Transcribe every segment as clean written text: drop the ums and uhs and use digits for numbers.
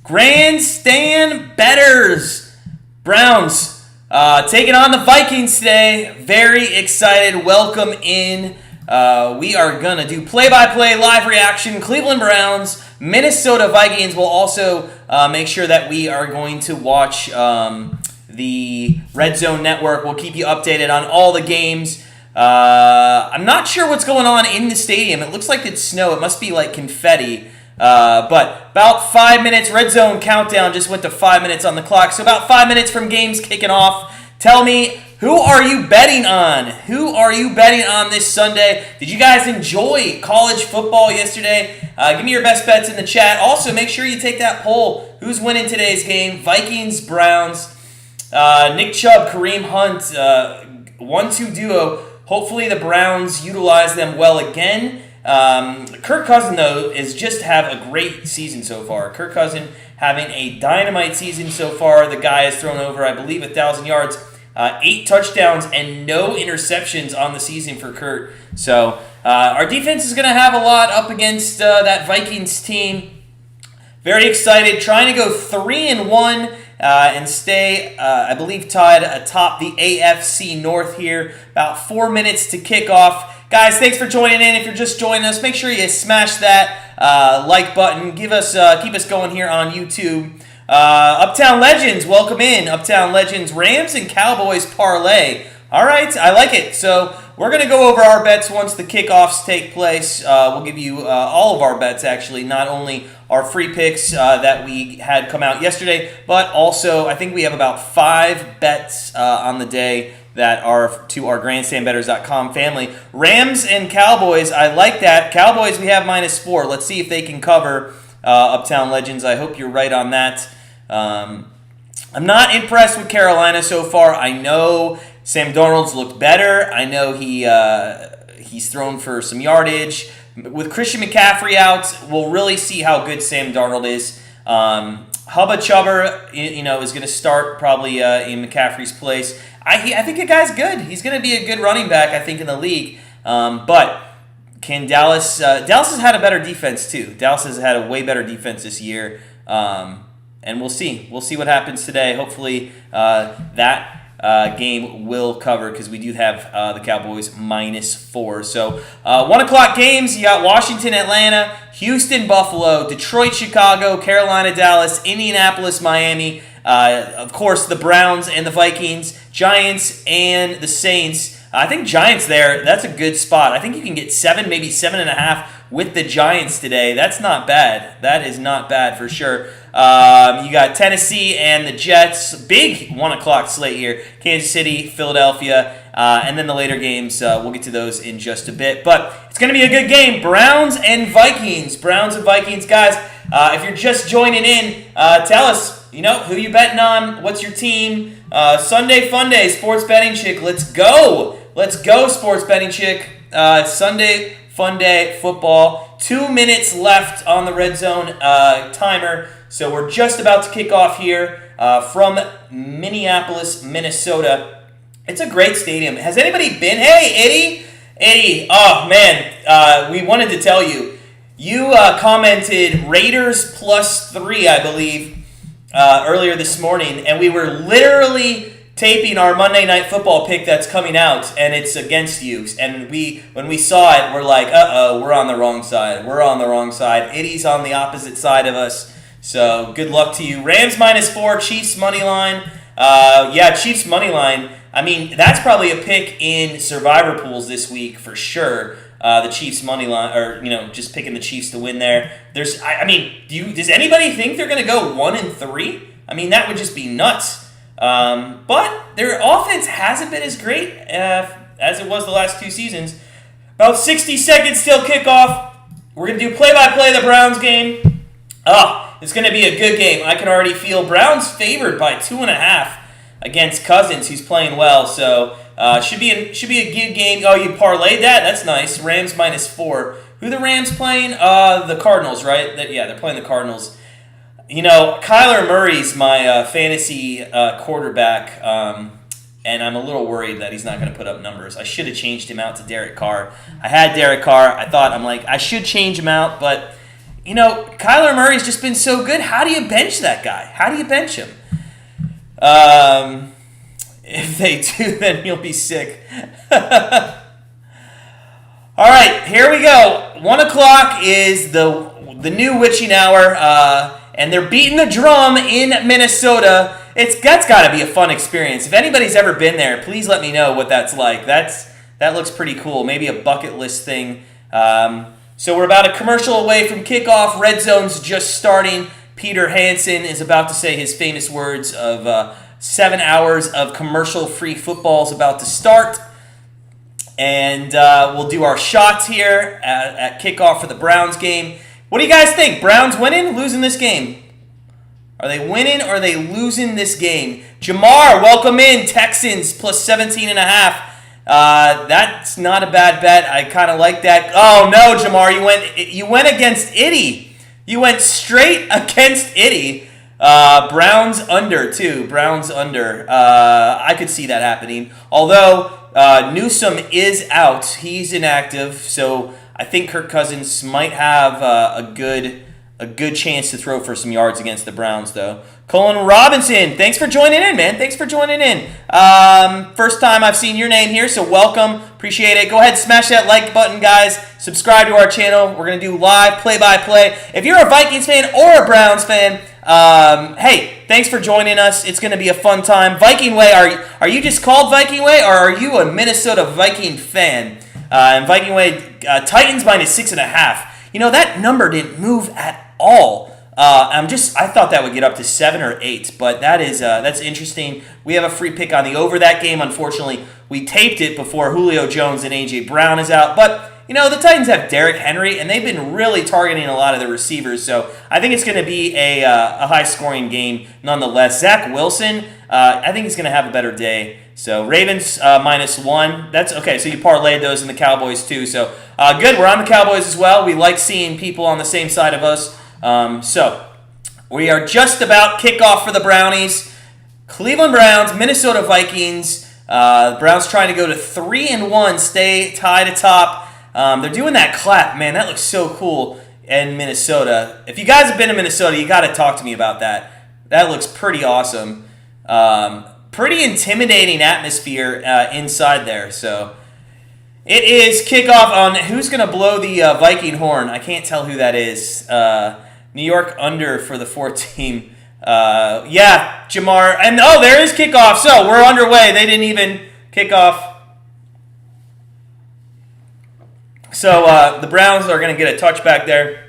Grandstand Bettors. Browns taking on the Vikings today. Very excited. Welcome in. We are going to do play-by-play live reaction. Cleveland Browns, Minnesota Vikings. We'll also make sure that we are going to watch the RedZone network. We'll keep you updated on all the games. I'm not sure what's going on in the stadium. It looks like it's snow. It must be like confetti. But about 5 minutes, RedZone countdown just went to 5 minutes on the clock. So about 5 minutes from games kicking off. Tell me, who are you betting on? Who are you betting on this Sunday? Did you guys enjoy college football yesterday? Give me your best bets in the chat. Also, make sure you take that poll. Who's winning today's game? Vikings, Browns, Nick Chubb, Kareem Hunt, 1-2 duo. Hopefully the Browns utilize them well again. Kirk Cousins, though, is just have a great season so far. Kirk Cousins having a dynamite season so far. The guy has thrown over, I believe, 1,000 yards, 8 touchdowns, and no interceptions on the season for Kirk. So our defense is going to have a lot up against that Vikings team. Very excited. Trying to go 3-1 and stay, I believe, tied atop the AFC North here. About 4 minutes to kick off. Guys, thanks for joining in. If you're just joining us, make sure you smash that like button. Keep us going here on YouTube. Uptown Legends, welcome in. Uptown Legends, Rams and Cowboys parlay. All right, I like it. So we're going to go over our bets once the kickoffs take place. We'll give you all of our bets, actually, not only our free picks that we had come out yesterday, but also I think we have about 5 bets on the day that are to our grandstandbettors.com family. Rams and Cowboys, I like that. Cowboys, we have -4. Let's see if they can cover. Uptown Legends, I hope you're right on that. I'm not impressed with Carolina so far. I know Sam Darnold's looked better. I know he's thrown for some yardage. With Christian McCaffrey out, we'll really see how good Sam Darnold is. Hubba Chubber, is going to start probably in McCaffrey's place. I think the guy's good. He's going to be a good running back, I think, in the league. But can Dallas... Dallas has had a better defense, too. Dallas has had a way better defense this year. And we'll see. We'll see what happens today. Hopefully that game will cover because we do have the Cowboys -4. So 1 o'clock games. You got Washington, Atlanta, Houston, Buffalo, Detroit, Chicago, Carolina, Dallas, Indianapolis, Miami. Of course, the Browns and the Vikings, Giants and the Saints. I think Giants there, that's a good spot. I think you can get 7, maybe 7.5 with the Giants today. That's not bad. That is not bad for sure. You got Tennessee and the Jets. Big 1 o'clock slate here. Kansas City, Philadelphia, and then the later games. We'll get to those in just a bit. But it's going to be a good game. Browns and Vikings. Browns and Vikings. Guys, if you're just joining in, tell us, who you betting on? What's your team? Sunday Fun Day, Sports Betting Chick. Let's go. Let's go, Sports Betting Chick. Sunday Fun Day football. 2 minutes left on the RedZone timer. So we're just about to kick off here from Minneapolis, Minnesota. It's a great stadium. Has anybody been? Hey, Eddie. Eddie, oh, man. We wanted to tell you. You commented Raiders +3, I believe, earlier this morning. And we were literally taping our Monday Night Football pick that's coming out, and it's against you. And when we saw it, we're like, uh-oh, we're on the wrong side. We're on the wrong side. Eddie's on the opposite side of us. So good luck to you. Rams -4, Chiefs money line. Chiefs money line. I mean, that's probably a pick in survivor pools this week for sure. The Chiefs money line, or just picking the Chiefs to win there. Does anybody think they're going to go 1-3? I mean, that would just be nuts. But their offense hasn't been as great as it was the last 2 seasons. About 60 seconds till kickoff. We're going to do play-by-play of the Browns game. It's going to be a good game. I can already feel Browns favored by 2.5 against Cousins, who's playing well. So should be a good game. Oh, you parlayed that? That's nice. Rams -4. Who the Rams playing? The Cardinals, right? They're playing the Cardinals. Kyler Murray's my fantasy quarterback, and I'm a little worried that he's not going to put up numbers. I should have changed him out to Derek Carr. I had Derek Carr. I should change him out, but Kyler Murray's just been so good. How do you bench that guy? How do you bench him? If they do, then you'll be sick. All right, here we go. 1 o'clock is the new witching hour, and they're beating the drum in Minnesota. That's got to be a fun experience. If anybody's ever been there, please let me know what that's like. That looks pretty cool. Maybe a bucket list thing. So we're about a commercial away from kickoff. RedZone's just starting. Peter Hansen is about to say his famous words of 7 hours of commercial-free football is about to start. And we'll do our shots here at kickoff for the Browns game. What do you guys think? Browns winning, losing this game? Are they winning or are they losing this game? Jamar, welcome in. Texans plus 17.5. That's not a bad bet. I kind of like that. Oh no, Jamar, you went against Itty. You went straight against Itty. Browns under too. Browns under. I could see that happening. Although Newsome is out, he's inactive, so I think Kirk Cousins might have a good chance to throw for some yards against the Browns, though. Colin Robinson, thanks for joining in, man. Thanks for joining in. First time I've seen your name here, so welcome. Appreciate it. Go ahead and smash that like button, guys. Subscribe to our channel. We're going to do live play-by-play. If you're a Vikings fan or a Browns fan, hey, thanks for joining us. It's going to be a fun time. Viking Way, are you just called Viking Way, or are you a Minnesota Viking fan? And Viking Way, Titans minus 6.5. That number didn't move at all. I thought that would get up to 7 or 8, but that's interesting. We have a free pick on the over that game. Unfortunately, we taped it before Julio Jones and A.J. Brown is out, but the Titans have Derrick Henry, and they've been really targeting a lot of the receivers, so I think it's going to be a high-scoring game nonetheless. Zach Wilson, I think he's going to have a better day. So Ravens -1. That's okay, so you parlayed those in the Cowboys too. So good, we're on the Cowboys as well. We like seeing people on the same side of us. So we are just about kickoff for the Brownies. Cleveland Browns, Minnesota Vikings. Browns trying to go to 3-1, stay tied atop. They're doing that clap, man. That looks so cool in Minnesota. If you guys have been to Minnesota, you got to talk to me about that. That looks pretty awesome. Pretty intimidating atmosphere inside there. So it is kickoff on who's going to blow the Viking horn. I can't tell who that is. New York under for the 4th team. Yeah, Jamar. And there is kickoff. So we're underway. They didn't even kick off. So the Browns are going to get a touchback there.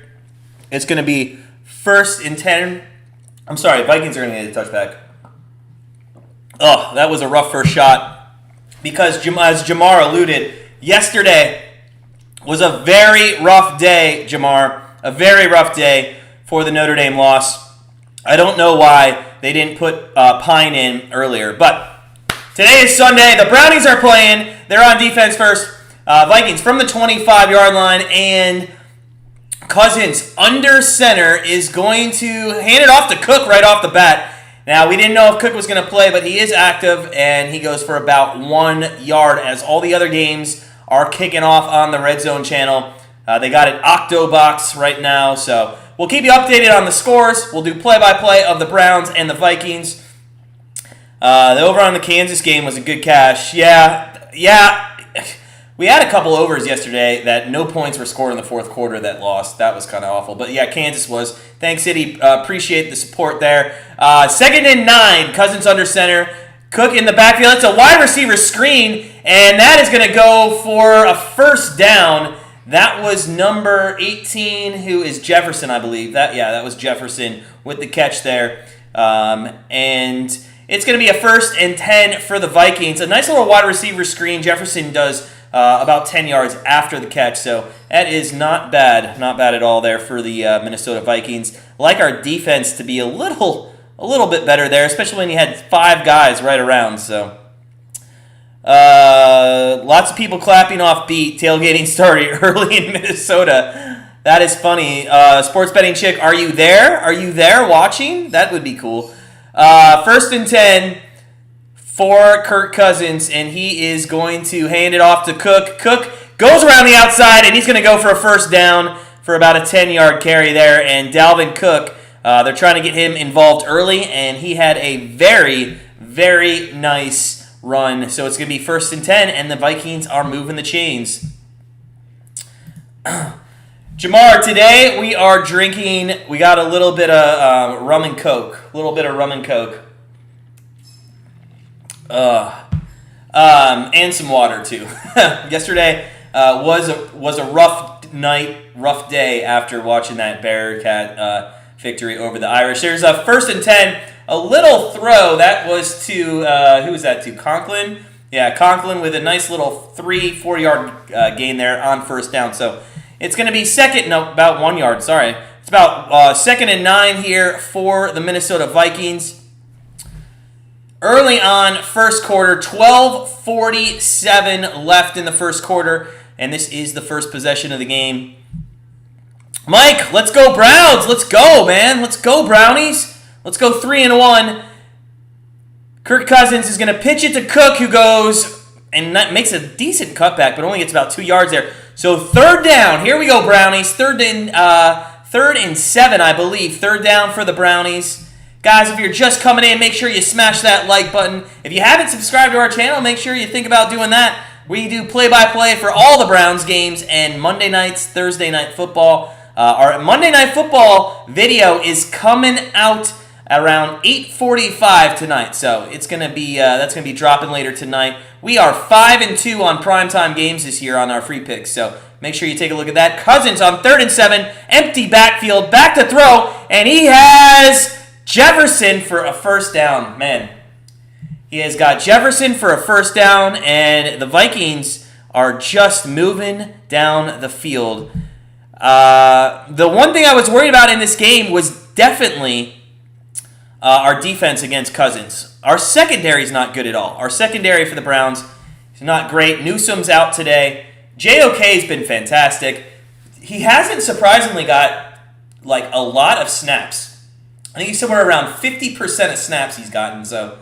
It's going to be 1st and 10. I'm sorry, Vikings are going to get a touchback. Oh, that was a rough first shot. Because, as Jamar alluded, yesterday was a very rough day, Jamar. A very rough day for the Notre Dame loss. I don't know why they didn't put Pine in earlier. But today is Sunday. The Brownies are playing. They're on defense first. Vikings from the 25-yard line, and Cousins under center is going to hand it off to Cook right off the bat. Now, we didn't know if Cook was going to play, but he is active, and he goes for about 1 yard as all the other games are kicking off on the RedZone channel. They got an Octobox right now, so we'll keep you updated on the scores. We'll do play-by-play of the Browns and the Vikings. The over on the Kansas game was a good cash. Yeah. We had a couple overs yesterday that no points were scored in the fourth quarter that lost. That was kind of awful. But yeah, Kansas was. Thanks, City. Appreciate the support there. 2nd and 9. Cousins under center. Cook in the backfield. It's a wide receiver screen. And that is going to go for a first down. That was number 18, who is Jefferson, I believe. That was Jefferson with the catch there. And it's going to be a 1st and 10 for the Vikings. A nice little wide receiver screen. Jefferson does about 10 yards after the catch, so that is not bad at all there for the Minnesota Vikings. Like our defense to be a little bit better there, especially when you had 5 guys right around. So lots of people clapping off beat. Tailgating started early in Minnesota. That is funny. Sports betting chick, are you there? Are you there watching? That would be cool. 1st and 10. For Kirk Cousins, and he is going to hand it off to Cook. Cook goes around the outside, and he's going to go for a first down for about a 10-yard carry there. And Dalvin Cook, they're trying to get him involved early, and he had a very, very nice run. So it's going to be 1st and 10, and the Vikings are moving the chains. Jamar, today we are drinking, we got a little bit of rum and coke. And some water too. Yesterday was a rough night, rough day after watching that Bearcat victory over the Irish. There's a 1st and 10, a little throw that was to who was that to? Conklin. Yeah, Conklin with a nice little 3-4 yard gain there on 1st down. So it's going to be about 1 yard. Sorry, it's about 2nd and 9 here for the Minnesota Vikings. Early on, 1st quarter, 12:47 left in the 1st quarter, and this is the first possession of the game. Mike, let's go Browns. Let's go, man. Let's go Brownies. Let's go 3-1. Kirk Cousins is going to pitch it to Cook, who goes and makes a decent cutback, but only gets about 2 yards there. So 3rd down. Here we go, Brownies. 3rd and 7, I believe. 3rd down for the Brownies. Guys, if you're just coming in, make sure you smash that like button. If you haven't subscribed to our channel, make sure you think about doing that. We do play-by-play for all the Browns games and Monday nights, Thursday night football. Our Monday night football video is coming out around 8:45 tonight, so it's gonna be that's gonna be dropping later tonight. We are 5-2 on primetime games this year on our free picks, so make sure you take a look at that. Cousins on 3rd and 7, empty backfield, back to throw, and he has Jefferson for a 1st down. Man, he has got Jefferson for a 1st down, and the Vikings are just moving down the field. The one thing I was worried about in this game was definitely our defense against Cousins. Our secondary is not good at all. Our secondary for the Browns is not great. Newsome's out today. JOK's been fantastic. He hasn't surprisingly got like a lot of snaps. I think he's somewhere around 50% of snaps he's gotten. So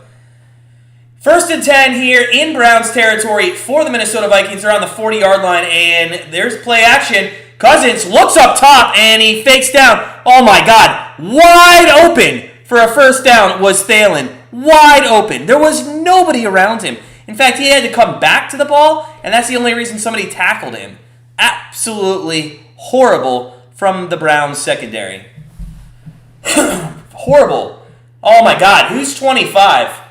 1st and 10 here in Browns territory for the Minnesota Vikings. They're on the 40-yard line, and there's play action. Cousins looks up top, and he fakes down. Oh, my God. Wide open for a 1st down was Thielen. Wide open. There was nobody around him. In fact, he had to come back to the ball, and that's the only reason somebody tackled him. Absolutely horrible from the Browns secondary. Horrible. Oh, my God. Who's 25?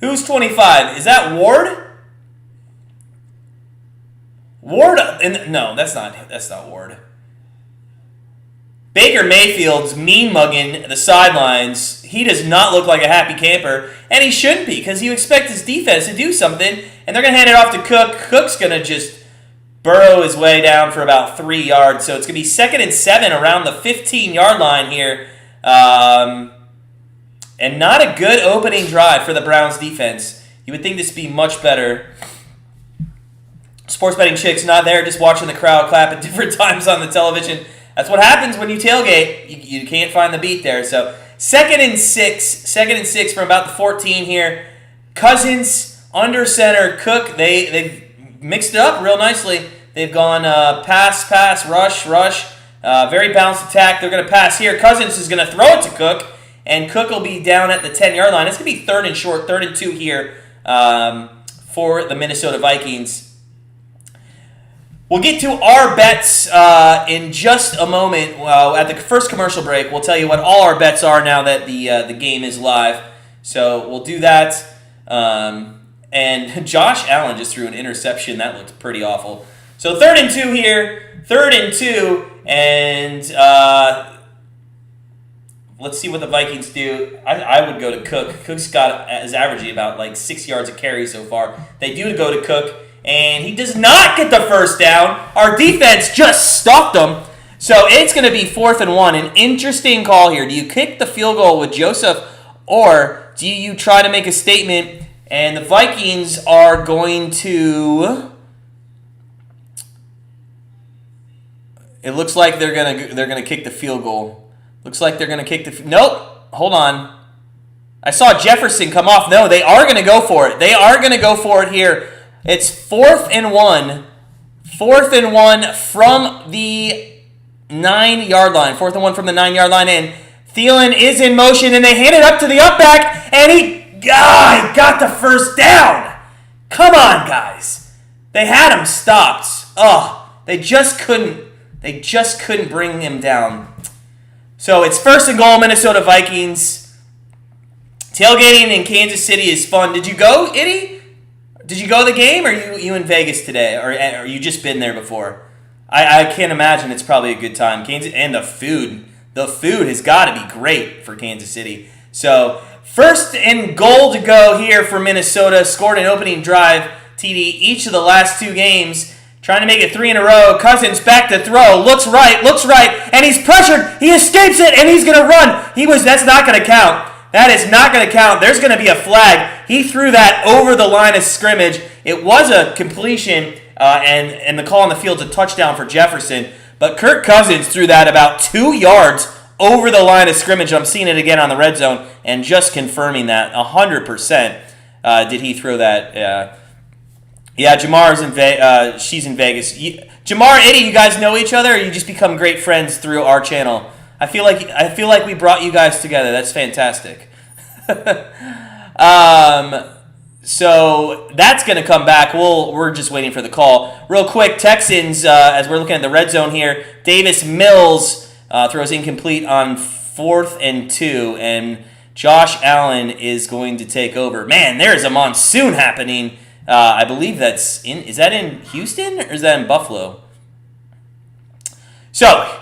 Who's 25? Is that Ward? Ward? No, that's not Ward. Baker Mayfield's mean-mugging the sidelines. He does not look like a happy camper, and he shouldn't be, because you expect his defense to do something, and they're going to hand it off to Cook. Cook's going to just burrow his way down for about 3 yards, so it's going to be 2nd and 7 around the 15-yard line here. And not a good opening drive for the Browns defense. You would think this would be much better. Sports betting chick's not there, just watching the crowd clap at different times on the television. That's what happens when you tailgate. You can't find the beat there. So 2nd and 6 from about the 14 here. Cousins under center. Cook, they've mixed it up real nicely. They've gone pass, rush. Very balanced attack. They're going to pass here. Cousins is going to throw it to Cook, and Cook will be down at the 10-yard line. It's going to be 3rd and short, 3rd and 2 here for the Minnesota Vikings. We'll get to our bets in just a moment. At the first commercial break, we'll tell you what all our bets are now that the game is live. So we'll do that. And Josh Allen just threw an interception. That looked pretty awful. So 3rd and 2 here. 3rd and 2. And let's see what the Vikings do. I would go to Cook. Cook's is averaging about like 6 yards a carry so far. They do go to Cook, and he does not get the 1st down. Our defense just stopped him. So it's going to be 4th and 1. An interesting call here. Do you kick the field goal with Joseph, or do you try to make a statement? And the Vikings are going to... It looks like they're gonna kick the field goal. Looks like they're gonna kick the... Nope. Hold on. I saw Jefferson come off. No, they are gonna go for it. They are gonna go for it here. It's 4th and 1. 4th and 1 from the 9-yard line. 4th and 1 from the 9-yard line, and Thielen is in motion, and they hand it up to the up back, and he got the first down. Come on, guys. They had him stopped. They just couldn't bring him down. So it's 1st and goal, Minnesota Vikings. Tailgating in Kansas City is fun. Did you go, Itty? Did you go to the game, or are you in Vegas today, or you just been there before? I can't imagine it's probably a good time. Kansas, and the food has got to be great for Kansas City. So 1st and goal to go here for Minnesota. Scored an opening drive TD each of the last 2 games. Trying to make it 3 in a row. Cousins back to throw. Looks right, and he's pressured. He escapes it, and he's going to run. That's not going to count. That is not going to count. There's going to be a flag. He threw that over the line of scrimmage. It was a completion, and the call on the field's a touchdown for Jefferson. But Kirk Cousins threw that about 2 yards over the line of scrimmage. I'm seeing it again on the red zone, and just confirming that 100% did he throw that. Yeah, Jamar's she's in Vegas. Jamar, Eddie, you guys know each other, or you just become great friends through our channel? I feel like we brought you guys together. That's fantastic. So that's going to come back. We're just waiting for the call. Real quick, Texans, as we're looking at the red zone here, Davis Mills throws incomplete on 4th and 2, and Josh Allen is going to take over. Man, there's a monsoon happening. I believe is that in Houston, or is that in Buffalo? So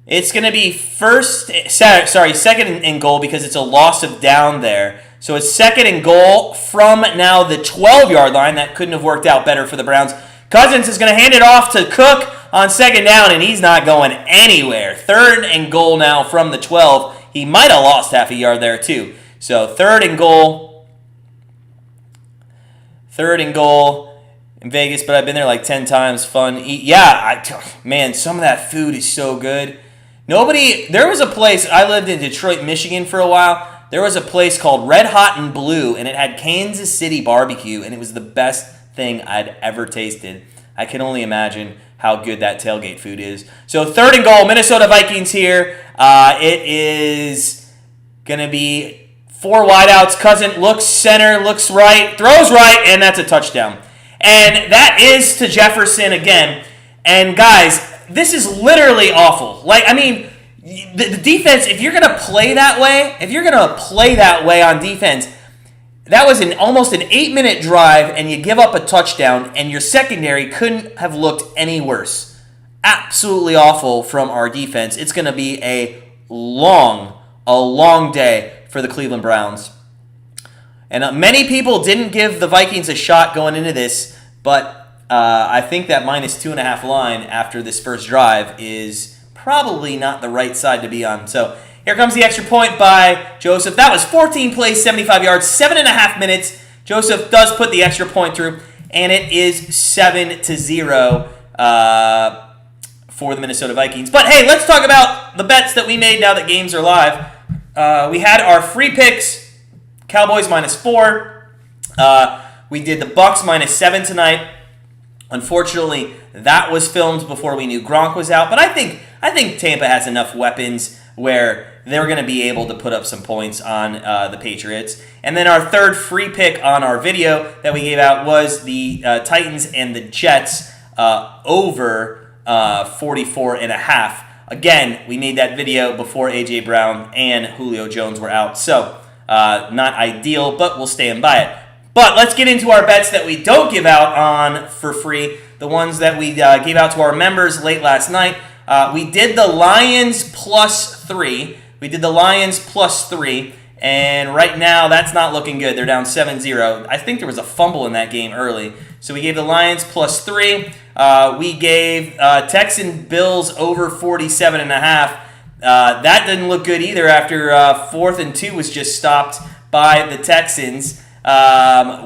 it's going to be 2nd and goal, because it's a loss of down there. So it's 2nd and goal from now the 12-yard line. That couldn't have worked out better for the Browns. Cousins is going to hand it off to Cook on 2nd down, and he's not going anywhere. 3rd and goal now from the 12. He might have lost half a yard there too. So 3rd and goal. 3rd and goal in Vegas, but I've been there like 10 times. Fun. Man, some of that food is so good. There was a place, I lived in Detroit, Michigan for a while. There was a place called Red Hot and Blue, and it had Kansas City barbecue, and it was the best thing I'd ever tasted. I can only imagine how good that tailgate food is. So 3rd and goal, Minnesota Vikings here. It is going to be 4 wideouts. Cousins looks center, looks right, throws right, and that's a touchdown. And that is to Jefferson again. And guys, this is literally awful. The defense, if you're going to play that way on defense, that was almost an 8-minute drive, and you give up a touchdown, and your secondary couldn't have looked any worse. Absolutely awful from our defense. It's going to be a long day for the Cleveland Browns. And many people didn't give the Vikings a shot going into this, but I think that -2.5 line after this first drive is probably not the right side to be on. So here comes the extra point by Joseph. That was 14 plays, 75 yards, 7.5 minutes. Joseph does put the extra point through, and it is 7-0 for the Minnesota Vikings. But hey, let's talk about the bets that we made now that games are live. We had our free picks, Cowboys -4. We did the Bucks -7 tonight. Unfortunately, that was filmed before we knew Gronk was out, but I think Tampa has enough weapons where they're going to be able to put up some points on the Patriots. And then our third free pick on our video that we gave out was the Titans and the Jets over 44.5. Again, we made that video before A.J. Brown and Julio Jones were out, so not ideal, but we'll stand by it. But let's get into our bets that we don't give out on for free, the ones that we gave out to our members late last night. We did the Lions +3. And right now, that's not looking good. They're down 7-0. I think there was a fumble in that game early. So we gave the Lions +3. We gave Texan Bills over 47.5. That didn't look good either after 4th and 2 was just stopped by the Texans.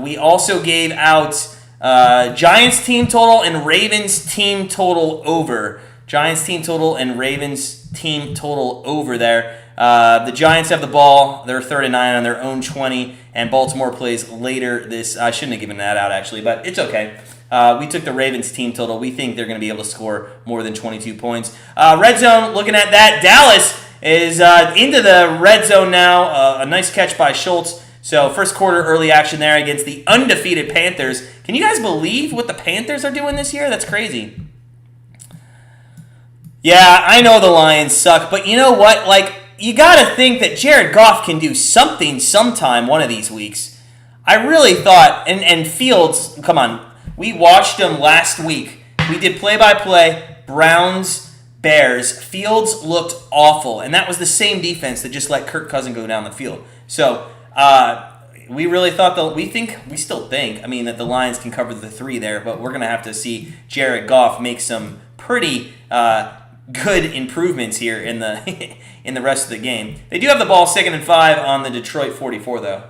We also gave out Giants team total and Ravens team total over. Giants team total and Ravens team total over there. The Giants have the ball. They're 3rd and 9 on their own 20, and Baltimore plays later this. I shouldn't have given that out, actually, but it's okay. We took the Ravens team total. We think they're going to be able to score more than 22 points. Red zone, looking at that. Dallas is into the red zone now. A nice catch by Schultz. So first quarter early action there against the undefeated Panthers. Can you guys believe what the Panthers are doing this year? That's crazy. Yeah, I know the Lions suck, but you know what? Like, you got to think that Jared Goff can do something sometime one of these weeks. I really thought, and Fields, come on, we watched him last week. We did play-by-play, Browns, Bears. Fields looked awful, and that was the same defense that just let Kirk Cousins go down the field. So, we really thought, we still think, that the Lions can cover the 3 there, but we're going to have to see Jared Goff make some pretty good improvements here in the in the rest of the game. They do have the ball 2nd and 5 on the Detroit 44, though.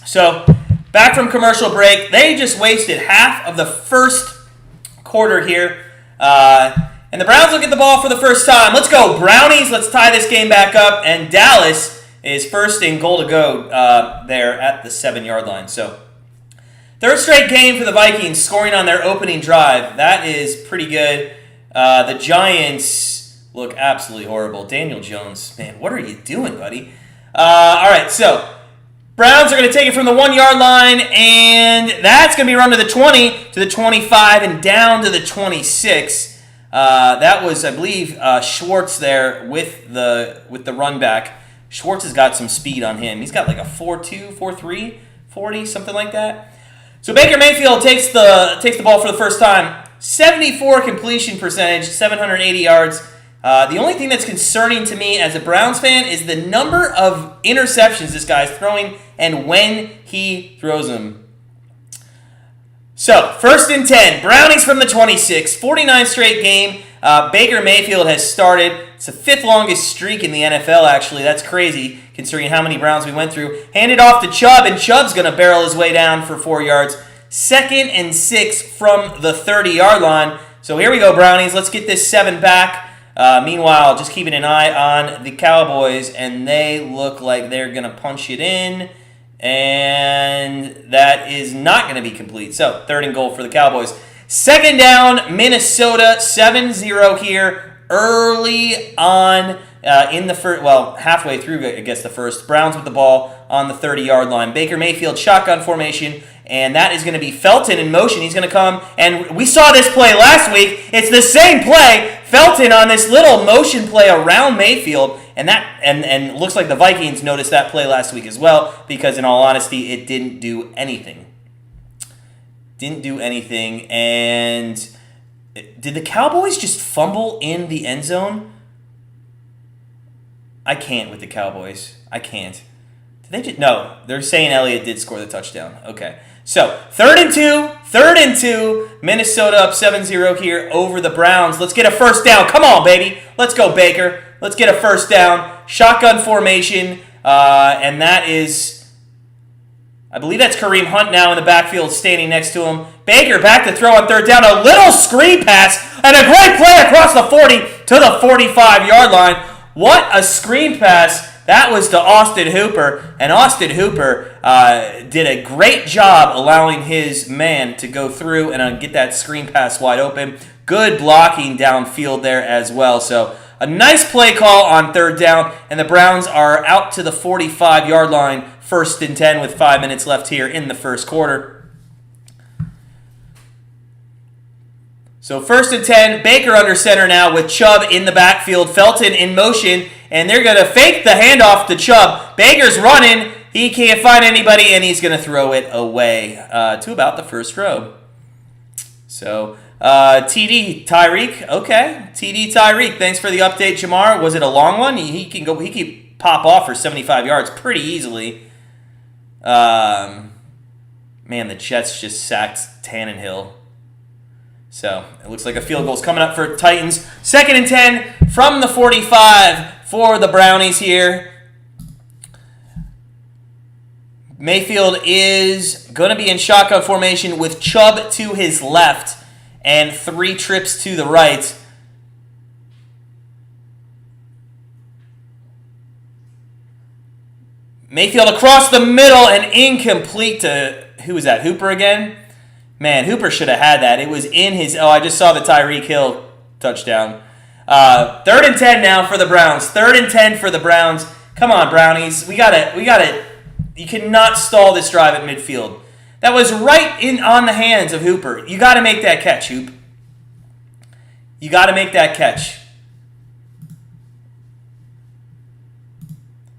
So, back from commercial break, they just wasted half of the first quarter here. And the Browns will get the ball for the first time. Let's go, Brownies. Let's tie this game back up. And Dallas is first and goal to go there at the 7-yard line. So, third straight game for the Vikings, scoring on their opening drive. That is pretty good. The Giants look absolutely horrible. Daniel Jones, man, what are you doing, buddy? All right, so Browns are going to take it from the 1-yard line, and that's going to be run to the 20, to the 25, and down to the 26. That was, I believe, Schwartz there with the run back. Schwartz has got some speed on him. He's got like a 4.2, 4.3, 40, something like that. So Baker Mayfield takes the ball for the first time. 74 completion percentage, 780 yards. The only thing that's concerning to me as a Browns fan is the number of interceptions this guy's throwing and when he throws them. So, 1st and 10. Brownies from the 26. 49 straight game. Baker Mayfield has started. It's the 5th longest streak in the NFL, actually. That's crazy, considering how many Browns we went through. Handed off to Chubb, and Chubb's going to barrel his way down for 4 yards. 2nd and 6 from the 30-yard line. So here we go, Brownies. Let's get this 7 back. Meanwhile, just keeping an eye on the Cowboys, and they look like they're going to punch it in. And that is not going to be complete. So, 3rd and goal for the Cowboys. 2nd down, Minnesota, 7-0 here, early on in the first, halfway through, I guess, the first. Browns with the ball on the 30-yard line. Baker Mayfield, shotgun formation, and that is going to be Felton in motion. He's going to come, and we saw this play last week. It's the same play. Felton on this little motion play around Mayfield. And looks like the Vikings noticed that play last week as well, because in all honesty, it didn't do anything. And did the Cowboys just fumble in the end zone? I can't with the Cowboys. I can't. Did they just? No, they're saying Elliott did score the touchdown. Okay. So, 3rd and 2, Minnesota up 7-0 here over the Browns. Let's get a first down. Come on, baby. Let's go, Baker. Let's get a first down. Shotgun formation, and that is, I believe that's Kareem Hunt now in the backfield standing next to him. Baker back to throw on 3rd down. A little screen pass, and a great play across the 40 to the 45-yard line. What a screen pass. That was to Austin Hooper, and Austin Hooper did a great job allowing his man to go through and get that screen pass wide open. Good blocking downfield there as well. So a nice play call on 3rd down, and the Browns are out to the 45-yard line, 1st and 10 with 5 minutes left here in the first quarter. So 1st and 10, Baker under center now with Chubb in the backfield, Felton in motion, and they're going to fake the handoff to Chubb. Baker's running, he can't find anybody, and he's going to throw it away to about the first row. So TD Tyreek, okay. TD Tyreek, thanks for the update, Jamar. Was it a long one? He can pop off for 75 yards pretty easily. Man, the Jets just sacked Tannehill. So it looks like a field goal's coming up for Titans. 2nd and 10 from the 45 for the Brownies here. Mayfield is going to be in shotgun formation with Chubb to his left and 3 trips to the right. Mayfield across the middle and incomplete to who was that? Hooper again? Man, Hooper should have had that. It was in his... Oh, I just saw the Tyreek Hill touchdown. 3rd and 10 now for the Browns. 3rd and 10 for the Browns. Come on, Brownies. We got it. You cannot stall this drive at midfield. That was right on the hands of Hooper. You got to make that catch, Hoop. You got to make that catch.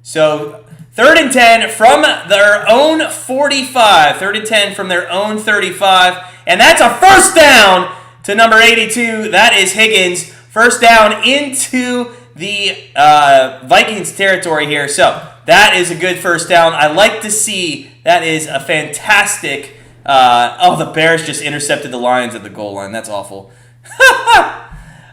So, 3rd and 10 from their own 45. 3rd and 10 from their own 35. And that's a first down to number 82. That is Higgins. First down into the Vikings territory here. So, that is a good first down. I like to see that is a fantastic... the Bears just intercepted the Lions at the goal line. That's awful.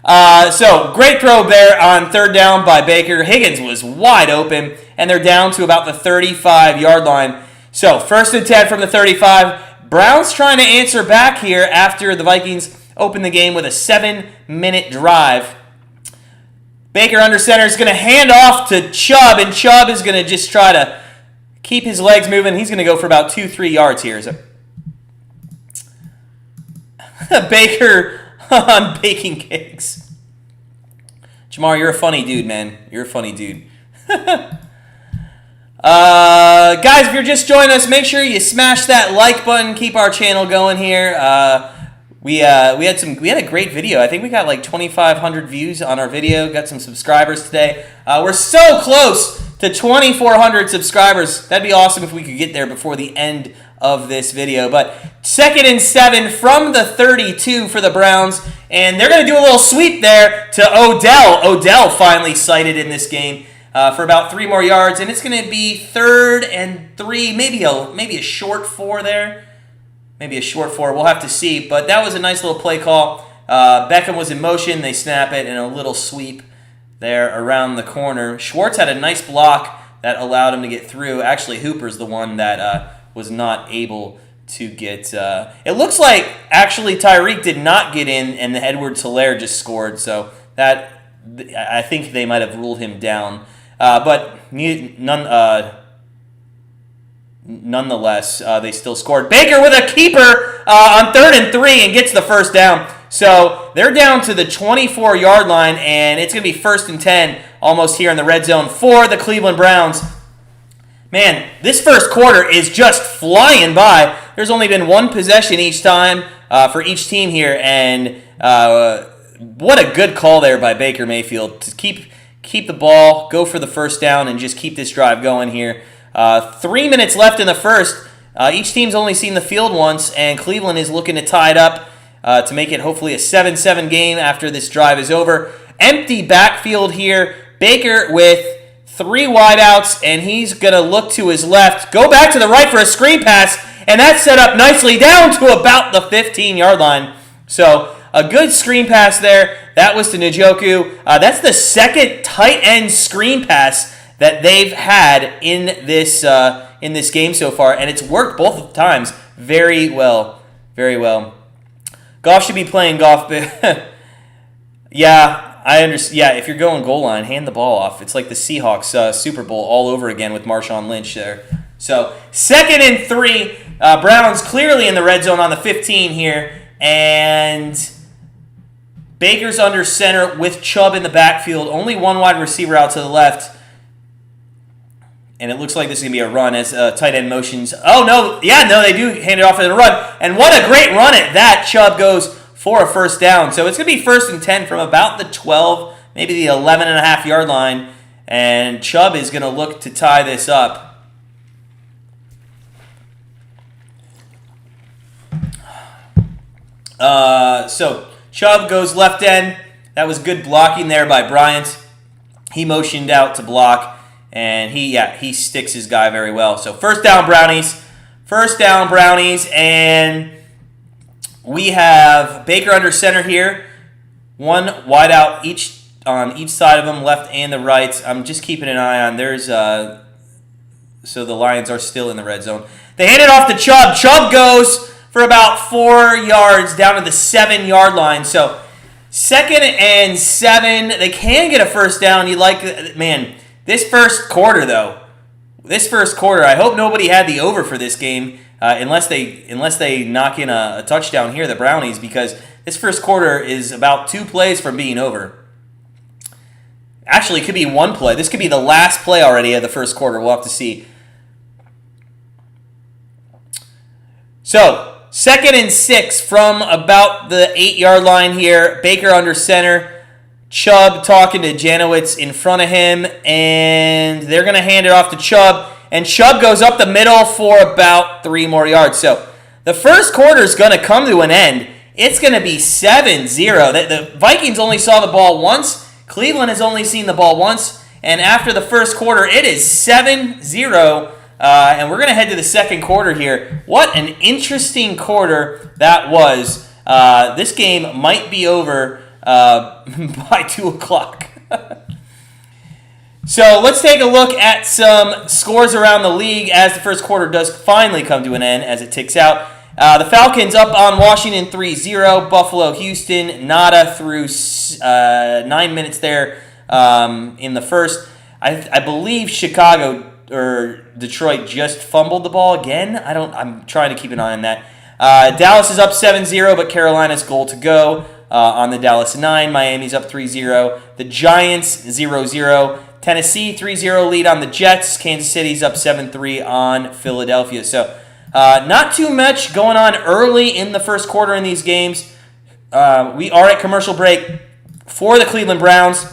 So, great throw there on 3rd down by Baker. Higgins was wide open, and they're down to about the 35-yard line. So, 1st and 10 from the 35. Browns trying to answer back here after the Vikings open the game with a 7-minute drive. Baker under center is going to hand off to Chubb, and Chubb is going to just try to keep his legs moving. He's going to go for about 2-3 yards here. So Baker on baking cakes. Jamar, you're a funny dude, man. You're a funny dude. Guys, if you're just joining us, make sure you smash that like button. Keep our channel going here. We had a great video. I think we got like 2,500 views on our video. Got some subscribers today. We're so close to 2,400 subscribers. That'd be awesome if we could get there before the end of this video. But 2nd and 7 from the 32 for the Browns, and they're going to do a little sweep there to Odell. Odell finally sighted in this game for about 3 more yards, and it's going to be 3rd and 3, maybe a short 4 there. Maybe a short 4. We'll have to see. But that was a nice little play call. Beckham was in motion. They snap it, and a little sweep there around the corner. Schwartz had a nice block that allowed him to get through. Actually, Hooper's the one that was not able to get... it looks like, actually, Tyreek did not get in, and Edwards-Helaire just scored. So that I think they might have ruled him down. But nonetheless, they still scored. Baker with a keeper on 3rd and 3 and gets the first down. So they're down to the 24-yard line, and it's going to be 1st and 10 almost here in the red zone for the Cleveland Browns. Man, this first quarter is just flying by. There's only been 1 possession each time for each team here, and what a good call there by Baker Mayfield to keep the ball, go for the first down, and just keep this drive going here. 3 minutes left in the first. Each team's only seen the field once, and Cleveland is looking to tie it up to make it hopefully a 7-7 game after this drive is over. Empty backfield here. Baker with 3 wideouts, and he's going to look to his left, go back to the right for a screen pass, and that's set up nicely down to about the 15-yard line. So a good screen pass there. That was to Njoku. That's the 2nd tight end screen pass that they've had in this game so far, and it's worked both times very well. Very well. Goff should be playing golf. Yeah, I understand. Yeah, if you're going goal line, hand the ball off. It's like the Seahawks Super Bowl all over again with Marshawn Lynch there. So 2nd and 3. Browns clearly in the red zone on the 15 here, and Baker's under center with Chubb in the backfield. Only 1 wide receiver out to the left. And it looks like this is going to be a run as tight end motions. Oh, no. Yeah, no, they do hand it off in a run. And what a great run at that. Chubb goes for a first down. So it's going to be 1st and 10 from about the 12, maybe the 11.5-yard line. And Chubb is going to look to tie this up. So Chubb goes left end. That was good blocking there by Bryant. He motioned out to block. And he sticks his guy very well. So first down, Brownies. And we have Baker under center here. 1 wide out on each side of them, left and the right. I'm just keeping an eye on. So the Lions are still in the red zone. They hand it off to Chubb. Chubb goes for about 4 yards down to the 7-yard line. So 2nd and 7. They can get a first down. This first quarter, I hope nobody had the over for this game. unless they knock in a touchdown here, the Brownies, because this first quarter is about 2 plays from being over. Actually, it could be 1 play. This could be the last play already of the first quarter. We'll have to see. So, 2nd and 6 from about the 8-yard line here. Baker under center. Chubb talking to Janowitz in front of him, and they're going to hand it off to Chubb, and Chubb goes up the middle for about 3 more yards. So the first quarter is going to come to an end. It's going to be 7-0. The Vikings only saw the ball once. Cleveland has only seen the ball once, and after the first quarter, it is 7-0, and we're going to head to the second quarter here. What an interesting quarter that was. This game might be over by 2 o'clock. So let's take a look at some scores around the league as the first quarter does finally come to an end as it ticks out. The Falcons up on Washington 3-0. Buffalo, Houston, nada through 9 minutes there in the first. I believe Chicago or Detroit just fumbled the ball again. I'm trying to keep an eye on that. Dallas is up 7-0, but Carolina's goal to go. On the Dallas 9, Miami's up 3-0. The Giants 0-0. Tennessee 3-0 lead on the Jets. Kansas City's up 7-3 on Philadelphia. So not too much going on early in the first quarter in these games. We are at commercial break for the Cleveland Browns.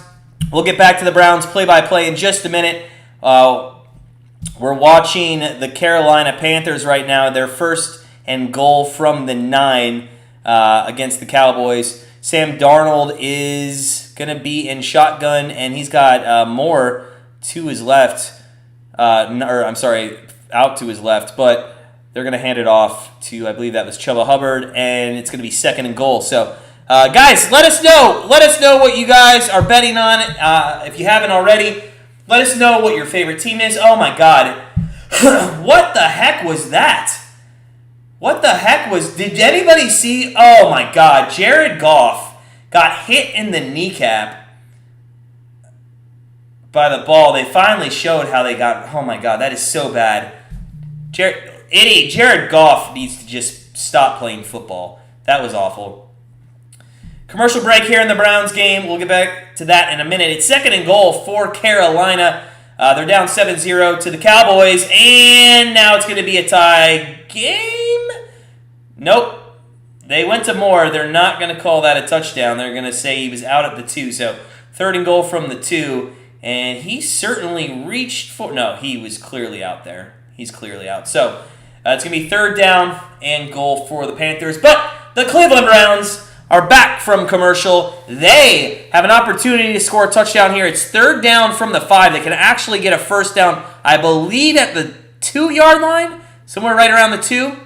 We'll get back to the Browns play-by-play in just a minute. We're watching the Carolina Panthers right now. Their 1st and goal from the 9 against the Cowboys. Sam Darnold is going to be in shotgun, and he's got Moore to his left. Out to his left, but they're going to hand it off to, I believe that was Chubba Hubbard, and it's going to be 2nd and goal. So, guys, let us know. Let us know what you guys are betting on. If you haven't already, let us know what your favorite team is. Oh, my God. What the heck was that? Did anybody see? Oh my God, Jared Goff got hit in the kneecap by the ball. They finally showed how they got, oh my God, that is so bad. Jared Goff needs to just stop playing football. That was awful. Commercial break here in the Browns game. We'll get back to that in a minute. It's 2nd and goal for Carolina. They're down 7-0 to the Cowboys, and now it's going to be a tie game. Nope. They went to Moore. They're not going to call that a touchdown. They're going to say he was out at the 2. So 3rd and goal from the 2, and he certainly reached for. No, he was clearly out there. He's clearly out. So it's going to be 3rd down and goal for the Panthers. But the Cleveland Browns are back from commercial. They have an opportunity to score a touchdown here. It's 3rd down from the 5. They can actually get a 1st down, I believe, at the 2-yard line, somewhere right around the 2.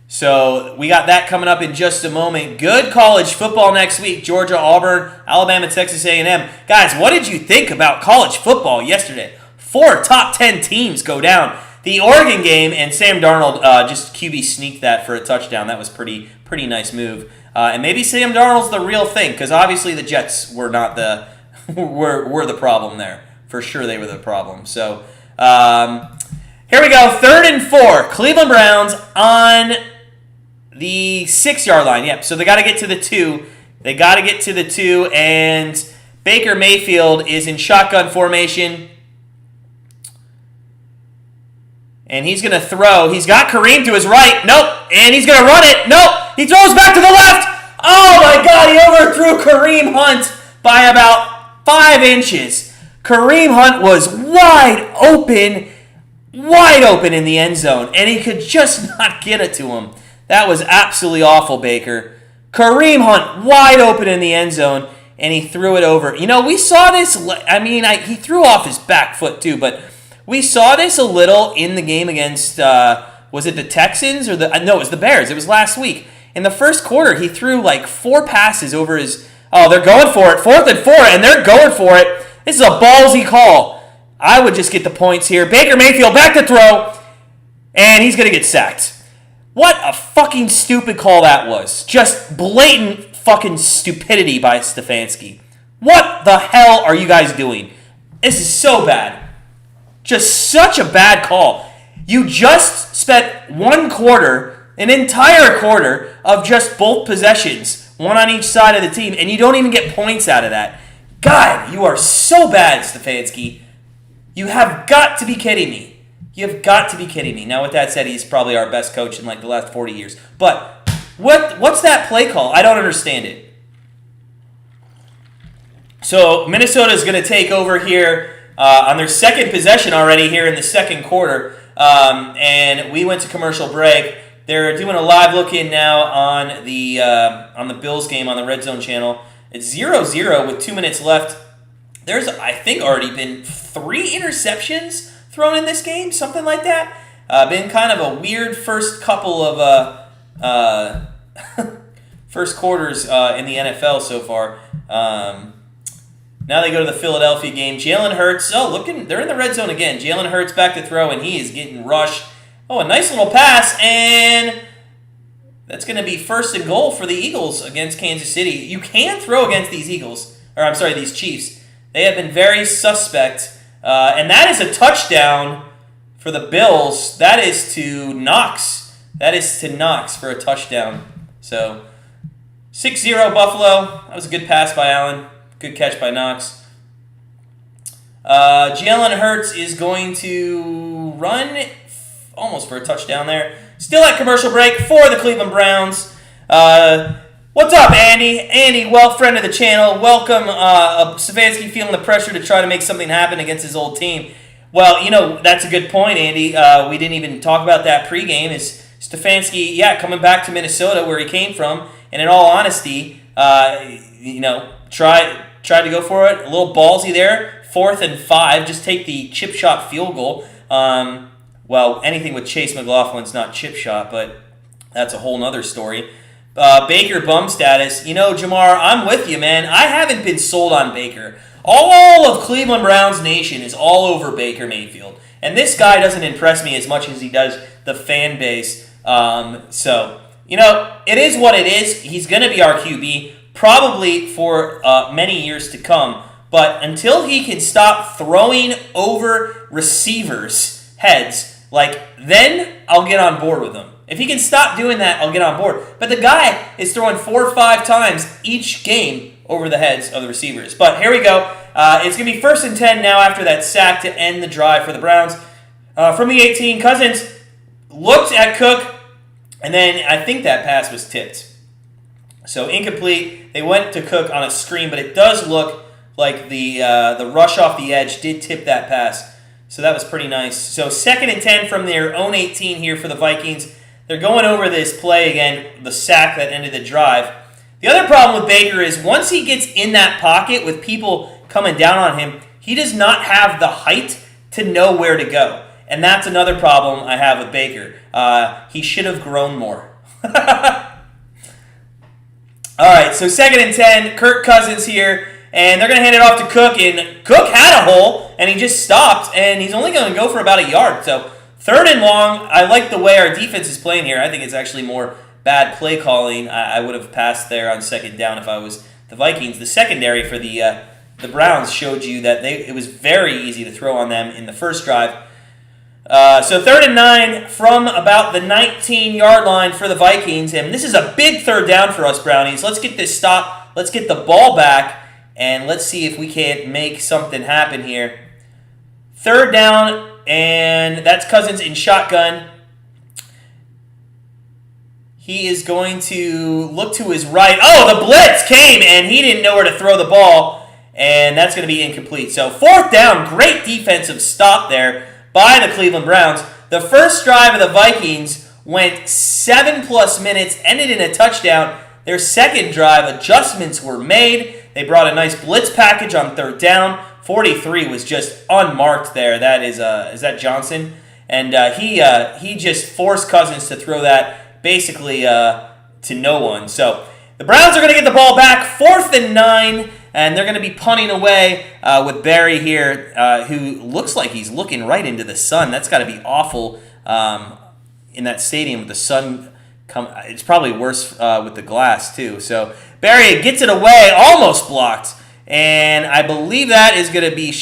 So we got that coming up in just a moment. Good college football next week. Georgia, Auburn, Alabama, Texas A&M. Guys, what did you think about college football yesterday? 4 top 10 teams go down. The Oregon game, and Sam Darnold just QB sneaked that for a touchdown. That was pretty nice move. And maybe Sam Darnold's the real thing, because obviously the Jets were not were the problem there. For sure they were the problem. So here we go. 3rd and 4. Cleveland Browns on the 6-yard line. Yep. So they got to get to the 2. And Baker Mayfield is in shotgun formation. And he's going to throw. He's got Kareem to his right. Nope. And he's going to run it. Nope. He throws back to the left. Oh, my God. He overthrew Kareem Hunt by about 5 inches. Kareem Hunt was wide open in the end zone. And he could just not get it to him. That was absolutely awful, Baker. Kareem Hunt wide open in the end zone, and he threw it over. You know, we saw this. He threw off his back foot too, but we saw this a little in the game against, was it the Texans or no, it was the Bears. It was last week. In the first quarter, he threw like 4 passes over his, they're going for it. 4th and 4, and they're going for it. This is a ballsy call. I would just get the points here. Baker Mayfield back to throw, and he's going to get sacked. What a fucking stupid call that was. Just blatant fucking stupidity by Stefanski. What the hell are you guys doing? This is so bad. Just such a bad call. You just spent an entire quarter of just both possessions, one on each side of the team, and you don't even get points out of that. God, you are so bad, Stefanski. You have got to be kidding me. You have got to be kidding me. Now, with that said, he's probably our best coach in like the last 40 years. But what's that play call? I don't understand it. So Minnesota is going to take over here on their second possession already here in the second quarter. And we went to commercial break. They're doing a live look-in now on the Bills game on the RedZone channel. It's 0-0 with 2 minutes left. There's, I think, already been 3 interceptions thrown in this game, something like that. Been kind of a weird first couple of first quarters in the NFL so far. Now they go to the Philadelphia game. Jalen Hurts, they're in the red zone again. Jalen Hurts back to throw, and he is getting rushed. Oh, a nice little pass, and that's going to be first and goal for the Eagles against Kansas City. You can throw against these these Chiefs. They have been very suspect, and that is a touchdown for the Bills. That is to Knox. That is to Knox for a touchdown. So 6-0 Buffalo. That was a good pass by Allen. Good catch by Knox. Jalen Hurts is going to run almost for a touchdown there. Still at commercial break for the Cleveland Browns. What's up, Andy? Andy, friend of the channel. Welcome. Stefanski feeling the pressure to try to make something happen against his old team. Well, that's a good point, Andy. We didn't even talk about that pregame. Is Stefanski, coming back to Minnesota where he came from, and in all honesty, tried to go for it. A little ballsy there. 4th and 5. Just take the chip shot field goal. Anything with Chase McLaughlin's not chip shot, but that's a whole nother story. Baker bum status. Jamar, I'm with you, man. I haven't been sold on Baker. All of Cleveland Browns Nation is all over Baker Mayfield. And this guy doesn't impress me as much as he does the fan base. It is what it is. He's going to be our QB. Probably for many years to come. But until he can stop throwing over receivers' heads, then I'll get on board with him. If he can stop doing that, I'll get on board. But the guy is throwing 4 or 5 times each game over the heads of the receivers. But here we go. It's going to be 1st and 10 now after that sack to end the drive for the Browns. From the 18, Cousins looked at Cook, and then I think that pass was tipped. So incomplete. They went to Cook on a screen, but it does look like the rush off the edge did tip that pass. So that was pretty nice. So 2nd and 10 from their own 18 here for the Vikings. They're going over this play again, the sack that ended the drive. The other problem with Baker is once he gets in that pocket with people coming down on him, he does not have the height to know where to go. And that's another problem I have with Baker. He should have grown more. All right, so 2nd and 10, Kirk Cousins here, and they're going to hand it off to Cook, and Cook had a hole, and he just stopped, and he's only going to go for about a yard. So 3rd and long, I like the way our defense is playing here. I think it's actually more bad play calling. I would have passed there on 2nd down if I was the Vikings. The secondary for the Browns showed you that it was very easy to throw on them in the first drive. So 3rd and 9 from about the 19-yard line for the Vikings. And this is a big 3rd down for us, Brownies. Let's get this stop. Let's get the ball back. And let's see if we can't make something happen here. 3rd down, and that's Cousins in shotgun. He is going to look to his right. Oh, the blitz came, and he didn't know where to throw the ball. And that's going to be incomplete. So 4th down, great defensive stop there by the Cleveland Browns. The first drive of the Vikings went 7+ minutes, ended in a touchdown. Their second drive, adjustments were made. They brought a nice blitz package on 3rd down. 43 was just unmarked there. That is that Johnson? And he just forced Cousins to throw that basically to no one. So the Browns are going to get the ball back, 4th and 9. And they're going to be punting away with Barry here, who looks like he's looking right into the sun. That's got to be awful in that stadium with the sun. It's probably worse with the glass, too. So Barry gets it away, almost blocked. And I believe that is going to be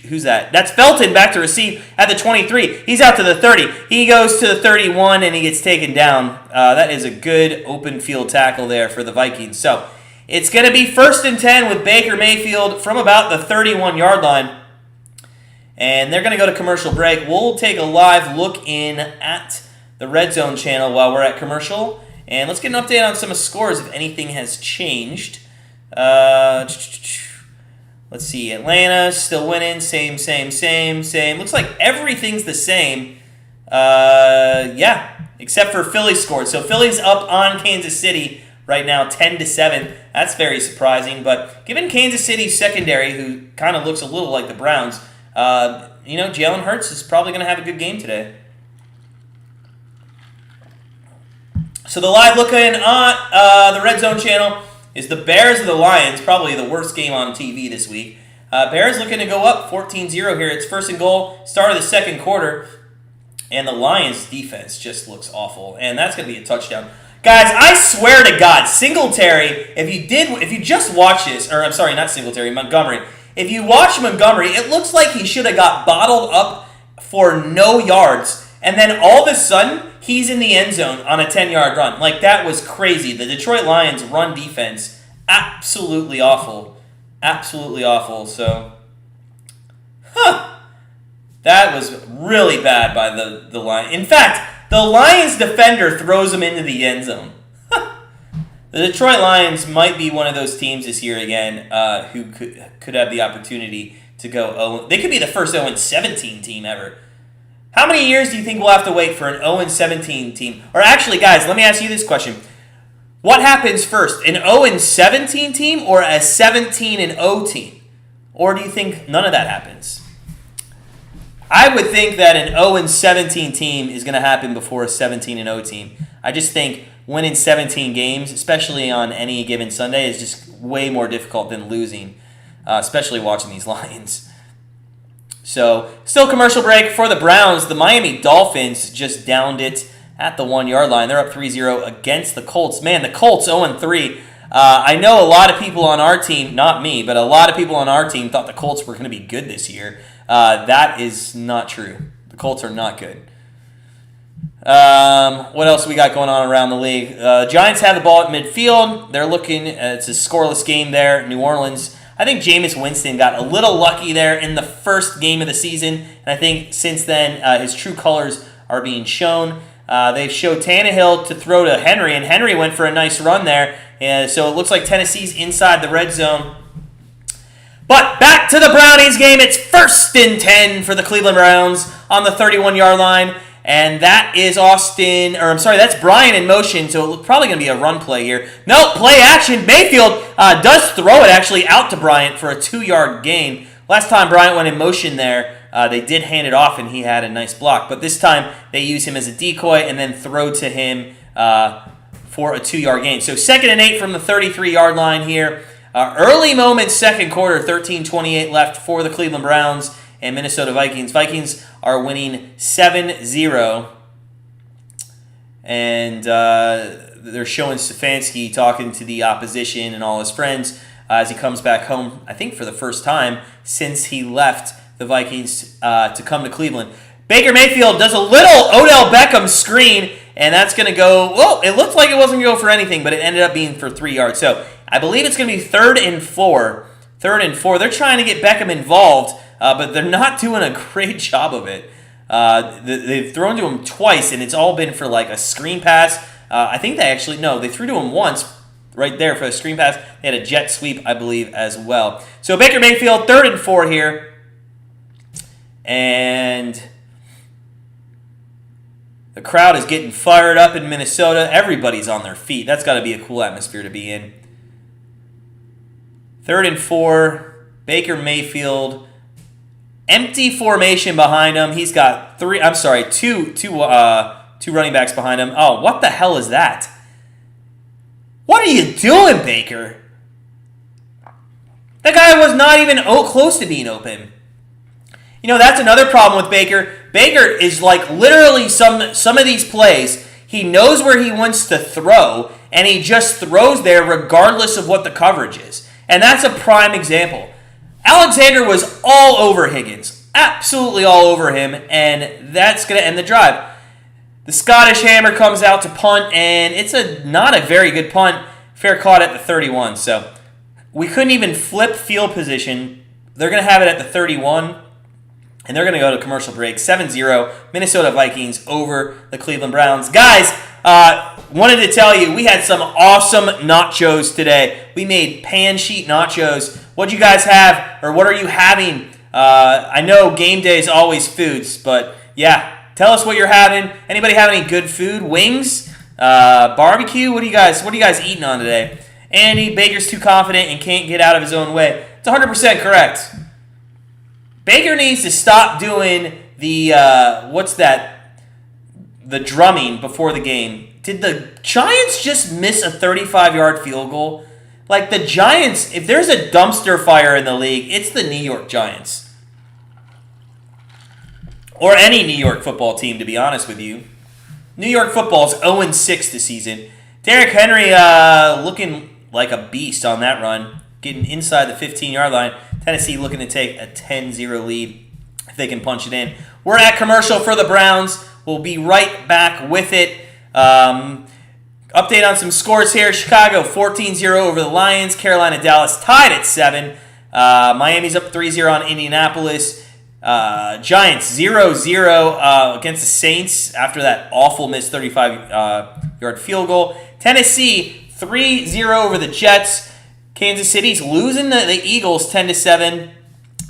who's that? That's Felton back to receive at the 23. He's out to the 30. He goes to the 31, and he gets taken down. That is a good open field tackle there for the Vikings. So it's going to be 1st and 10 with Baker Mayfield from about the 31-yard line. And they're going to go to commercial break. We'll take a live look in at the RedZone channel while we're at commercial. And let's get an update on some scores if anything has changed. Let's see. Atlanta's still winning. Same. Looks like everything's the same. Yeah, except for Philly scored. So Philly's up on Kansas City right now, 10-7. That's very surprising. But given Kansas City's secondary, who kind of looks a little like the Browns, Jalen Hurts is probably going to have a good game today. So the live look in on the RedZone channel is the Bears and the Lions, probably the worst game on TV this week. Bears looking to go up 14-0 here. It's 1st and goal, start of the second quarter, and the Lions' defense just looks awful, and that's going to be a touchdown. Guys, I swear to God, Singletary, if you just watch this, or I'm sorry, not Singletary, Montgomery. If you watch Montgomery, it looks like he should have got bottled up for no yards, and then all of a sudden, he's in the end zone on a 10-yard run. Like, that was crazy. The Detroit Lions run defense, absolutely awful. Absolutely awful. So, that was really bad by the Lions. In fact, the Lions defender throws him into the end zone. The Detroit Lions might be one of those teams this year again who could have the opportunity to go 0. They could be the first 0-17 team ever. How many years do you think we'll have to wait for an 0-17 team? Or actually, guys, let me ask you this question. What happens first, an 0-17 team or a 17-0 team? Or do you think none of that happens? I would think that an 0-17 team is going to happen before a 17-0 team. I just think winning 17 games, especially on any given Sunday, is just way more difficult than losing, especially watching these Lions. So, still commercial break for the Browns. The Miami Dolphins just downed it at the 1-yard line. They're up 3-0 against the Colts. Man, the Colts 0-3. I know a lot of people on our team, not me, but a lot of people on our team thought the Colts were going to be good this year. That is not true. The Colts are not good. What else we got going on around the league? Giants have the ball at midfield. They're looking, it's a scoreless game there. New Orleans, I think Jameis Winston got a little lucky there in the first game of the season, and I think since then his true colors are being shown. They've showed Tannehill to throw to Henry, and Henry went for a nice run there. So it looks like Tennessee's inside the red zone. But back to the Brownies game. It's 1st and 10 for the Cleveland Browns on the 31-yard line. And that is that's Brian in motion, so it's probably going to be a run play here. No, play action. Mayfield does throw it actually out to Bryant for a 2-yard gain. Last time Bryant went in motion there, they did hand it off and he had a nice block. But this time they use him as a decoy and then throw to him for a 2-yard gain. So 2nd and 8 from the 33-yard line here. Early moments, second quarter, 13:28 left for the Cleveland Browns and Minnesota Vikings. Vikings are winning 7-0. And they're showing Stefanski talking to the opposition and all his friends as he comes back home, I think for the first time since he left the Vikings to come to Cleveland. Baker Mayfield does a little Odell Beckham screen, and that's going to go, well, it looked like it wasn't going to go for anything, but it ended up being for 3 yards. So I believe it's going to be 3rd and 4. 3rd and 4. They're trying to get Beckham involved, but they're not doing a great job of it. They've thrown to him twice, and it's all been for like a screen pass. I think they threw to him once right there for a screen pass. They had a jet sweep, I believe, as well. So Baker Mayfield, 3rd and 4 here. And the crowd is getting fired up in Minnesota. Everybody's on their feet. That's got to be a cool atmosphere to be in. 3rd and 4, Baker Mayfield. Empty formation behind him. He's got two running backs behind him. Oh, what the hell is that? What are you doing, Baker? That guy was not even close to being open. You know, that's another problem with Baker. Baker is like literally some of these plays, he knows where he wants to throw, and he just throws there regardless of what the coverage is. And that's a prime example. Alexander was all over Higgins. Absolutely all over him, and that's going to end the drive. The Scottish Hammer comes out to punt, and it's not a very good punt. Fair caught at the 31, so we couldn't even flip field position. They're going to have it at the 31, and they're going to go to commercial break. 7-0, Minnesota Vikings over the Cleveland Browns. Guys, wanted to tell you, we had some awesome nachos today. We made pan sheet nachos. What'd you guys have, or what are you having? I know game day is always foods, but yeah, tell us what you're having. Anybody have any good food? Wings? Barbecue? What are you guys eating on today? Andy, Baker's too confident and can't get out of his own way. It's 100% correct. Baker needs to stop doing the, the drumming before the game. Did the Giants just miss a 35-yard field goal? Like, the Giants, if there's a dumpster fire in the league, it's the New York Giants. Or any New York football team, to be honest with you. New York football's 0-6 this season. Derrick Henry looking like a beast on that run, getting inside the 15-yard line. Tennessee looking to take a 10-0 lead if they can punch it in. We're at commercial for the Browns. We'll be right back with it. Update on some scores here. Chicago 14-0 over the Lions. Carolina, Dallas tied at 7. Miami's up 3-0 on Indianapolis. Giants 0-0 against the Saints after that awful missed 35-yard field goal. Tennessee 3-0 over the Jets. Kansas City's losing the Eagles 10-7.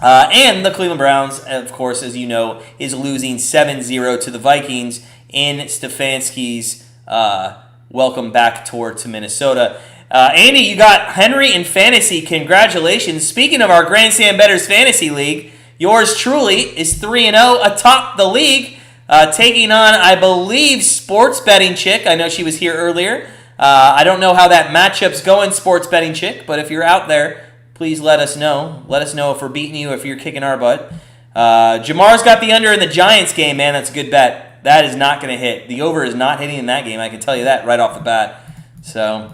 And the Cleveland Browns, of course, as you know, is losing 7-0 to the Vikings in Stefanski's welcome back tour to Minnesota. Andy, you got Henry in fantasy. Congratulations. Speaking of our Grandstand Bettors Fantasy League, yours truly is 3-0 atop the league, taking on, I believe, Sports Betting Chick. I know she was here earlier. I don't know how that matchup's going, Sports Betting Chick, but if you're out there, please let us know. Let us know if we're beating you, if you're kicking our butt. Jamar's got the under in the Giants game, man. That's a good bet. That is not going to hit. The over is not hitting in that game. I can tell you that right off the bat. So,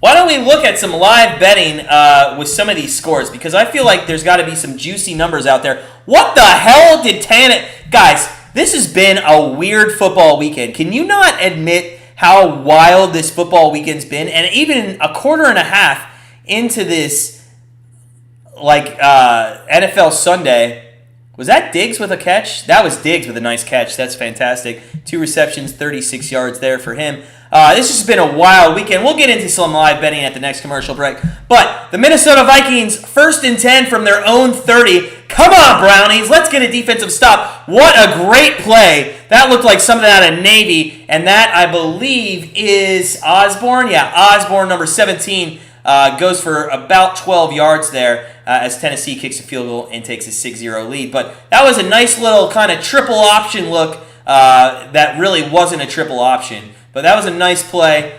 why don't we look at some live betting with some of these scores? Because I feel like there's got to be some juicy numbers out there. What the hell did Guys, this has been a weird football weekend. Can you not admit how wild this football weekend's been? And even a quarter and a half into this, NFL Sunday, was that Diggs with a catch? That was Diggs with a nice catch. That's fantastic. 2 receptions, 36 yards there for him. This has been a wild weekend. We'll get into some live betting at the next commercial break. But the Minnesota Vikings, 1st and 10 from their own 30. Come on, Brownies. Let's get a defensive stop. What a great play. That looked like something out of Navy. And that, I believe, is Osborne. Yeah, Osborne, number 17, goes for about 12 yards there as Tennessee kicks a field goal and takes a 6-0 lead. But that was a nice little kind of triple option look that really wasn't a triple option. But that was a nice play.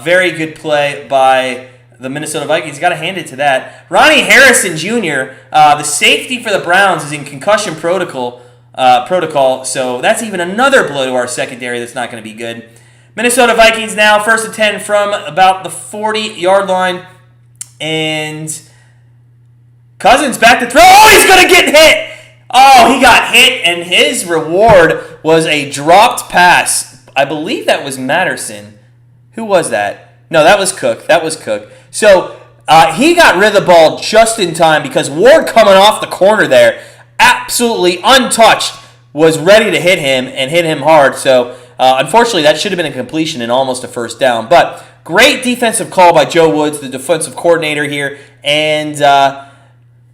Very good play by the Minnesota Vikings. Got to hand it to that. Ronnie Harrison Jr., the safety for the Browns, is in concussion protocol. So that's even another blow to our secondary that's not going to be good. Minnesota Vikings now 1st and 10 from about the 40-yard line. And Cousins back to throw. Oh, he's going to get hit. Oh, he got hit, and his reward was a dropped pass. I believe that was Matterson. Who was that? No, that was Cook. So he got rid of the ball just in time because Ward coming off the corner there, absolutely untouched, was ready to hit him and hit him hard. So unfortunately, that should have been a completion and almost a first down. But great defensive call by Joe Woods, the defensive coordinator here, and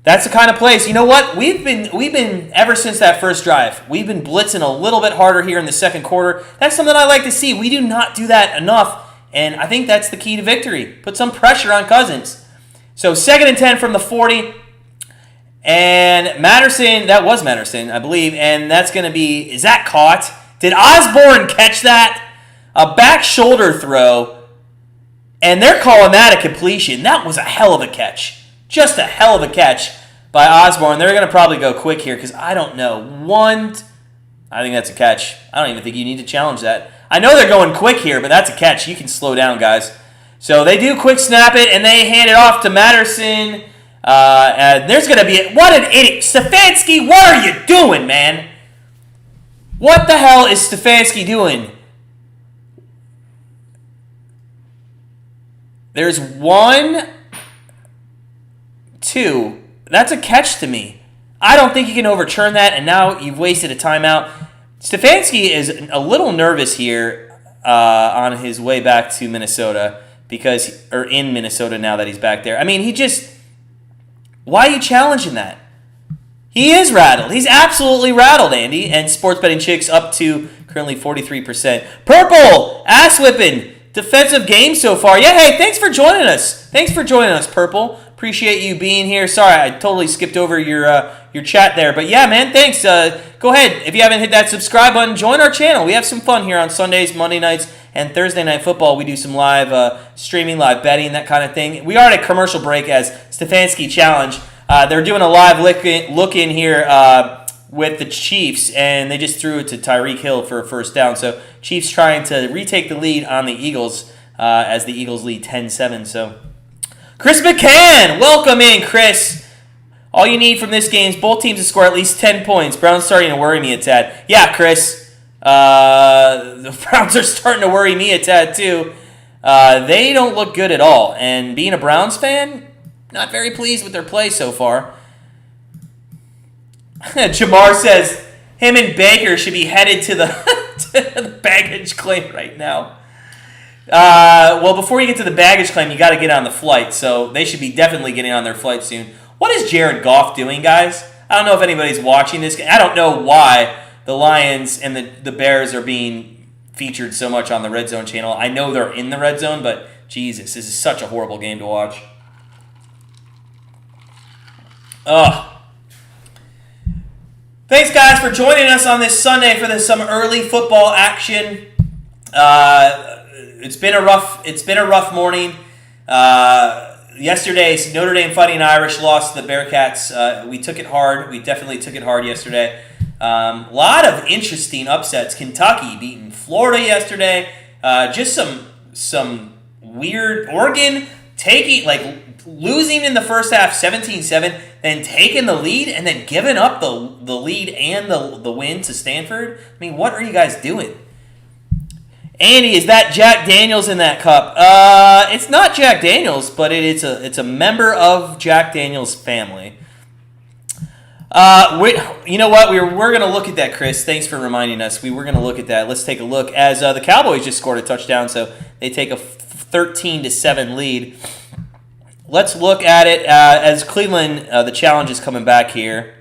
that's the kind of plays. You know what? We've been ever since that first drive, we've been blitzing a little bit harder here in the second quarter. That's something I like to see. We do not do that enough, and I think that's the key to victory. Put some pressure on Cousins. So 2nd and 10 from the 40, and that was Matterson, I believe, and that's going to be, is that caught? Did Osborne catch that? A back shoulder throw, and they're calling that a completion. That was a hell of a catch. Just a hell of a catch by Osborne. They're going to probably go quick here because I don't know. I think that's a catch. I don't even think you need to challenge that. I know they're going quick here, but that's a catch. You can slow down, guys. So they do quick snap it, and they hand it off to Matterson. And there's going to be... What an idiot. Stefanski, what are you doing, man? What the hell is Stefanski doing? There's 1, 2. That's a catch to me. I don't think you can overturn that, and now you've wasted a timeout. Stefanski is a little nervous here on his way back to Minnesota, or in Minnesota now that he's back there. I mean, why are you challenging that? He is rattled. He's absolutely rattled, Andy. And Sports Betting Chicks up to currently 43%. Purple, ass whipping, defensive game so far. Yeah, hey, thanks for joining us. Thanks for joining us, Purple. Appreciate you being here. Sorry, I totally skipped over your chat there. But yeah, man, thanks. Go ahead. If you haven't hit that subscribe button, join our channel. We have some fun here on Sundays, Monday nights, and Thursday Night Football. We do some live streaming, live betting, that kind of thing. We are at a commercial break as Stefanski challenge. They're doing a live look in here with the Chiefs, and they just threw it to Tyreek Hill for a first down. So Chiefs trying to retake the lead on the Eagles as the Eagles lead 10-7. So Chris McCann, welcome in, Chris. All you need from this game is both teams to score at least 10 points. Browns starting to worry me a tad. Yeah, Chris. The Browns are starting to worry me a tad too. They don't look good at all. And being a Browns fan, not very pleased with their play so far. Jamar says him and Baker should be headed to the baggage claim right now. Well, before you get to the baggage claim, you got to get on the flight. So they should be definitely getting on their flight soon. What is Jared Goff doing, guys? I don't know if anybody's watching this. I don't know why the Lions and the Bears are being featured so much on the RedZone channel. I know they're in the RedZone, but Jesus, this is such a horrible game to watch. Ugh. Thanks, guys, for joining us on this Sunday for some early football action. It's been a rough morning. Yesterday, Notre Dame Fighting Irish lost to the Bearcats. We took it hard. We definitely took it hard yesterday. A lot of interesting upsets. Kentucky beating Florida yesterday. Just some weird. Oregon losing in the first half 17-7, then taking the lead and then giving up the lead and the win to Stanford. I mean, what are you guys doing? Andy, is that Jack Daniels in that cup? It's not Jack Daniels, but it's a member of Jack Daniels' family. You know what? We're going to look at that, Chris. Thanks for reminding us. We were going to look at that. Let's take a look as the Cowboys just scored a touchdown, so they take a 13-7 lead. Let's look at it as Cleveland. The challenge is coming back here.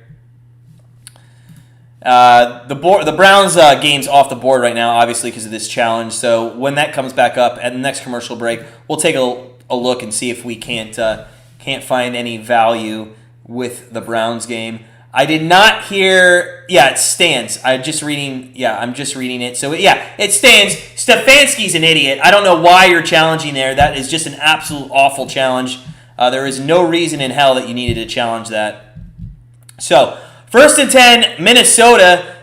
The Browns game's off the board right now, obviously, because of this challenge. So when that comes back up at the next commercial break, we'll take a look and see if we can't find any value with the Browns game. I did not hear. Yeah, it stands. I'm just reading it. So yeah, it stands. Stefanski's an idiot. I don't know why you're challenging there. That is just an absolute awful challenge. There is no reason in hell that you needed to challenge that. So. 1st and 10, Minnesota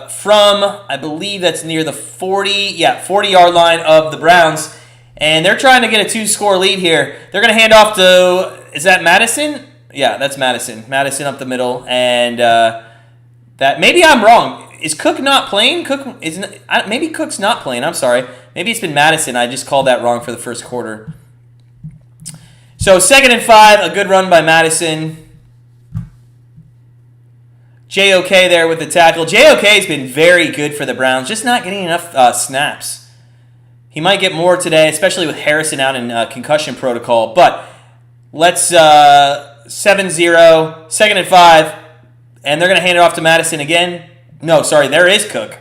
from, I believe that's near the 40-yard line of the Browns. And they're trying to get a 2-score lead here. They're going to hand off to, is that Madison? Yeah, that's Madison. Madison up the middle. And that maybe I'm wrong. Is Cook not playing? Maybe Cook's not playing. I'm sorry. Maybe it's been Madison. I just called that wrong for the first quarter. So 2nd and 5, a good run by Madison. JOK there with the tackle. JOK has been very good for the Browns, just not getting enough snaps. He might get more today, especially with Harrison out in concussion protocol. But let's 7-0, 2nd and 5, and they're going to hand it off to Madison again. No, sorry, there is Cook.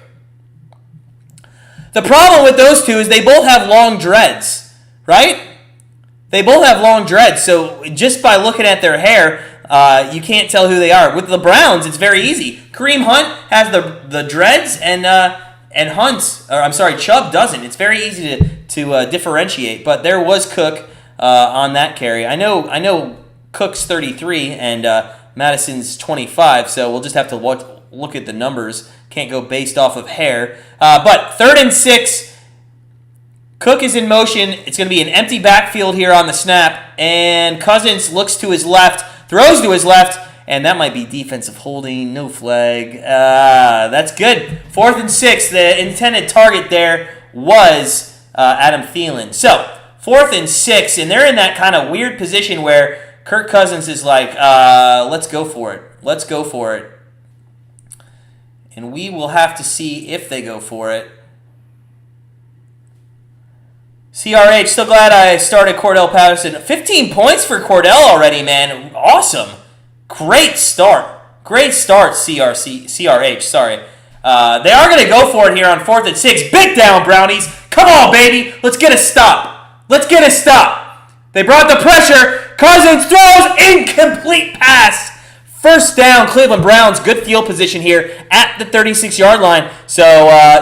The problem with those two is they both have long dreads, right? They both have long dreads, so just by looking at their hair, you can't tell who they are. With the Browns, it's very easy. Kareem Hunt has the dreads, and Chubb doesn't. It's very easy to differentiate. But there was Cook on that carry. I know Cook's 33 and Madison's 25, so we'll just have to look at the numbers. Can't go based off of hair. But 3rd and 6, Cook is in motion. It's going to be an empty backfield here on the snap. and Cousins looks to his left, throws to his left, and that might be defensive holding, no flag. That's good. 4th and 6. The intended target there was Adam Thielen. So, 4th and 6, and they're in that kind of weird position where Kirk Cousins is like, let's go for it. Let's go for it. And we will have to see if they go for it. CRH, still glad I started Cordell Patterson. 15 points for Cordell already, man. Awesome. Great start. Great start, CRH, sorry. They are going to go for it here on 4th and 6. Big down, Brownies. Come on, baby. Let's get a stop. Let's get a stop. They brought the pressure. Cousins throws. Incomplete pass. First down, Cleveland Browns. Good field position here at the 36-yard line. So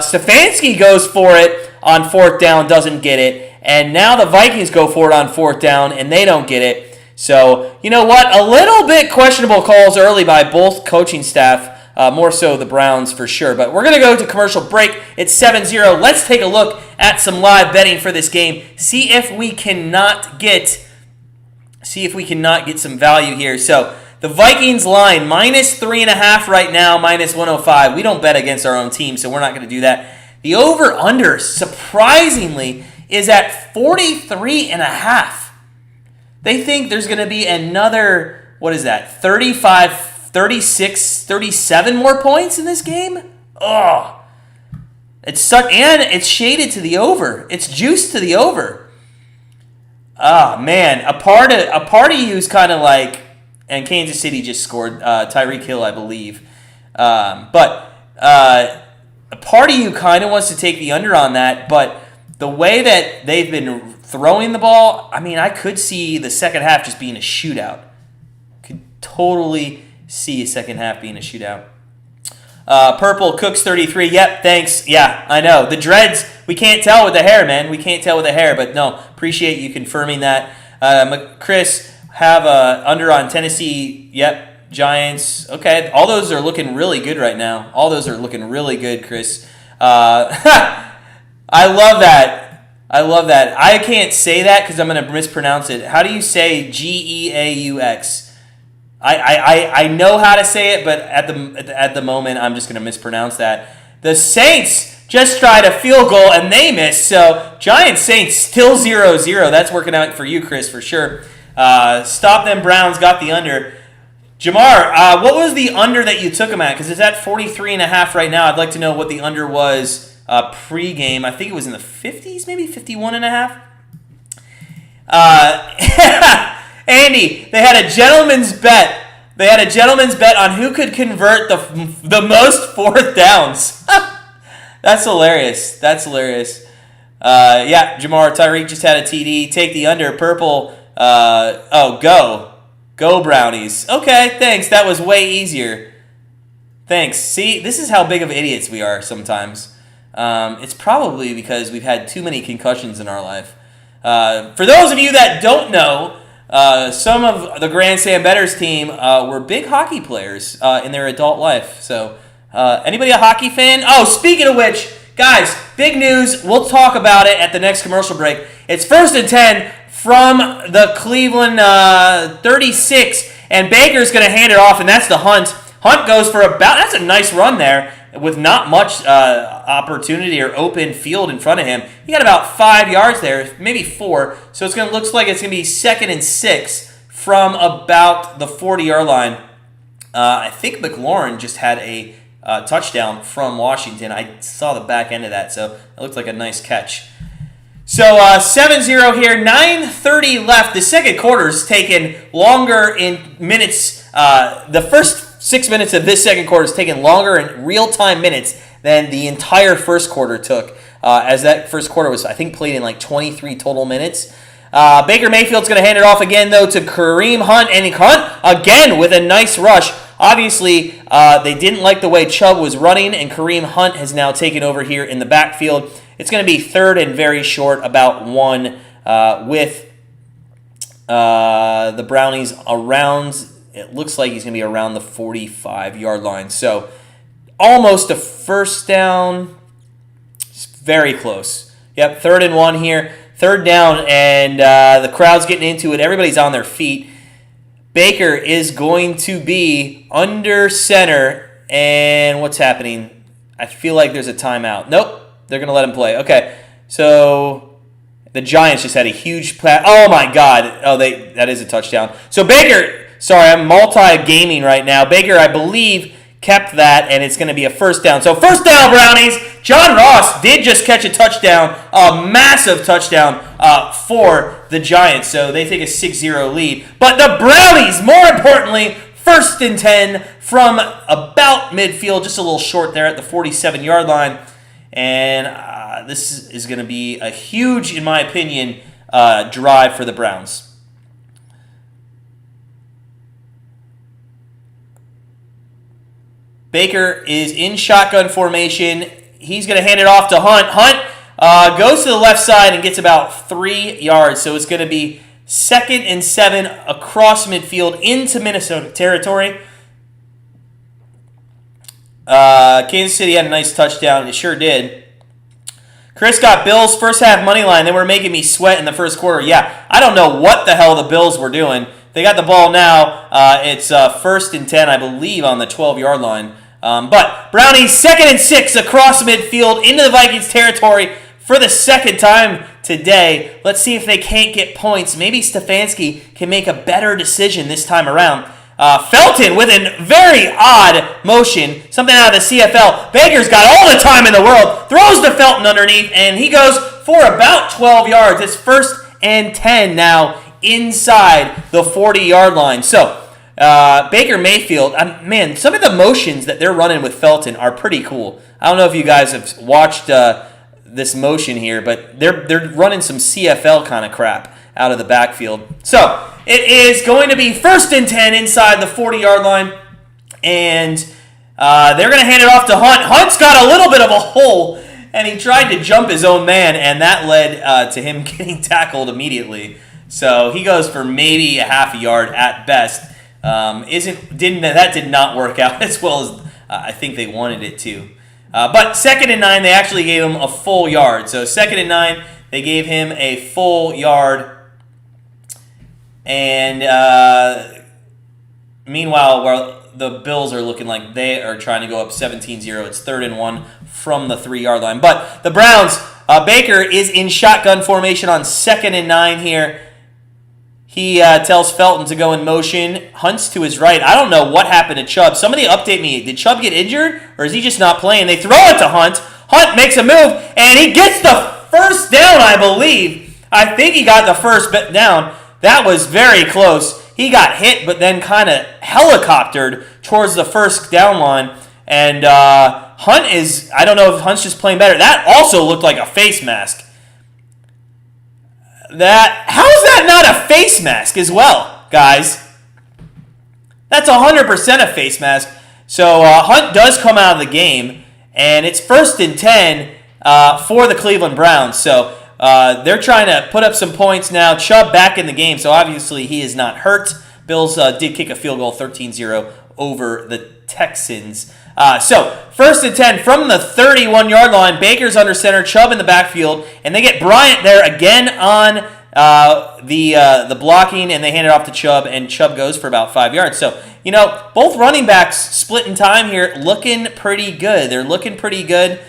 Stefanski goes for it on 4th down, doesn't get it. And now the Vikings go for it on 4th down, and they don't get it. So, you know what? A little bit questionable calls early by both coaching staff. More so the Browns for sure. But we're going to go to commercial break. It's 7-0. Let's take a look at some live betting for this game. See if we cannot get some value here. So the Vikings line, -3.5 right now, -105. We don't bet against our own team, so we're not going to do that. The over-under, surprisingly, is at 43.5. They think there's going to be another, 35, 36, 37 more points in this game? Oh. And it's shaded to the over. It's juiced to the over. Oh, man. A part of you is kind of like, and Kansas City just scored, Tyreek Hill, I believe. But a part of you kind of wants to take the under on that, but the way that they've been throwing the ball, I mean, I could see the second half just being a shootout. Could totally see a second half being a shootout. Purple Cooks 33. Yep, thanks. Yeah, I know. The dreads, we can't tell with the hair, man. We can't tell with the hair, but no, appreciate you confirming that. Chris, have a under on Tennessee. Yep. Giants. Okay, all those are looking really good right now. All those are looking really good, Chris. I love that. I can't say that because I'm going to mispronounce it. How do you say Geaux? I know how to say it, but at the moment, I'm just going to mispronounce that. The Saints just tried a field goal, and they missed. So, Giants-Saints still 0-0. That's working out for you, Chris, for sure. Stop them Browns, got the under. Jamar, what was the under that you took them at? Because it's at 43.5 right now. I'd like to know what the under was pre-game. I think it was in the 50s, maybe 51.5. Andy, they had a gentleman's bet. They had a gentleman's bet on who could convert the most 4th downs. That's hilarious. That's hilarious. Yeah, Jamar, Tyreek just had a TD. Take the under. Purple. Go Brownies. Okay, thanks. That was way easier. Thanks. See, this is how big of idiots we are sometimes. It's probably because we've had too many concussions in our life. For those of you that don't know, some of the Grandstand Bettors team were big hockey players in their adult life. So, anybody a hockey fan? Oh, speaking of which, guys, big news. We'll talk about it at the next commercial break. It's 1st and 10 from the Cleveland 36, and Baker's going to hand it off, and that's the Hunt. Hunt goes for that's a nice run there with not much opportunity or open field in front of him. He got about 5 yards there, maybe 4, so looks like it's going to be 2nd and 6 from about the 40-yard line. I think McLaurin just had a touchdown from Washington. I saw the back end of that, so it looked like a nice catch. So 7-0 here, 9:30 left. The second quarter's taken longer in minutes. The first 6 minutes of this second quarter has taken longer in real-time minutes than the entire first quarter took, as that first quarter was, I think, played in like 23 total minutes. Baker Mayfield's going to hand it off again, though, to Kareem Hunt. And Hunt, again, with a nice rush. Obviously, they didn't like the way Chubb was running, and Kareem Hunt has now taken over here in the backfield. It's going to be 3rd and very short, about 1, with the Brownies around, it looks like he's going to be around the 45-yard line. So, almost a first down. It's very close. Yep, 3rd and 1 here. Third down, and the crowd's getting into it. Everybody's on their feet. Baker is going to be under center, and what's happening? I feel like there's a timeout. Nope, they're going to let him play. Okay, so the Giants just had a huge pass. Oh, my God. Oh, that is a touchdown. So Baker, sorry, I'm multi-gaming right now. Baker, I believe, kept that, and it's going to be a first down. So first down, Brownies. John Ross did just catch a touchdown, a massive touchdown for the Giants. So they take a 6-0 lead. But the Brownies, more importantly, first and 10 from about midfield, just a little short there at the 47-yard line. And this is going to be a huge, in my opinion, drive for the Browns. Baker is in shotgun formation. He's going to hand it off to Hunt. Hunt goes to the left side and gets about 3 yards. So it's going to be 2nd and 7 across midfield into Minnesota territory. Kansas City had a nice touchdown. It sure did. Chris got Bills first half money line. They were making me sweat in the first quarter. Yeah, I don't know what the hell the Bills were doing. They got the ball now. It's 1st and 10, I believe, on the 12-yard line. But Brownies 2nd and 6 across midfield into the Vikings territory for the second time today. Let's see if they can't get points. Maybe Stefanski can make a better decision this time around. Felton with a very odd motion, something out of the CFL. Baker's got all the time in the world, throws to Felton underneath, and he goes for about 12 yards. It's 1st and 10 now inside the 40-yard line. So, Baker Mayfield, man, some of the motions that they're running with Felton are pretty cool. I don't know if you guys have watched this motion here, but they're running some CFL kind of crap out of the backfield. So, it is going to be 1st and 10 inside the 40-yard line, and they're going to hand it off to Hunt. Hunt's got a little bit of a hole, and he tried to jump his own man, and that led to him getting tackled immediately. So he goes for maybe a half a yard at best. That did not work out as well as I think they wanted it to. But 2nd and 9, they actually gave him a full yard. So 2nd and 9, they gave him a full yard. And meanwhile, while the Bills are looking like they are trying to go up 17-0, it's 3rd and 1 from the 3-yard line. But the Browns, Baker is in shotgun formation on 2nd and 9 here. He tells Felton to go in motion. Hunt's to his right. I don't know what happened to Chubb. Somebody update me. Did Chubb get injured, or is he just not playing? They throw it to Hunt. Hunt makes a move, and he gets the first down, I believe. I think he got the first down. That was very close. He got hit, but then kind of helicoptered towards the first down line. And Hunt is, I don't know if Hunt's just playing better. That also looked like a face mask. How is that not a face mask as well, guys? That's 100% a face mask. So Hunt does come out of the game, and it's 1st and 10 for the Cleveland Browns. So they're trying to put up some points now. Chubb back in the game, so obviously he is not hurt. Bills did kick a field goal 13-0 over the Texans. So 1st and 10 from the 31-yard line. Baker's under center, Chubb in the backfield, and they get Bryant there again on the blocking, and they hand it off to Chubb, and Chubb goes for about 5 yards. So, both running backs split in time here, looking pretty good. They're looking pretty good.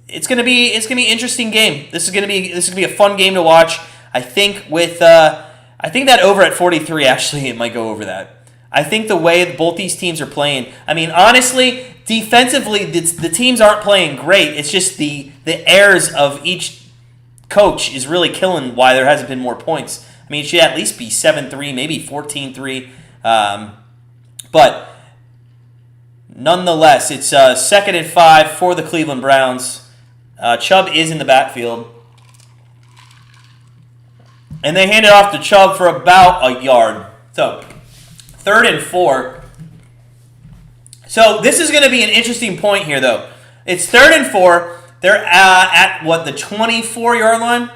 It's gonna be an interesting game. This is gonna be a fun game to watch. I think that over at 43, actually, it might go over that. I think the way both these teams are playing, honestly, defensively, the teams aren't playing great. It's just the errors of each coach is really killing why there hasn't been more points. It should at least be 7-3, maybe 14-3. But nonetheless, it's 2nd and 5 for the Cleveland Browns. Chubb is in the backfield. And they hand it off to Chubb for about a yard. So, 3rd and 4. So this is going to be an interesting point here, though. It's 3rd and 4. They're at the 24-yard line?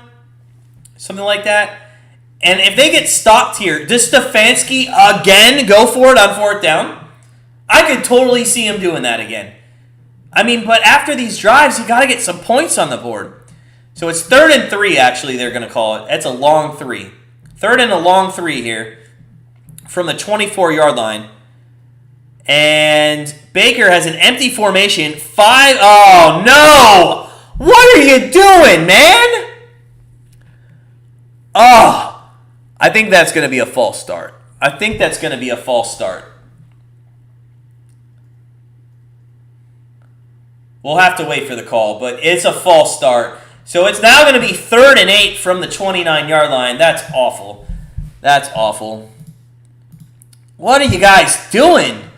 Something like that. And if they get stopped here, does Stefanski again go for it on 4th down? I could totally see him doing that again. But after these drives, you got to get some points on the board. So it's 3rd and 3, actually, they're going to call it. That's a long 3. 3rd and a long 3 here from the 24-yard line. And Baker has an empty formation. Oh, no! What are you doing, man? Oh, I think that's going to be a false start. We'll have to wait for the call, but it's a false start. So it's now going to be 3rd and 8 from the 29-yard line. That's awful. What are you guys doing?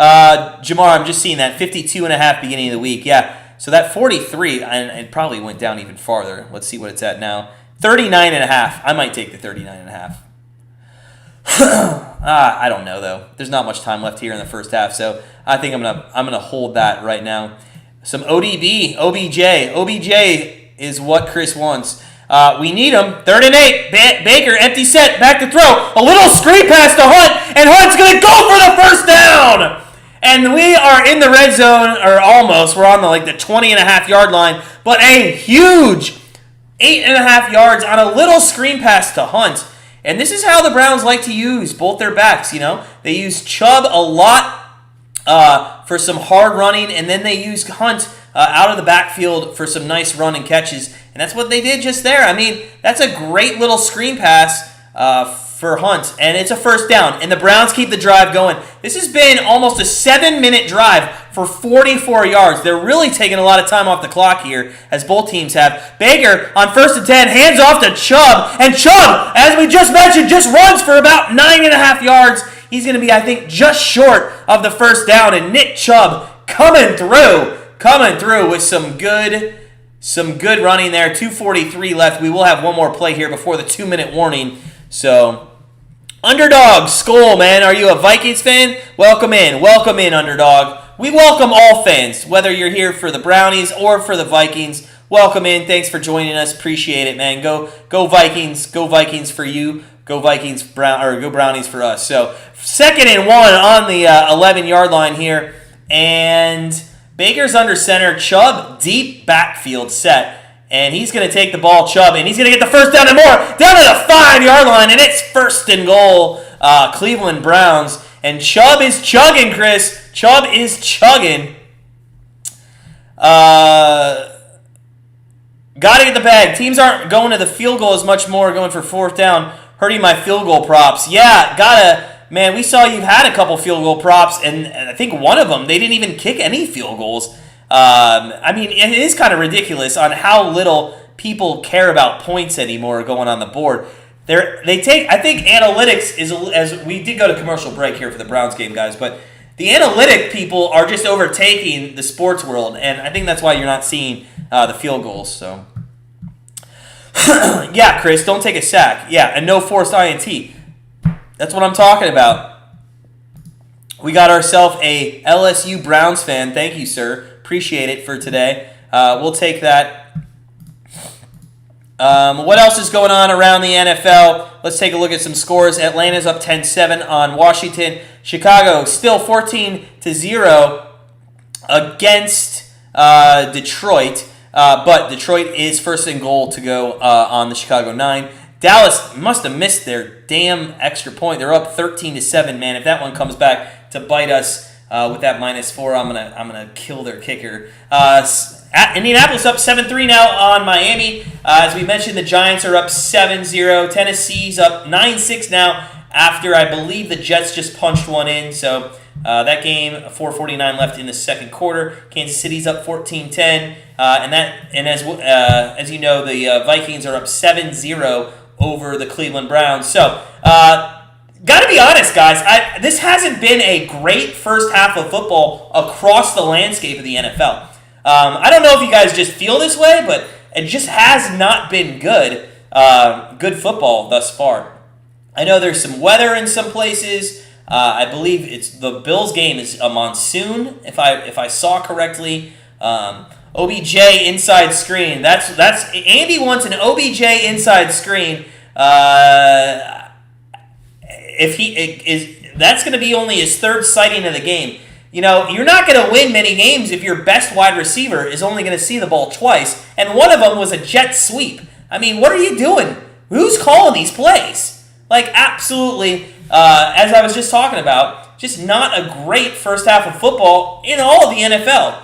Jamar, I'm just seeing that 52.5 beginning of the week. Yeah, so that 43, and it probably went down even farther. Let's see what it's at now. 39.5. I might take the 39.5. I don't know though. There's not much time left here in the first half, so I think I'm gonna hold that right now. Some ODB, OBJ is what Chris wants. We need him. 3rd and 8. Baker, empty set, back to throw. A little screen pass to Hunt, and Hunt's gonna go for the first down. And we are in the red zone, or almost. We're on the 20.5-yard line, but a huge 8.5 yards on a little screen pass to Hunt. And this is how the Browns like to use both their backs, They use Chubb a lot for some hard running, and then they use Hunt out of the backfield for some nice run and catches. And that's what they did just there. I mean, that's a great little screen pass for Hunt, and it's a first down. And the Browns keep the drive going. This has been almost a 7-minute drive for 44 yards. They're really taking a lot of time off the clock here, as both teams have. Baker on 1st and 10, hands off to Chubb. And Chubb, as we just mentioned, just runs for about 9.5 yards. He's going to be, I think, just short of the first down. And Nick Chubb coming through with some good running there. 2:43 left. We will have one more play here before the 2-minute warning. So, Underdog, Skull, man. Are you a Vikings fan? Welcome in, Underdog. We welcome all fans, whether you're here for the Brownies or for the Vikings. Welcome in. Thanks for joining us. Appreciate it, man. Go Vikings. Go Vikings for you. Go Vikings, go Brownies for us. So 2nd and 1 on the 11-yard line here, and Baker's under center. Chubb deep backfield set. And he's going to take the ball, Chubb, and he's going to get the first down and more, down to the 5-yard line, and it's 1st and goal, Cleveland Browns. And Chubb is chugging, Chris. Chubb is chugging. Got to get the bag. Teams aren't going to the field goal as much more, going for 4th down, hurting my field goal props. Yeah, man, we saw you've had a couple field goal props, and I think one of them, they didn't even kick any field goals. I mean, it is kind of ridiculous on how little people care about points anymore going on the board. I think analytics is, as we did go to commercial break here for the Browns game, guys, but the analytic people are just overtaking the sports world, and I think that's why you're not seeing the field goals. So, yeah, Chris, don't take a sack. Yeah, and no forced INT. That's what I'm talking about. We got ourselves a LSU Browns fan. Thank you, sir. Appreciate it for today. We'll take that. What else is going on around the NFL? Let's take a look at some scores. Atlanta's up 10-7 on Washington. Chicago still 14-0 against Detroit. But Detroit is 1st and goal to go on the Chicago 9. Dallas must have missed their damn extra point. They're up 13-7, man. If that one comes back to bite us with that -4, I'm gonna kill their kicker. Indianapolis up 7-3 now on Miami. As we mentioned, the Giants are up 7-0. Tennessee's up 9-6 now after I believe the Jets just punched one in. So that game, 4:49 left in the second quarter. Kansas City's up 14-10, and as you know, the Vikings are up 7-0 over the Cleveland Browns. So. Got to be honest, guys. This hasn't been a great first half of football across the landscape of the NFL. I don't know if you guys just feel this way, but it just has not been good football thus far. I know there's some weather in some places. I believe it's the Bills game is a monsoon, if I saw correctly. OBJ inside screen. That's Andy wants an OBJ inside screen. If he is, that's going to be only his 3rd sighting of the game. You're not going to win many games if your best wide receiver is only going to see the ball twice, and one of them was a jet sweep. I mean, what are you doing? Who's calling these plays? Like, absolutely, as I was just talking about, just not a great first half of football in all of the NFL.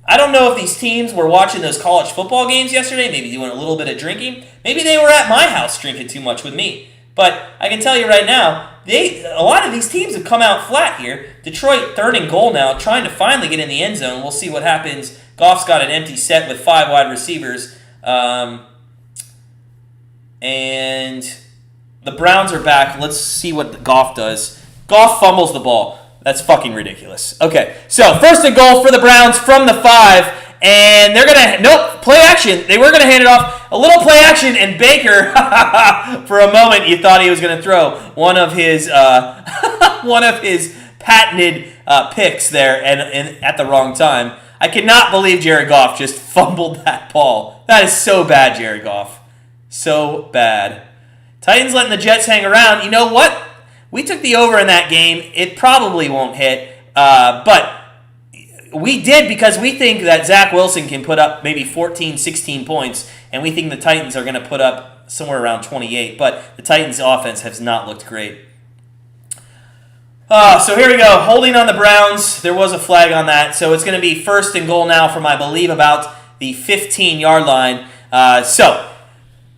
I don't know if these teams were watching those college football games yesterday, maybe doing a little bit of drinking. Maybe they were at my house drinking too much with me. But I can tell you right now, a lot of these teams have come out flat here. Detroit, 3rd and goal now, trying to finally get in the end zone. We'll see what happens. Goff's got an empty set with 5 wide receivers. And the Browns are back. Let's see what Goff does. Goff fumbles the ball. That's fucking ridiculous. Okay, so 1st and goal for the Browns from the 5. And they're going to, play action. They were going to hand it off. A little play action, and Baker, for a moment, you thought he was going to throw one of his patented picks there and at the wrong time. I cannot believe Jared Goff just fumbled that ball. That is so bad, Jared Goff. So bad. Titans letting the Jets hang around. You know what? We took the over in that game. It probably won't hit, but we did because we think that Zach Wilson can put up maybe 14, 16 points, and we think the Titans are going to put up somewhere around 28, but the Titans' offense has not looked great. So here we go, holding on the Browns. There was a flag on that, so it's going to be 1st and goal now from, I believe, about the 15-yard line. So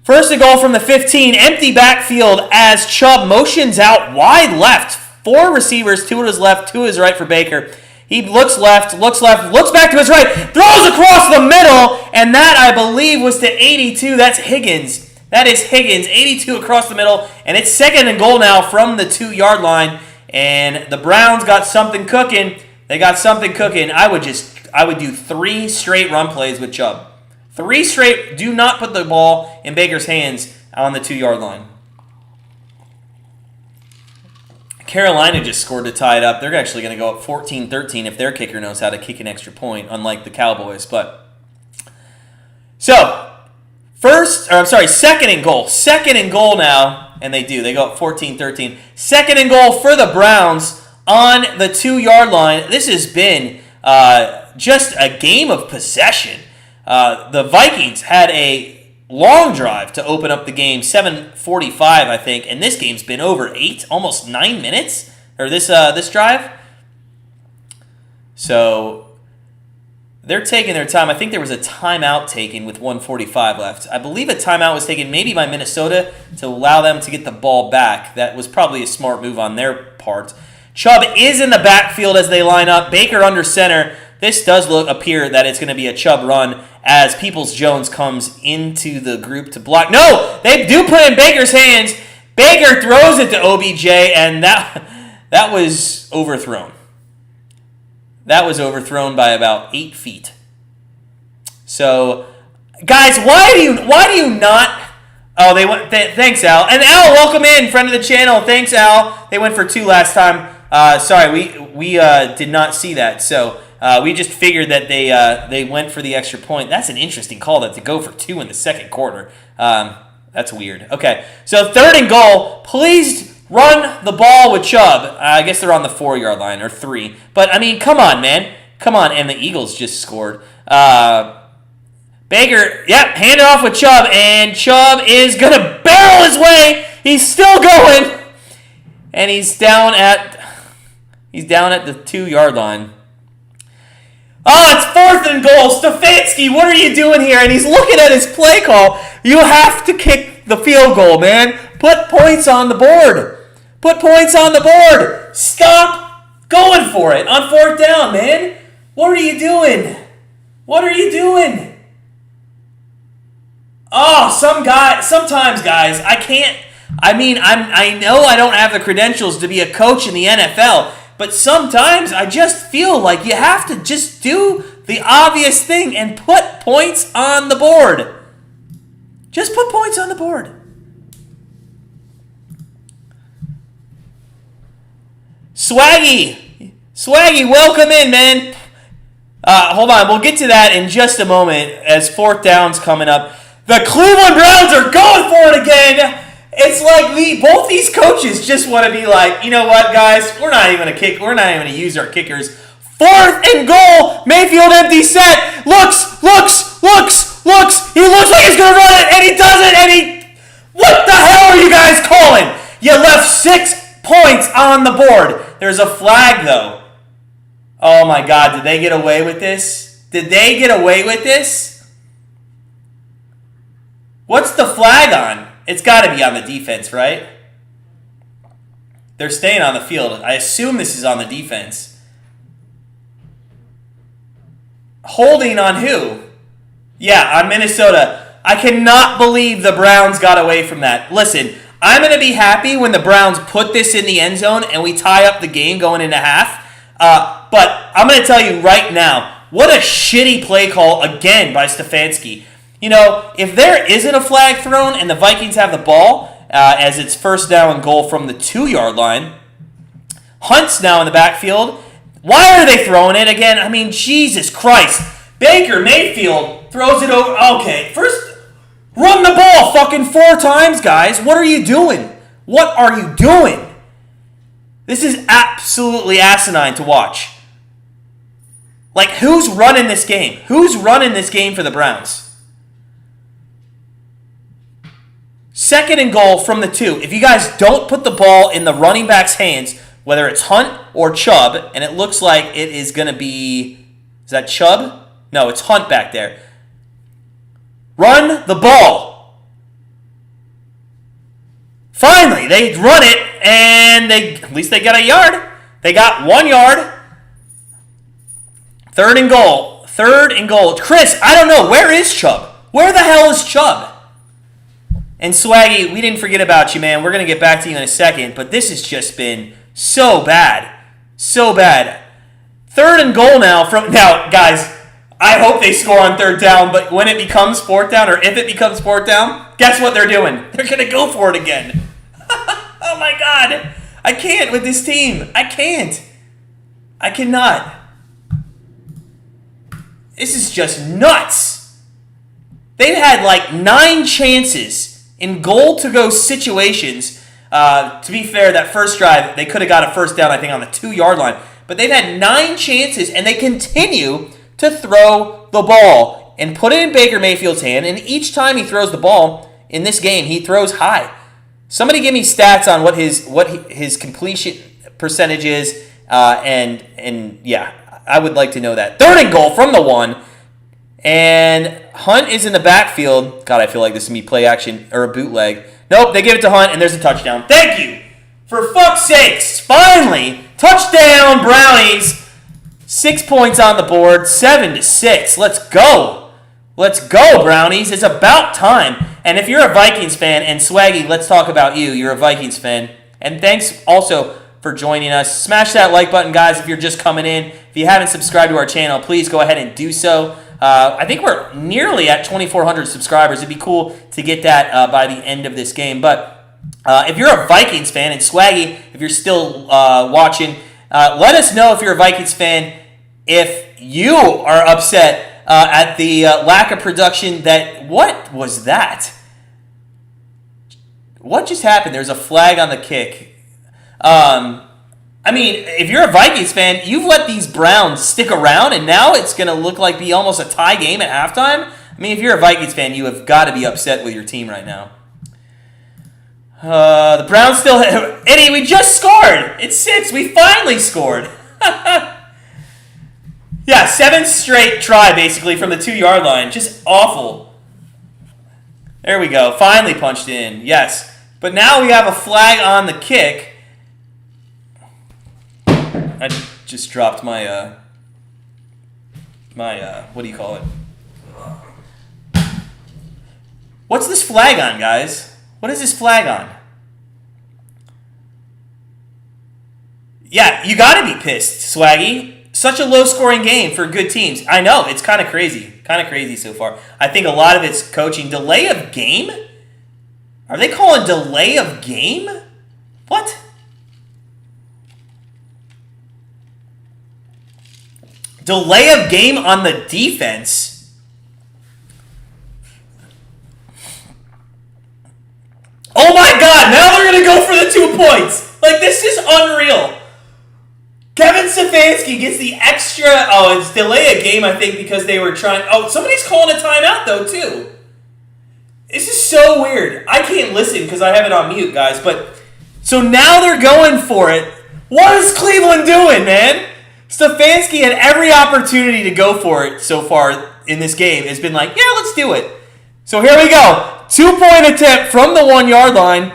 1st and goal from the 15, empty backfield as Chubb motions out wide left. 4 receivers, 2 to his left, 2 to his right for Baker. He looks left, looks back to his right, throws across the middle, and that, I believe, was to 82. That's Higgins. That is Higgins, 82 across the middle, and it's 2nd and goal now from the 2-yard line, and the Browns got something cooking. They got something cooking. I would do 3 straight run plays with Chubb. 3 straight. Do not put the ball in Baker's hands on the 2-yard line. Carolina just scored to tie it up. They're actually going to go up 14-13 if their kicker knows how to kick an extra point, unlike the Cowboys. So, 2nd and goal. 2nd and goal now, and they do. They go up 14-13. 2nd and goal for the Browns on the 2-yard line. This has been just a game of possession. The Vikings had a long drive to open up the game, 7:45, I think, and this game's been over 8, almost 9 minutes, or this drive. So they're taking their time. I think there was a timeout taken with 1:45 left. I believe a timeout was taken maybe by Minnesota to allow them to get the ball back. That was probably a smart move on their part. Chubb is in the backfield as they line up. Baker under center. This does appear that it's going to be a Chubb run as Peoples-Jones comes into the group to block. No! They do put it in Baker's hands. Baker throws it to OBJ, and that was overthrown. That was overthrown by about 8 feet. So, guys, why do you not... Oh, they went... Thanks, Al. And Al, welcome in, friend of the channel. Thanks, Al. They went for 2 last time. Sorry, we did not see that, so... we just figured that they went for the extra point. That's an interesting call to go for 2 in the 2nd quarter. That's weird. Okay, so 3rd and goal. Please run the ball with Chubb. I guess they're on the 4-yard line or 3. But, I mean, come on, man. Come on. And the Eagles just scored. Baker, hand it off with Chubb. And Chubb is going to barrel his way. He's still going. And he's down at the 2-yard line. Oh, it's 4th and goal. Stefanski, what are you doing here? And he's looking at his play call. You have to kick the field goal, man. Put points on the board. Put points on the board. Stop going for it on 4th down, man. What are you doing? What are you doing? Oh, sometimes, guys, I can't. I mean, I know I don't have the credentials to be a coach in the NFL, but sometimes I just feel like you have to just do the obvious thing and put points on the board. Just put points on the board. Swaggy, welcome in, man. Hold on, we'll get to that in just a moment as 4th down's coming up. The Cleveland Browns are going for it again. It's like both these coaches just want to be like, you know what, guys? We're not even going to use our kickers. 4th and goal. Mayfield empty set. Looks. He looks like he's going to run it, and he doesn't, What the hell are you guys calling? You left 6 points on the board. There's a flag, though. Oh, my God. Did they get away with this? What's the flag on? It's got to be on the defense, right? They're staying on the field. I assume this is on the defense. Holding on who? Yeah, on Minnesota. I cannot believe the Browns got away from that. Listen, I'm going to be happy when the Browns put this in the end zone and we tie up the game going into half. But I'm going to tell you right now, what a shitty play call again by Stefanski. You know, if there isn't a flag thrown and the Vikings have the ball as it's 1st down and goal from the 2-yard line, Hunt's now in the backfield. Why are they throwing it again? I mean, Jesus Christ. Baker Mayfield throws it over. Okay, first, run the ball fucking 4 times, guys. What are you doing? This is absolutely asinine to watch. Like, who's running this game? Who's running this game for the Browns? 2nd and goal from the 2. If you guys don't put the ball in the running back's hands, whether it's Hunt or Chubb, and it looks like it is going to be... Is that Chubb? No, it's Hunt back there. Run the ball. Finally, they run it, and at least they got a yard. They got 1 yard. 3rd and goal. Chris, I don't know. Where is Chubb? Where the hell is Chubb? And Swaggy, we didn't forget about you, man. We're going to get back to you in a second, but this has just been so bad. 3rd and goal now. Now, guys, I hope they score on 3rd down, but when it becomes 4th down, or if it becomes 4th down, guess what they're doing? They're going to go for it again. Oh, my God. I can't with this team. I cannot. This is just nuts. They've had like 9 chances in goal-to-go situations. To be fair, that first drive, they could have got a 1st down, I think, on the 2-yard line. But they've had 9 chances, and they continue to throw the ball and put it in Baker Mayfield's hand. And each time he throws the ball in this game, he throws high. Somebody give me stats on what his completion percentage is. And yeah, I would like to know that. 3rd and goal from the 1. And Hunt is in the backfield. God, I feel like this is going to be play action or a bootleg. Nope, they give it to Hunt, and there's a touchdown. Thank you. For fuck's sakes. Finally, touchdown, Brownies. 6 points on the board, 7-6. Let's go. Brownies. It's about time. And if you're a Vikings fan, and Swaggy, let's talk about you. You're a Vikings fan. And thanks also for joining us. Smash that like button, guys, if you're just coming in. If you haven't subscribed to our channel, please go ahead and do so. I think we're nearly at 2,400 subscribers. It'd be cool to get that by the end of this game. But if you're a Vikings fan, and Swaggy, if you're still watching, let us know if you're a Vikings fan, if you are upset at the lack of production what was that? What just happened? There's a flag on the kick. I mean, if you're a Vikings fan, you've let these Browns stick around, and now it's going to look like be almost a tie game at halftime. I mean, if you're a Vikings fan, you have got to be upset with your team right now. The Browns still... Eddie, we just scored! It's 6. We finally scored. Yeah, 7th straight try, basically, from the 2-yard line. Just awful. There we go. Finally punched in. Yes. But now we have a flag on the kick. I just dropped my what do you call it? What's this flag on, guys? What is this flag on? Yeah, you got to be pissed, Swaggy. Such a low-scoring game for good teams. I know, it's kind of crazy. Kind of crazy so far. I think a lot of it's coaching. Delay of game? Are they calling delay of game? What? Delay of game on the defense? Oh my God, now they're going to go for the 2 points. Like, this is unreal. Kevin Stefanski Stefanski gets the extra. Oh, it's delay a game, I think, because they were trying. Oh, somebody's calling a timeout, though, too. This is so weird. I can't listen because I have it on mute, guys. But so now they're going for it. What is Cleveland doing, man? Stefanski had every opportunity to go for it so far in this game. It's been like, yeah, let's do it. So here we go. 2-point attempt from the 1 yard line.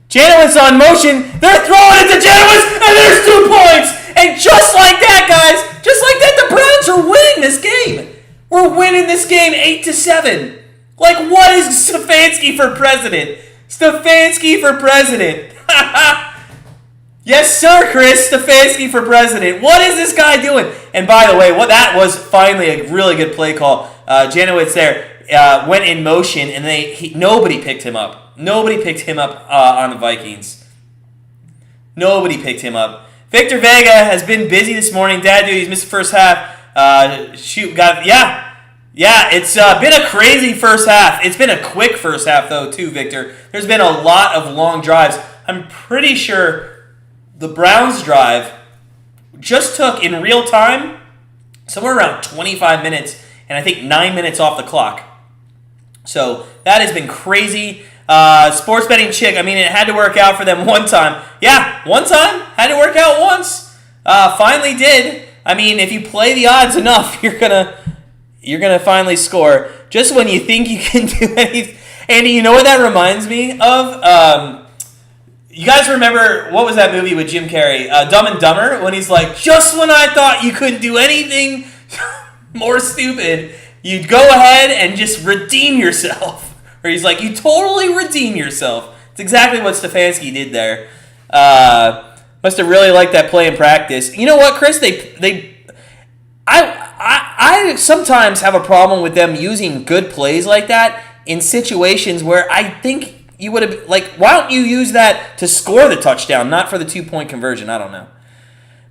Janowitz on motion. They're throwing it to Janowitz, and there's 2 points. And just like that, guys, just like that, the Browns are winning this game. We're winning this game 8-7. Like, what is Stefanski for president? Stefanski for president. Yes, sir, Chris. Stefanski for president. What is this guy doing? And by the way, that was finally a really good play call. Janowitz there went in motion, and nobody picked him up. Nobody picked him up on the Vikings. Nobody picked him up. Victor Vega has been busy this morning. Dad duties, missed the first half. It's been a crazy first half. It's been a quick first half, though, too, Victor. There's been a lot of long drives. I'm pretty sure the Browns drive just took, in real time, somewhere around 25 minutes, and I think 9 minutes off the clock. So that has been crazy. Sports betting chick, I mean, it had to work out for them one time. Yeah, one time. Had to work out once. Finally did. I mean, if you play the odds enough, you're gonna finally score. Just when you think you can do anything. Andy, you know what that reminds me of? You guys remember, what was that movie with Jim Carrey? Dumb and Dumber, when he's like, just when I thought you couldn't do anything more stupid, you'd go ahead and just redeem yourself. Or he's like, you totally redeem yourself. It's exactly what Stefanski did there. Must have really liked that play in practice. You know what, Chris? I sometimes have a problem with them using good plays like that in situations where I think you would have, like, why don't you use that to score the touchdown, not for the 2-point conversion? I don't know.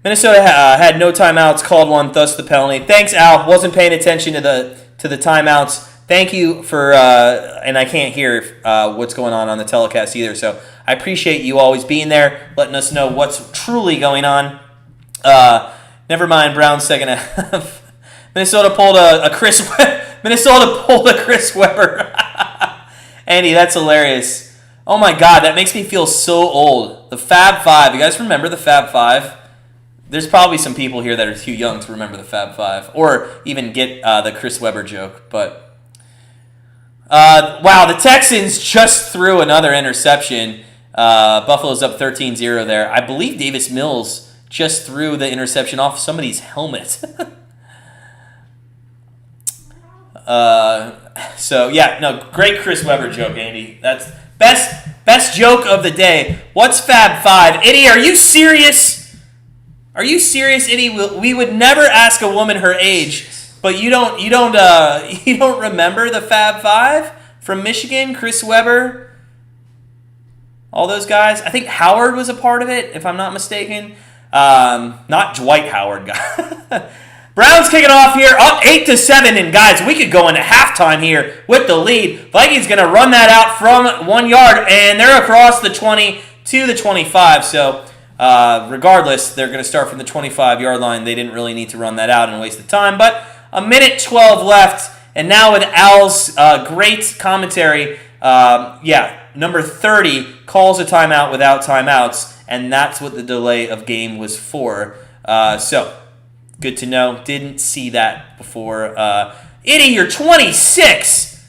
Minnesota had no timeouts, called one, thus the penalty. Thanks, Al. Wasn't paying attention to the timeouts. Thank you for, and I can't hear what's going on the telecast either, so I appreciate you always being there, letting us know what's truly going on. Never mind, Browns second half. Minnesota pulled a Chris Webber. Andy, that's hilarious. Oh my God, that makes me feel so old. The Fab Five. You guys remember the Fab Five? There's probably some people here that are too young to remember the Fab Five, or even get the Chris Webber joke, but... wow, the Texans just threw another interception. Buffalo's up 13-0 there. I believe Davis Mills just threw the interception off somebody's helmet. Great Chris Webber joke, Andy. That's best joke of the day. What's Fab Five? Itty, are you serious? Are you serious, Itty? We would never ask a woman her age. But you don't remember the Fab Five from Michigan? Chris Webber, all those guys. I think Howard was a part of it, if I'm not mistaken. Not Dwight Howard, guy. Browns kicking off here, up 8-7, and guys, we could go into halftime here with the lead. Vikings gonna run that out from 1 yard, and they're across the 20 to the 25. So. Regardless, they're going to start from the 25-yard line. They didn't really need to run that out and waste the time. But a minute 12 left, and now with Al's great commentary, number 30 calls a timeout without timeouts, and that's what the delay of game was for. So, good to know. Didn't see that before. Itty, you're 26!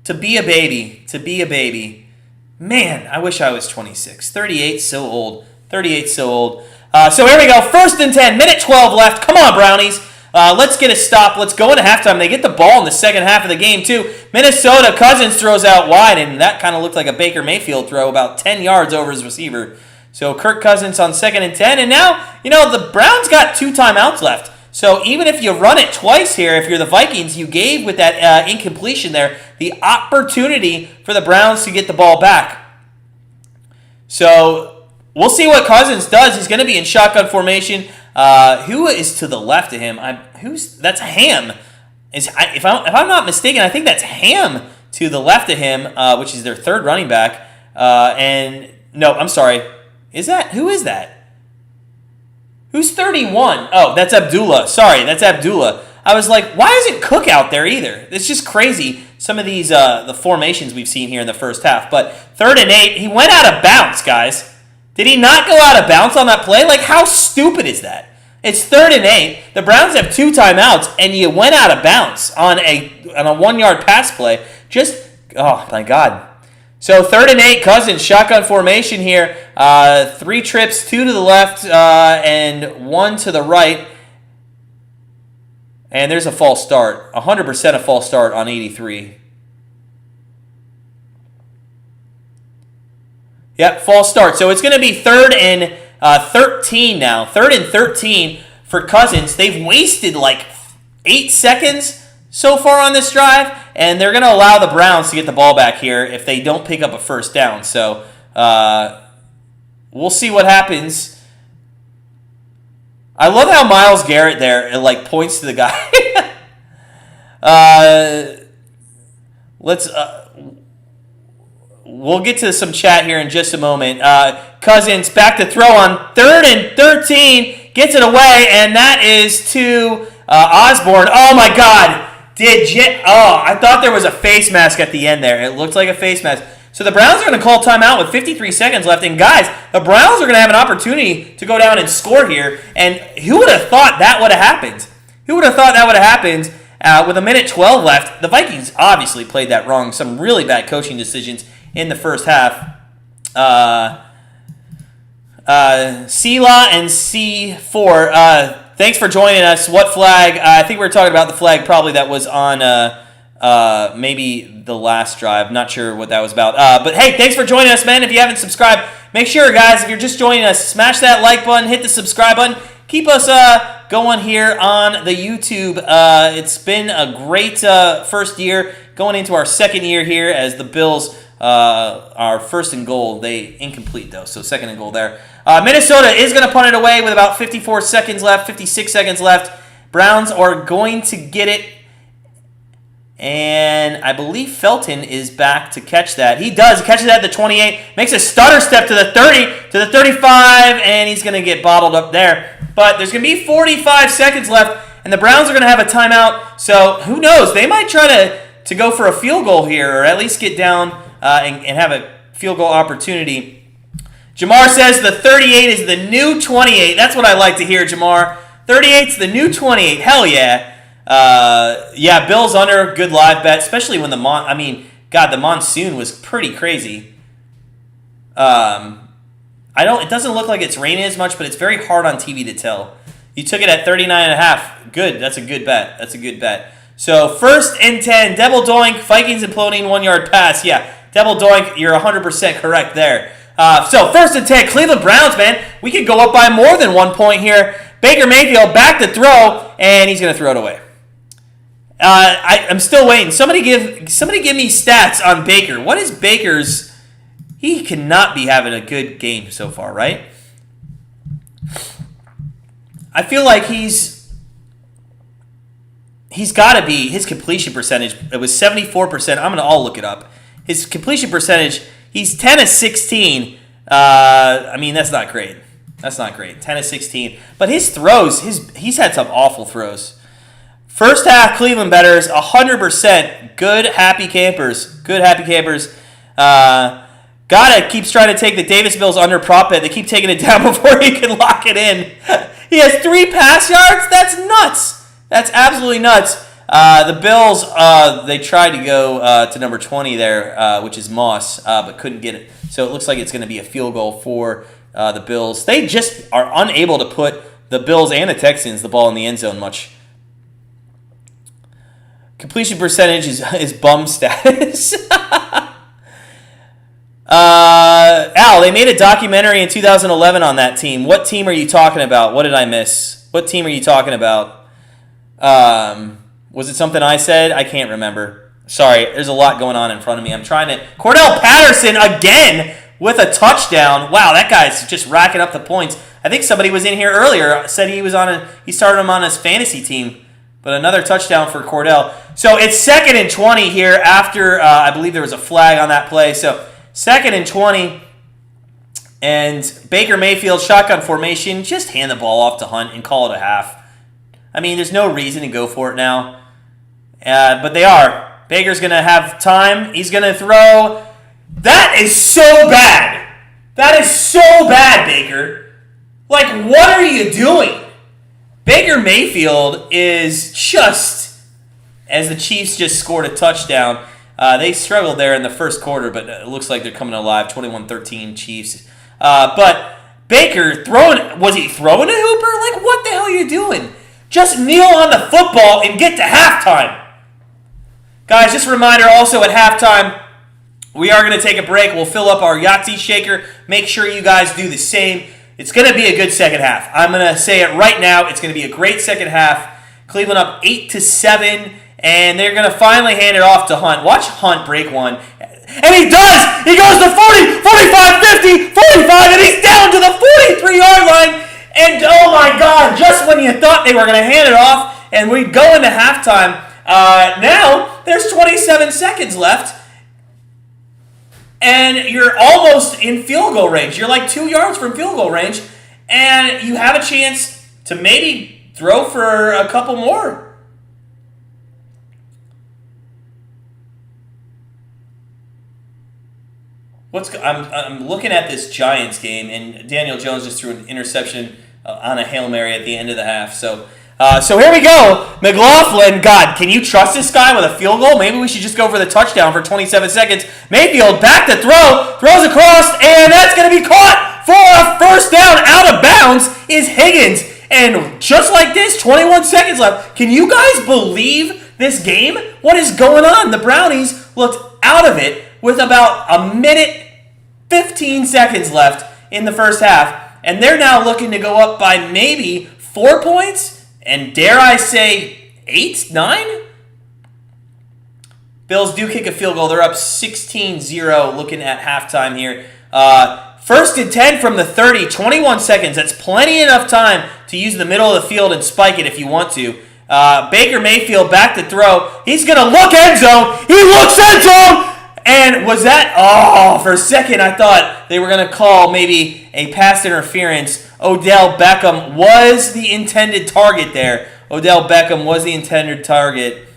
To be a baby. Man, I wish I was 26. 38, so old. 38, so old. So here we go. 1st and 10. Minute 12 left. Come on, Brownies. Let's get a stop. Let's go into halftime. They get the ball in the second half of the game, too. Minnesota, Cousins throws out wide, and that kind of looked like a Baker Mayfield throw, about 10 yards over his receiver. So Kirk Cousins on 2nd and 10. And now, the Browns got 2 timeouts left. So even if you run it twice here, if you're the Vikings, you gave with that incompletion there the opportunity for the Browns to get the ball back. So we'll see what Cousins does. He's going to be in shotgun formation. Who is to the left of him? That's Ham. If I'm not mistaken, I think that's Ham to the left of him, which is their 3rd running back. And no, I'm sorry. Who is that? Who's 31? Oh, that's Abdullah. Sorry, that's Abdullah. I was like, why isn't Cook out there either? It's just crazy, some of these the formations we've seen here in the first half. But 3rd and 8, he went out of bounds, guys. Did he not go out of bounds on that play? Like, how stupid is that? It's 3rd and 8. The Browns have 2 timeouts, and you went out of bounds on a 1-yard pass play. Just, oh, my God. So 3rd and 8, Cousins, shotgun formation here. 3 trips, 2 to the left and 1 to the right. And there's a false start. 100% a false start on 83. Yep, false start. So it's going to be 3rd and 13 now. 3rd and 13 for Cousins. They've wasted like 8 seconds so far on this drive, and they're going to allow the Browns to get the ball back here if they don't pick up a first down. So we'll see what happens. I love how Myles Garrett there like points to the guy. We'll get to some chat here in just a moment. Cousins back to throw on 3rd and 13, gets it away, and that is to Osborne. Oh my God! I thought there was a face mask at the end there. It looked like a face mask. So the Browns are going to call timeout with 53 seconds left. And guys, the Browns are going to have an opportunity to go down and score here. And who would have thought that would have happened? Who would have thought that would have happened with 1:12 left? The Vikings obviously played that wrong. Some really bad coaching decisions in the first half. Sela and C4, thanks for joining us. What flag? I think we were talking about the flag probably that was on maybe the last drive. Not sure what that was about. But hey, thanks for joining us, man. If you haven't subscribed, make sure, guys, if you're just joining us, smash that like button, hit the subscribe button. Keep us going here on the YouTube. It's been a great first year, going into our second year here as the Bills are 1st and goal. They incomplete, though, so 2nd and goal there. Minnesota is going to punt it away with about 56 seconds left. Browns are going to get it. And I believe Felton is back to catch that. He does. He catches it at the 28. Makes a stutter step to the 30, to the 35, and he's going to get bottled up there. But there's going to be 45 seconds left, and the Browns are going to have a timeout. So who knows? They might try to go for a field goal here, or at least get down and have a field goal opportunity. Jamar says the 38 is the new 28. That's what I like to hear, Jamar. 38's the new 28. Hell yeah. Yeah, Bills under, good live bet, especially when the monsoon was pretty crazy. It doesn't look like it's raining as much, but it's very hard on TV to tell. You took it at 39.5. Good, that's a good bet. So 1st and 10, double doink, Vikings imploding 1-yard pass. Yeah, double doink, you're 100% correct there. So 1st and 10, Cleveland Browns, man. We could go up by more than 1 point here. Baker Mayfield back to throw, and he's going to throw it away. I'm still waiting. Somebody give me stats on Baker. What is Baker's? He cannot be having a good game so far, right? I feel like he's got to be, his completion percentage, it was 74%. I'll look it up. His completion percentage, he's 10 of 16. That's not great. 10 of 16. But his throws, he's had some awful throws. First half, Cleveland bettors, 100%. Good happy campers. Gotta keeps trying to take the Davis Bills under prop bet. They keep taking it down before he can lock it in. He has 3 pass yards? That's nuts. That's absolutely nuts. The Bills, they tried to go to number 20 there, which is Moss, but couldn't get it. So it looks like it's going to be a field goal for the Bills. They just are unable to put the Bills and the Texans the ball in the end zone much. Completion percentage is bum status. Al, they made a documentary in 2011 on that team. What team are you talking about? What did I miss? What team are you talking about? Was it something I said? I can't remember. Sorry, there's a lot going on in front of me. I'm trying to... Cordell Patterson again with a touchdown. Wow, that guy's just racking up the points. I think somebody was in here earlier, said he started him on his fantasy team. But another touchdown for Cordell. So it's 2nd and 20 here after, I believe there was a flag on that play. So 2nd and 20. And Baker Mayfield, shotgun formation, just hand the ball off to Hunt and call it a half. I mean, there's no reason to go for it now. But they are. Baker's going to have time. He's going to throw. That is so bad. That is so bad, Baker. Like, what are you doing? Baker Mayfield is just, as the Chiefs just scored a touchdown. They struggled there in the first quarter, but it looks like they're coming alive. 21-13 Chiefs. But Baker was he throwing a hooper? Like, what the hell are you doing? Just kneel on the football and get to halftime. Guys, just a reminder also at halftime, we are going to take a break. We'll fill up our Yahtzee shaker. Make sure you guys do the same. It's going to be a good second half. I'm going to say it right now. It's going to be a great second half. Cleveland up 8-7, and they're going to finally hand it off to Hunt. Watch Hunt break one. And he does! He goes to 40, 45, 50, 45, and he's down to the 43-yard line. And oh my God, just when you thought they were going to hand it off and we'd go into halftime, now there's 27 seconds left. And you're almost in field goal range. You're like 2 yards from field goal range. And you have a chance to maybe throw for a couple more. I'm looking at this Giants game, and Daniel Jones just threw an interception on a Hail Mary at the end of the half. So here we go. McLaughlin, God, can you trust this guy with a field goal? Maybe we should just go for the touchdown for 27 seconds. Mayfield back to throws across, and that's going to be caught for a first down. Out of bounds is Higgins. And just like this, 21 seconds left. Can you guys believe this game? What is going on? The Brownies looked out of it with about a minute, 15 seconds left in the first half. And they're now looking to go up by maybe 4 points. And dare I say 8, 9? Bills do kick a field goal. They're up 16-0 looking at halftime here. First and 10 from the 30, 21 seconds. That's plenty enough time to use the middle of the field and spike it if you want to. Baker Mayfield back to throw. He's going to look end zone. He looks end zone! And was that... Oh, for a second I thought they were going to call maybe a pass interference. Odell Beckham was the intended target there. Odell Beckham was the intended target.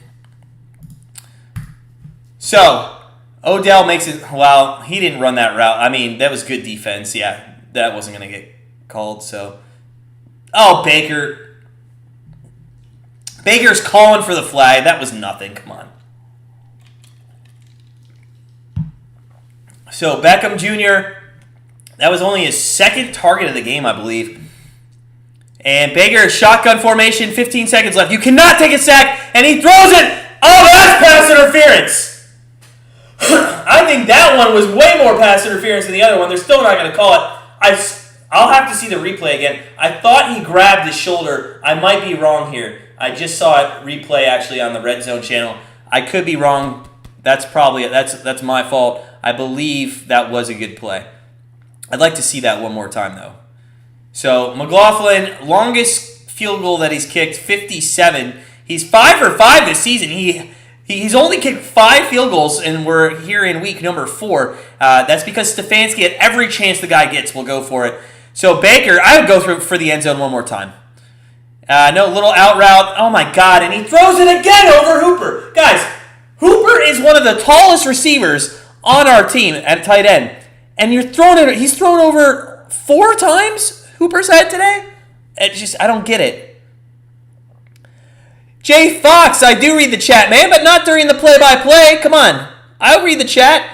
So, Odell makes it... Well, he didn't run that route. I mean, that was good defense. Yeah, that wasn't going to get called, so... Oh, Baker. Baker's calling for the flag. That was nothing. Come on. So, Beckham Jr., that was only his second target of the game, I believe. And Baker, shotgun formation, 15 seconds left. You cannot take a sack, and he throws it. Oh, that's pass interference. I think that one was way more pass interference than the other one. They're still not going to call it. I'll have to see the replay again. I thought he grabbed his shoulder. I might be wrong here. I just saw it replay actually on the RedZone channel. I could be wrong. That's probably that's my fault. I believe that was a good play. I'd like to see that one more time, though. So, McLaughlin, longest field goal that he's kicked, 57. He's 5 for 5 this season. He's only kicked 5 field goals, and we're here in week number 4. That's because Stefanski, at every chance the guy gets, will go for it. So, Baker, I would go for the end zone one more time. No, little out route. Oh, my God, and he throws it again over Hooper. Guys, Hooper is one of the tallest receivers on our team at tight end. And he's thrown over 4 times Hooper's head today? I don't get it. Jay Fox, I do read the chat, man, but not during the play-by-play. Come on. I'll read the chat.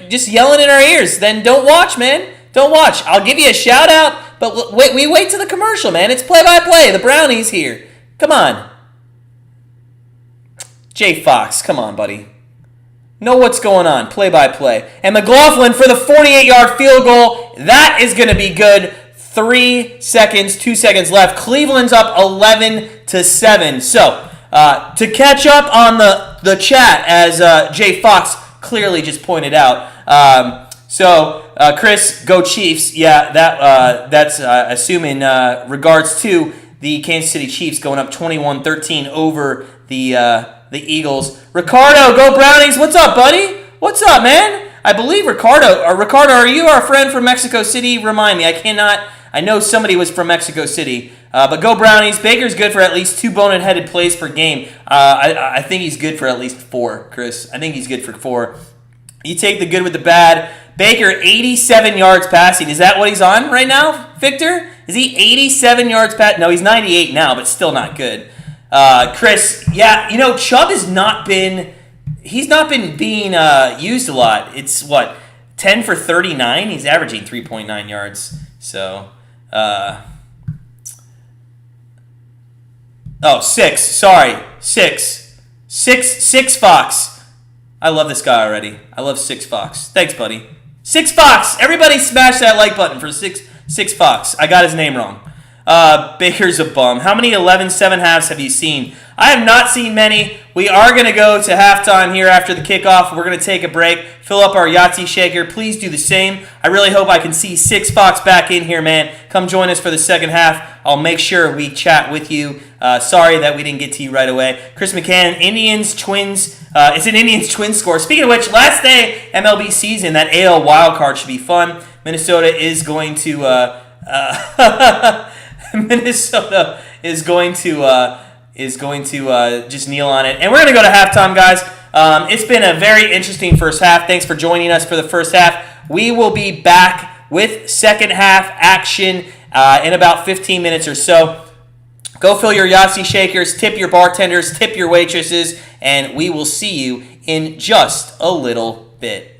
Just yelling in our ears. Then don't watch, man. Don't watch. I'll give you a shout-out, but we wait till the commercial, man. It's play-by-play. The Brownies here. Come on. Jay Fox, come on, buddy. Know what's going on, play-by-play. And McLaughlin for the 48-yard field goal. That is going to be good. 2 seconds left. Cleveland's up 11-7. So, to catch up on the chat, as Jay Fox clearly just pointed out. Chris, go Chiefs. Yeah, that's assuming regards to the Kansas City Chiefs going up 21-13 over the Eagles. Ricardo, go Brownies. What's up, buddy? What's up, man? I believe Ricardo, are you our friend from Mexico City? Remind me. I know somebody was from Mexico City. But go Brownies. Baker's good for at least 2 boneheaded plays per game. I think he's good for at least 4, Chris. I think he's good for 4. You take the good with the bad. Baker, 87 yards passing. Is that what he's on right now, Victor? Is he 87 yards passing? No, he's 98 now, but still not good. Chris, yeah, Chubb has not been... He's not been being used a lot. It's, 10 for 39? He's averaging 3.9 yards. So, 6. Sorry. 6. 6 Fox. I love this guy already. I love 6 Fox. Thanks, buddy. 6 Fox. Everybody smash that like button for 6 Fox. I got his name wrong. Baker's a bum. How many 11-7 halves have you seen? I have not seen many. We are going to go to halftime here after the kickoff. We're going to take a break, fill up our Yahtzee shaker. Please do the same. I really hope I can see 6 Fox back in here, man. Come join us for the second half. I'll make sure we chat with you. Sorry that we didn't get to you right away. Chris McCann, Indians, Twins. It's an Indians-Twins score. Speaking of which, last day MLB season, that AL wildcard should be fun. Minnesota is going to... Minnesota is going to just kneel on it. And we're going to go to halftime, guys. It's been a very interesting first half. Thanks for joining us for the first half. We will be back with second half action in about 15 minutes or so. Go fill your Yahtzee shakers, tip your bartenders, tip your waitresses, and we will see you in just a little bit.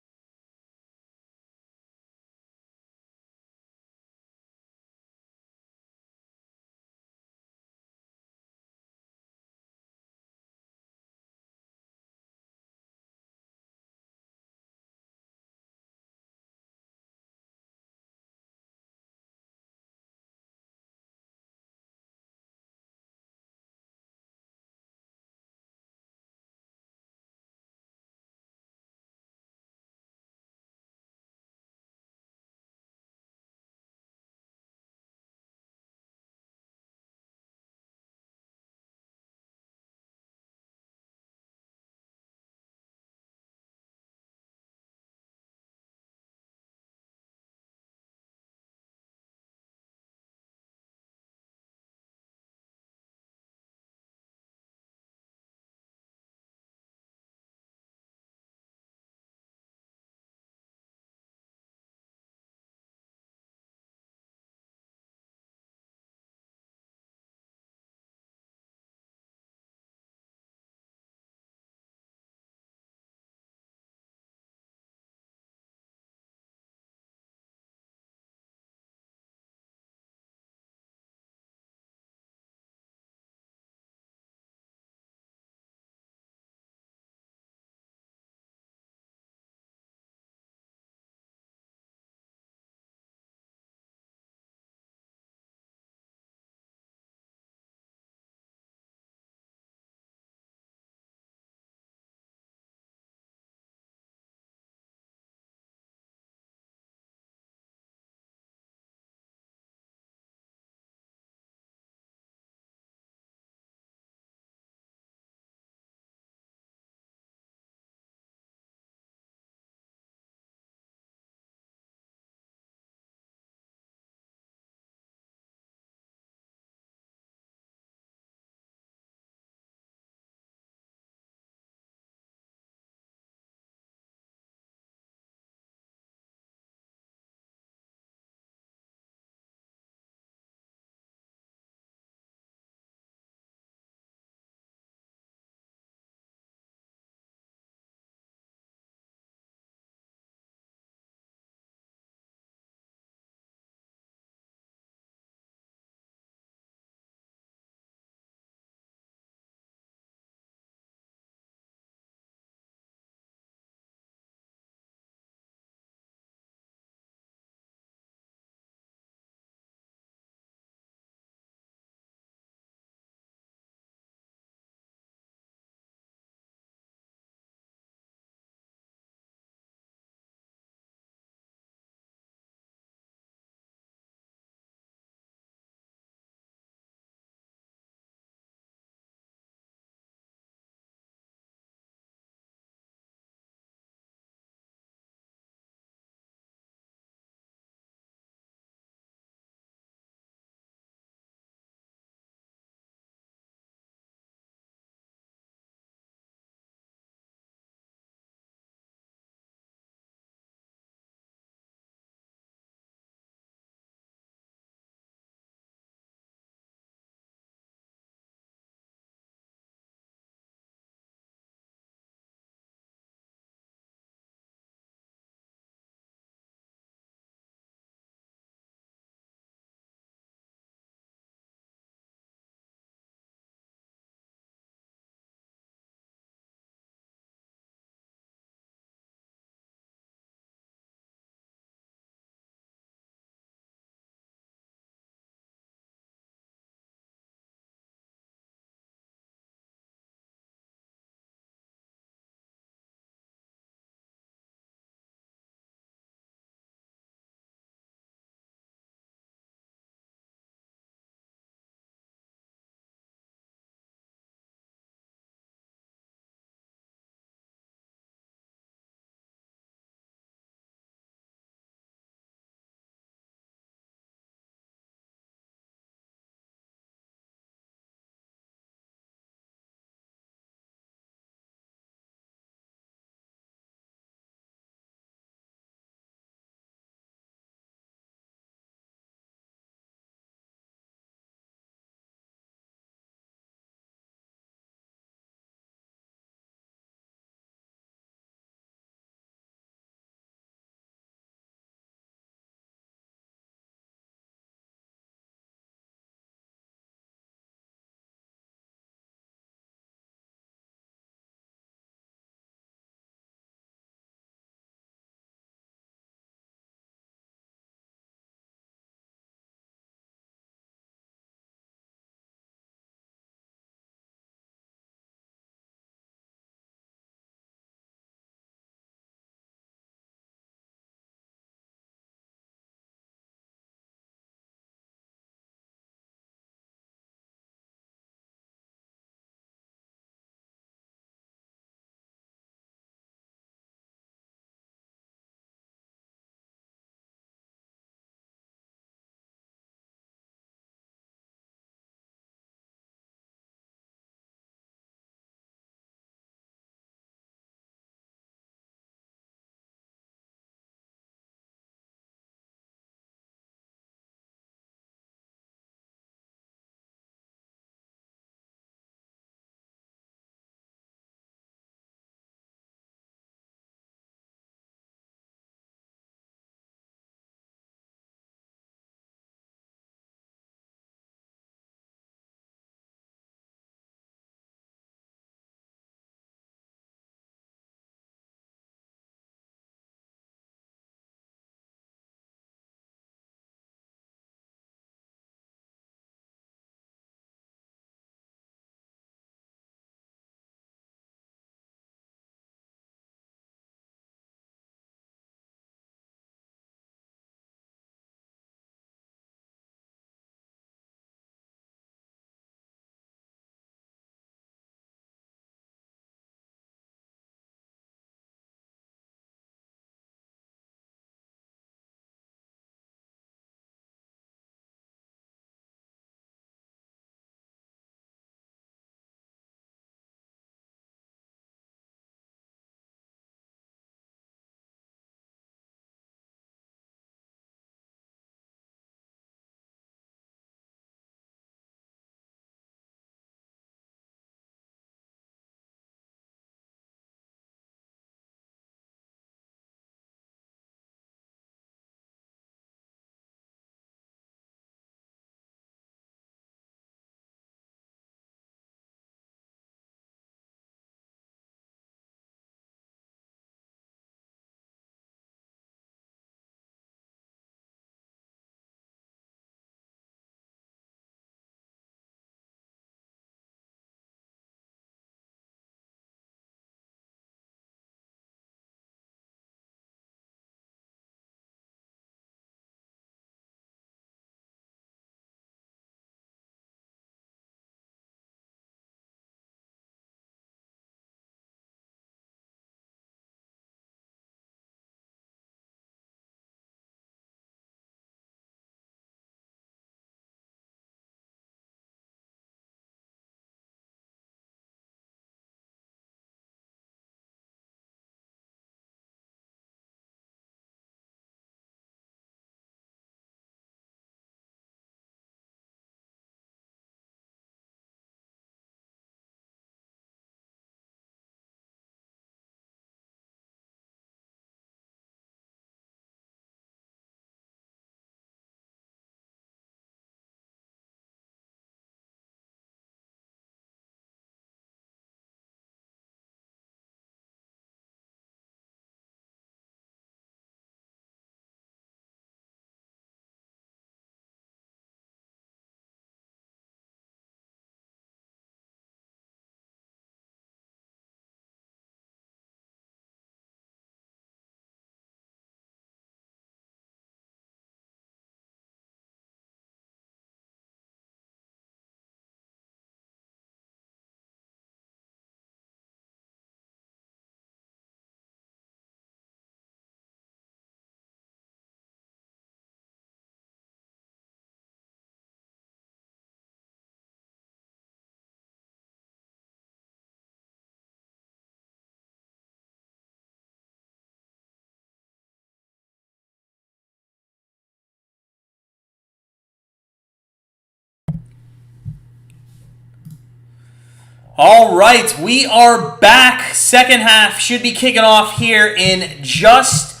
All right, we are back. Second half should be kicking off here in just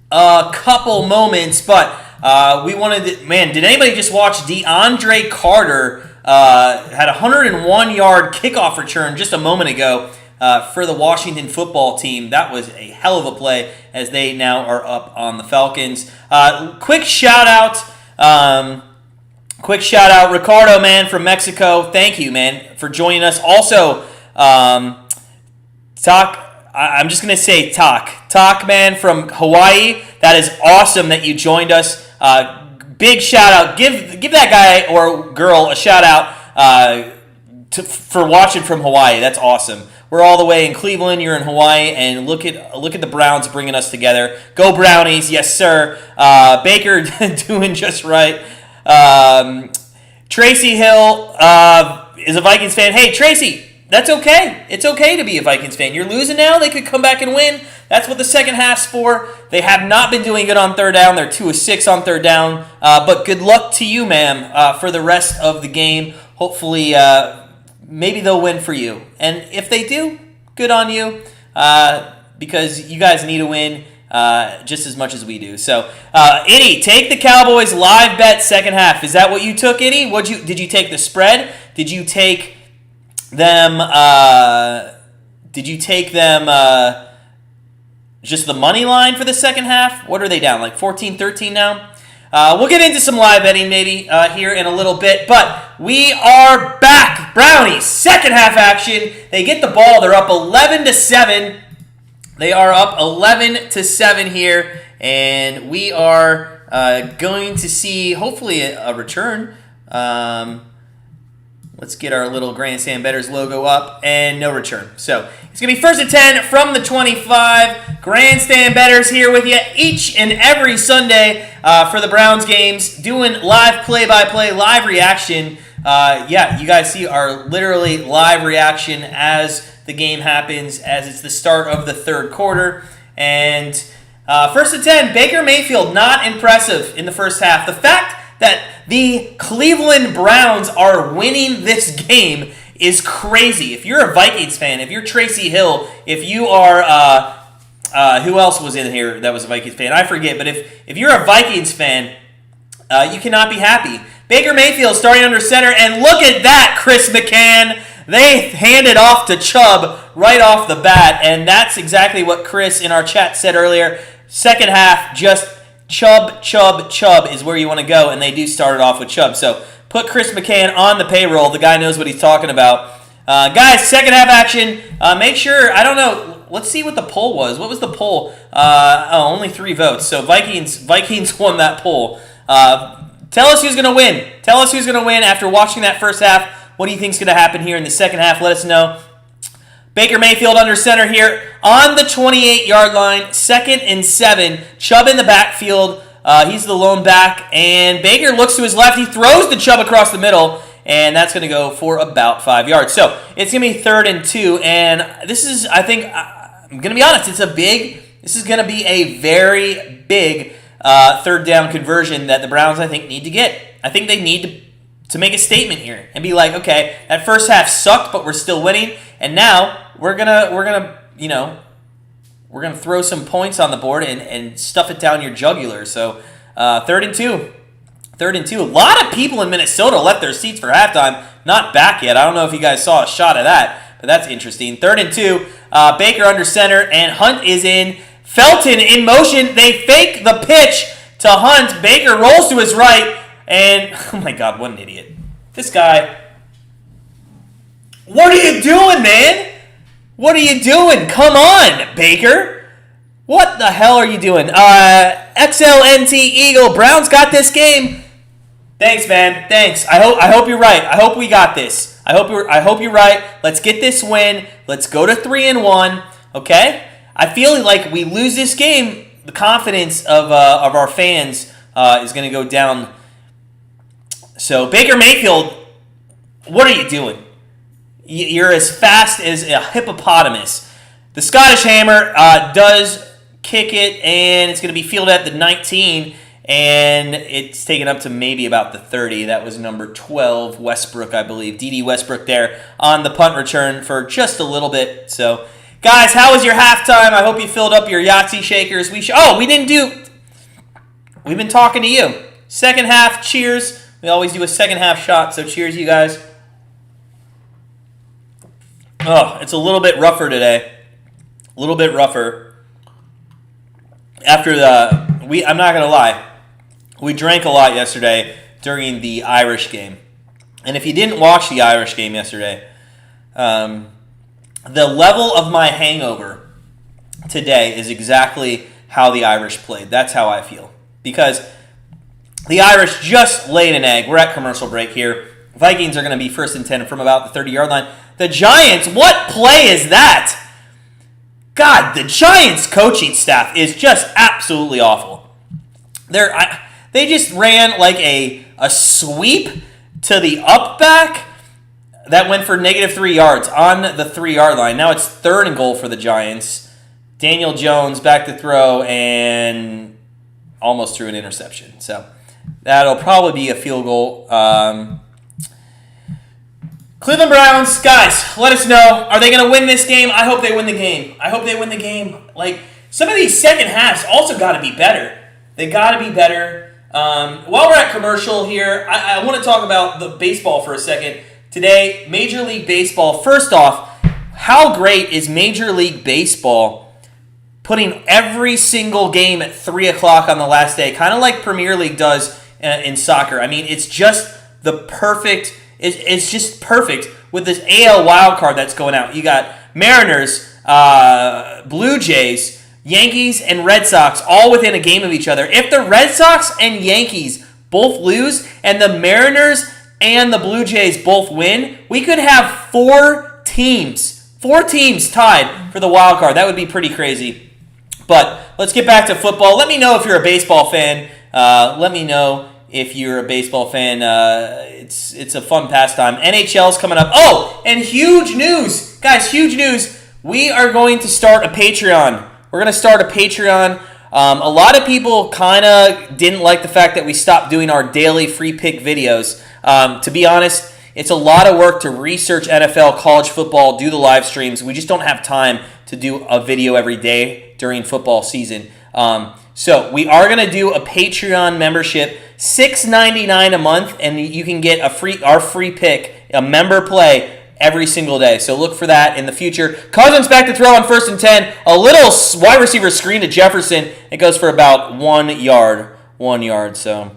a couple moments, but we wanted to, man, did anybody just watch DeAndre Carter had a 101-yard kickoff return just a moment ago for the Washington football team. That was a hell of a play as they now are up on the Falcons. Quick shout out, Ricardo, man, from Mexico. Thank you, man, for joining us. Also, I'm just going to say Talk, man, from Hawaii. That is awesome that you joined us. Big shout out. Give that guy or girl a shout out for watching from Hawaii. That's awesome. We're all the way in Cleveland. You're in Hawaii, and look at the Browns bringing us together. Go Brownies, yes sir. Baker doing just right. Tracy Hill is a Vikings fan. Hey, Tracy, that's okay. It's okay to be a Vikings fan. You're losing now. They could come back and win. That's what the second half's for. They have not been doing good on third down. They're 2 of 6 on third down. But good luck to you, ma'am, for the rest of the game. Hopefully, maybe they'll win for you. And if they do, good on you, because you guys need to win just as much as we do. So, Itty, take the Cowboys live bet second half. Is that what you took, Itty? Did you take the spread? Did you take them? Just the money line for the second half? What are they down? Like 14-13 now? We'll get into some live betting maybe here in a little bit, but we are back. Brownies, second half action. They get the ball. They're up 11-7. They are up 11-7 here, and we are going to see hopefully a return. Let's get our little Grandstand Bettors logo up, and no return. So it's going to be 1st and 10 from the 25. Grandstand Bettors here with you each and every Sunday for the Browns games, doing live play-by-play, live reaction. You guys see our literally live reaction as the game happens, as it's the start of the third quarter. And 1st and 10, Baker Mayfield, not impressive in the first half. The fact that the Cleveland Browns are winning this game is crazy. If you're a Vikings fan, if you're Tracy Hill, if you are, who else was in here that was a Vikings fan? I forget, but if you're a Vikings fan, you cannot be happy. Baker Mayfield starting under center, and look at that, Chris McCann. They handed off to Chubb right off the bat, and that's exactly what Chris in our chat said earlier. Second half, just Chubb is where you want to go, and they do start it off with Chubb. So put Chris McCann on the payroll. The guy knows what he's talking about. Guys, second half action. Make sure, I don't know, let's see what the poll was. What was the poll? Only 3 votes. So Vikings won that poll. Tell us who's going to win. Tell us who's going to win after watching that first half. What do you think is going to happen here in the second half? Let us know. Baker Mayfield under center here on the 28-yard line, 2nd and 7. Chubb in the backfield. He's the lone back. And Baker looks to his left. He throws the Chubb across the middle. And that's going to go for about 5 yards. So it's going to be 3rd and 2. And this is, I think, I'm going to be honest, this is going to be a very big third down conversion that the Browns, I think, need to get. I think they need to make a statement here and be like, okay, that first half sucked, but we're still winning. And now we're gonna throw some points on the board and stuff it down your jugular. So 3rd and 2. 3rd and 2. A lot of people in Minnesota left their seats for halftime. Not back yet. I don't know if you guys saw a shot of that, but that's interesting. 3rd and 2. Baker under center, and Hunt is in. Felton in motion. They fake the pitch to Hunt. Baker rolls to his right, and oh my God, what an idiot. This guy. What are you doing, man? What are you doing? Come on, Baker. What the hell are you doing? XLNT Eagle. Browns got this game. Thanks, man. Thanks. I hope you're right. I hope we got this. I hope you're right. Let's get this win. Let's go to 3-1. Okay? I feel like we lose this game, the confidence of our fans is going to go down. So Baker Mayfield, what are you doing? You're as fast as a hippopotamus. The Scottish Hammer does kick it, and it's going to be fielded at the 19. and it's taken up to maybe about the 30. That was number 12, Westbrook, I believe. D.D. Westbrook there on the punt return for just a little bit. So, guys, how was your halftime? I hope you filled up your Yahtzee shakers. We've been talking to you. Second half, cheers. We always do a second half shot, so cheers, you guys. Oh, it's a little bit rougher today. A little bit rougher. I'm not going to lie. We drank a lot yesterday during the Irish game. And if you didn't watch the Irish game yesterday, the level of my hangover today is exactly how the Irish played. That's how I feel. Because the Irish just laid an egg. We're at commercial break here. Vikings are going to be first and 10 from about the 30-yard line. The Giants, what play is that? God, the Giants coaching staff is just absolutely awful. They just ran like a sweep to the up back that went for negative 3 yards on the 3-yard line. Now it's 3rd and goal for the Giants. Daniel Jones back to throw and almost threw an interception. So that'll probably be a field goal. Cleveland Browns, guys, let us know. Are they going to win this game? I hope they win the game. Like, some of these second halves also got to be better. They got to be better. While we're at commercial here, I want to talk about the baseball for a second. Today, Major League Baseball. First off, how great is Major League Baseball putting every single game at 3 o'clock on the last day, kind of like Premier League does in soccer. I mean, it's just the perfect... It's just perfect with this AL wildcard that's going out. You got Mariners, Blue Jays, Yankees, and Red Sox all within a game of each other. If the Red Sox and Yankees both lose and the Mariners and the Blue Jays both win, we could have 4 teams tied for the wild card. That would be pretty crazy. But let's get back to football. Let me know if you're a baseball fan. If you're a baseball fan, it's a fun pastime. NHL's coming up. Oh, and huge news. Guys, huge news. We are going to start a Patreon. We're going to start a Patreon. A lot of people kind of didn't like the fact that we stopped doing our daily free pick videos. To be honest, it's a lot of work to research NFL, college football, do the live streams. We just don't have time to do a video every day during football season. So we are going to do a Patreon membership, $6.99 a month, and you can get our free pick, a member play, every single day. So look for that in the future. Cousins back to throw on 1st and 10. A little wide receiver screen to Jefferson. It goes for about 1 yard. 1 yard. So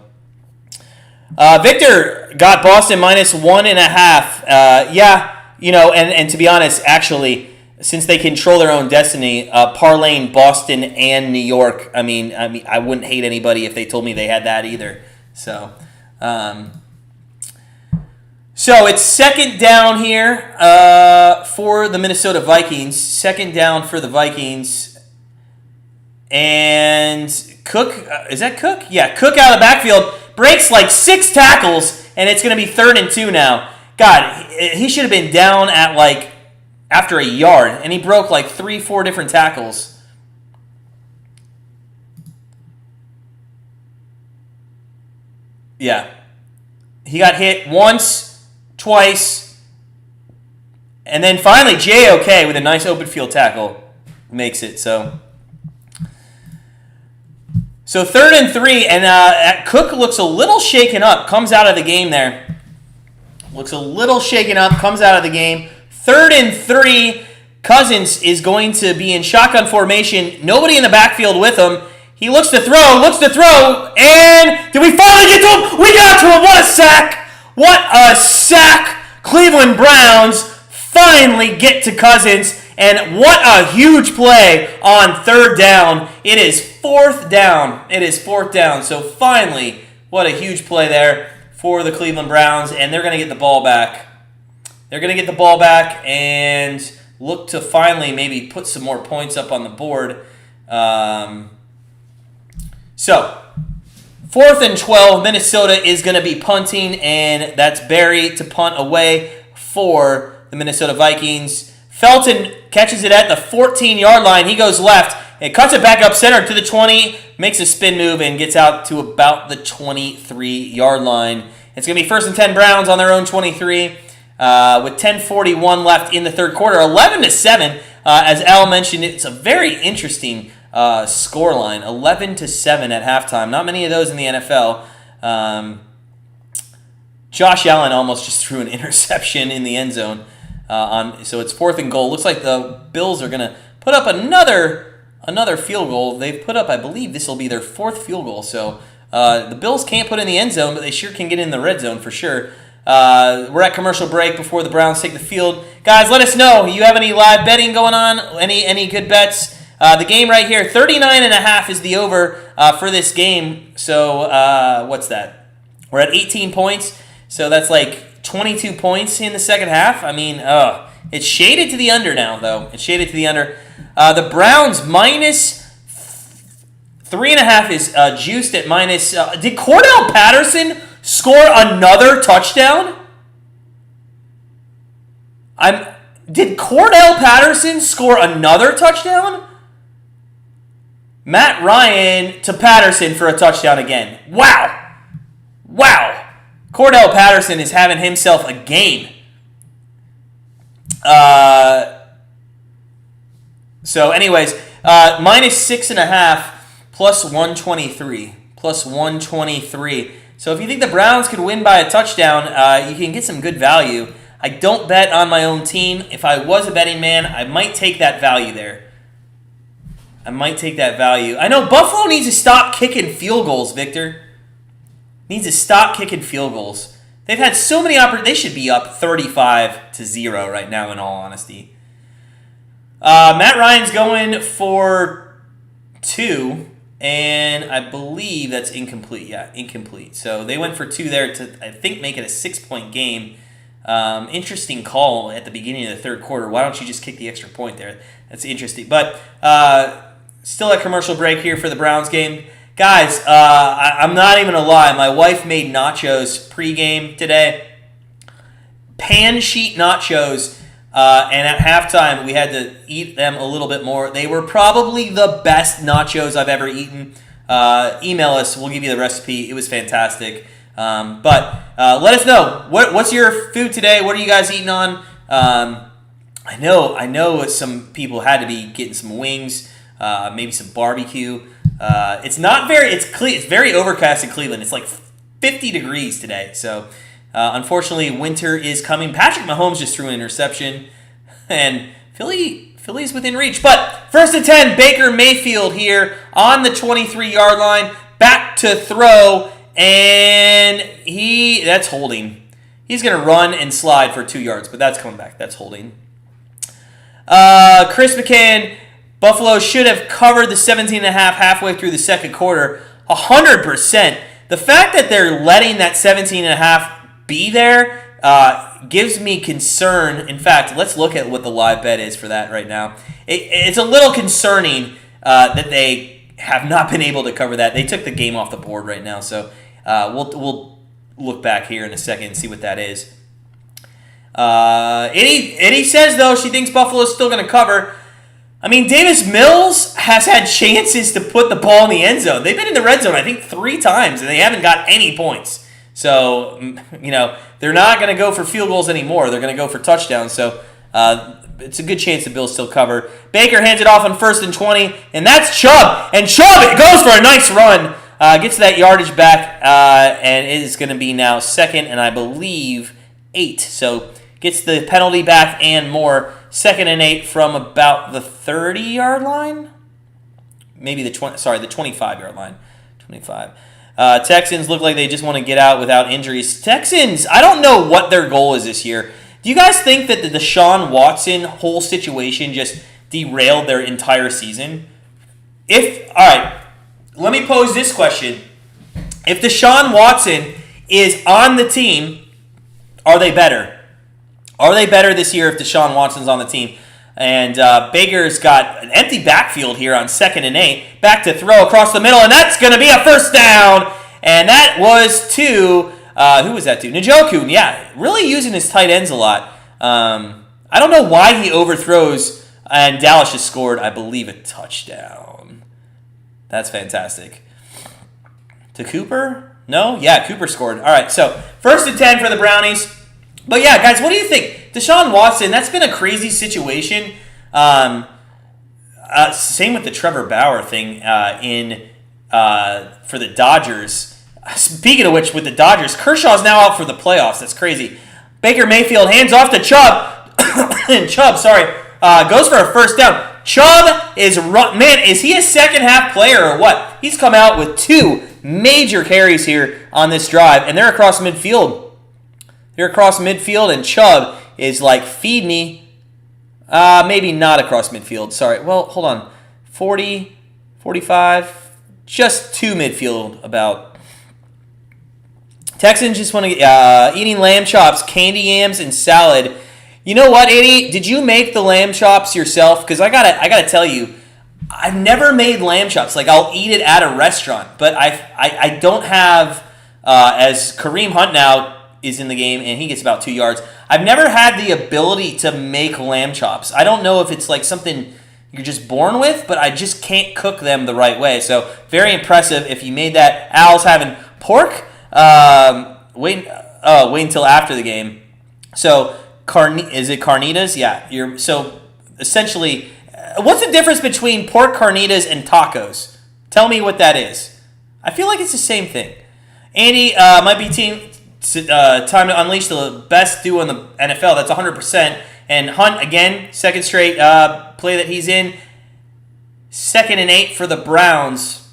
Victor got Boston minus 1.5. And to be honest, actually, since they control their own destiny, parlaying Boston and New York. I mean, I wouldn't hate anybody if they told me they had that either. So it's second down here for the Minnesota Vikings. Second down for the Vikings, and Cook. Is that Cook? Yeah, Cook out of the backfield breaks like 6 tackles, and it's going to be 3rd and 2 now. God, he should have been down at like after a yard, and he broke like 3-4 different tackles. Yeah. He got hit once, twice, and then finally J.O.K. with a nice open field tackle makes it. So 3rd and 3, and Cook looks a little shaken up, comes out of the game there. Looks a little shaken up, comes out of the game. 3rd and 3, Cousins is going to be in shotgun formation. Nobody in the backfield with him. He looks to throw, and did we finally get to him? We got to him. What a sack. What a sack. Cleveland Browns finally get to Cousins, and what a huge play on 3rd down. It is 4th down. So finally, what a huge play there for the Cleveland Browns, and they're going to get the ball back. And look to finally maybe put some more points up on the board. So, 4th and 12, Minnesota is going to be punting, and that's Barry to punt away for the Minnesota Vikings. Felton catches it at the 14-yard line. He goes left. It cuts it back up center to the 20, makes a spin move, and gets out to about the 23-yard line. It's going to be 1st and 10 Browns on their own 23 with 10:41 left in the third quarter. 11-7, as Al mentioned, it's a very interesting scoreline. 11-7 at halftime. Not many of those in the NFL. Josh Allen almost just threw an interception in the end zone. So it's 4th and goal. Looks like the Bills are going to put up another field goal. They've put up, I believe, this will be their 4th field goal. So the Bills can't put in the end zone, but they sure can get in the red zone for sure. We're at commercial break before the Browns take the field. Guys, let us know. You have any live betting going on? Any good bets? The game right here, 39.5 is the over for this game. So what's that? We're at 18 points. So that's like 22 points in the second half. I mean, it's shaded to the under now, though. It's shaded to the under. The Browns minus 3.5 is juiced at minus. Did Cordell Patterson score another touchdown? Did Cordell Patterson score another touchdown? Matt Ryan to Patterson for a touchdown again. Wow. Cordell Patterson is having himself a game. So anyways, minus 6.5 plus 123. Plus 123. So if you think the Browns could win by a touchdown, you can get some good value. I don't bet on my own team. If I was a betting man, I might take that value there. I know Buffalo needs to stop kicking field goals, Victor. Needs to stop kicking field goals. They've had so many opportunities. They should be up 35-0 right now, in all honesty. Matt Ryan's going for 2, and I believe that's incomplete. Yeah, incomplete. So they went for 2 there to, I think, make it a 6-point game. Interesting call at the beginning of the third quarter. Why don't you just kick the extra point there? That's interesting. But still at commercial break here for the Browns game. Guys, I'm not even going to lie. My wife made nachos pregame today. Pan sheet nachos. And at halftime, we had to eat them a little bit more. They were probably the best nachos I've ever eaten. Email us. We'll give you the recipe. It was fantastic. But let us know. What's your food today? What are you guys eating on? I know some people had to be getting some wings, maybe some barbecue. It's very overcast in Cleveland. It's like 50 degrees today. So unfortunately, winter is coming. Patrick Mahomes just threw an interception, and Philly's within reach. But 1st and 10, Baker Mayfield here on the 23-yard line, back to throw, and that's holding. He's going to run and slide for 2 yards, but that's coming back. That's holding. Chris McCann, Buffalo should have covered the 17.5 halfway through the second quarter. 100%. The fact that they're letting that 17.5 be there gives me concern. In fact, let's look at what the live bet is for that right now. It's a little concerning that they have not been able to cover that. They took the game off the board right now, so we'll look back here in a second and see what that is. Eddie says, though, she thinks Buffalo's still going to cover. I mean, Davis Mills has had chances to put the ball in the end zone. They've been in the red zone, I think, 3 times, and they haven't got any points. So, they're not going to go for field goals anymore. They're going to go for touchdowns. So, it's a good chance the Bills still cover. Baker hands it off on 1st and 20, and that's Chubb. And Chubb, it goes for a nice run. Gets that yardage back, and it is going to be now 2nd and I believe 8. So, gets the penalty back and more. 2nd and 8 from about the 30-yard line? Maybe the 25-yard line. 25. Texans look like they just want to get out without injuries. Texans, I don't know what their goal is this year. Do you guys think that the Deshaun Watson whole situation just derailed their entire season? All right, let me pose this question. If Deshaun Watson is on the team, are they better? Are they better this year if Deshaun Watson's on the team? And Baker's got an empty backfield here on 2nd and 8. Back to throw across the middle, and that's going to be a first down. And that was to, who was that to? Njoku, yeah, really using his tight ends a lot. I don't know why he overthrows And Dallas just scored, I believe, a touchdown. That's fantastic. To Cooper? No? Yeah, Cooper scored. All right, so 1st and 10 for the Brownies. But yeah, guys, what do you think? Deshaun Watson, that's been a crazy situation. Same with the Trevor Bauer thing for the Dodgers. Speaking of which, with the Dodgers, Kershaw's now out for the playoffs. That's crazy. Baker Mayfield hands off to Chubb. And Chubb, goes for a first down. Chubb is he a second half player or what? He's come out with 2 major carries here on this drive, and they're across midfield. And Chubb is like, feed me. Maybe not across midfield. Sorry. Well, hold on. 40, 45, just to midfield about. Texans just want to get eating lamb chops, candy yams, and salad. You know what, Eddie? Did you make the lamb chops yourself? Because I gotta tell you, I've never made lamb chops. Like, I'll eat it at a restaurant, but I don't have, as Kareem Hunt now is in the game, and he gets about 2 yards. I've never had the ability to make lamb chops. I don't know if it's like something you're just born with, but I just can't cook them the right way. So, very impressive if you made that. Al's having pork. Wait until after the game. So, is it carnitas? Yeah. So, essentially, what's the difference between pork carnitas and tacos? Tell me what that is. I feel like it's the same thing. Andy, might be time to unleash the best duo in the NFL. That's 100%. And Hunt, again, second straight play that he's in. 2nd and 8 for the Browns.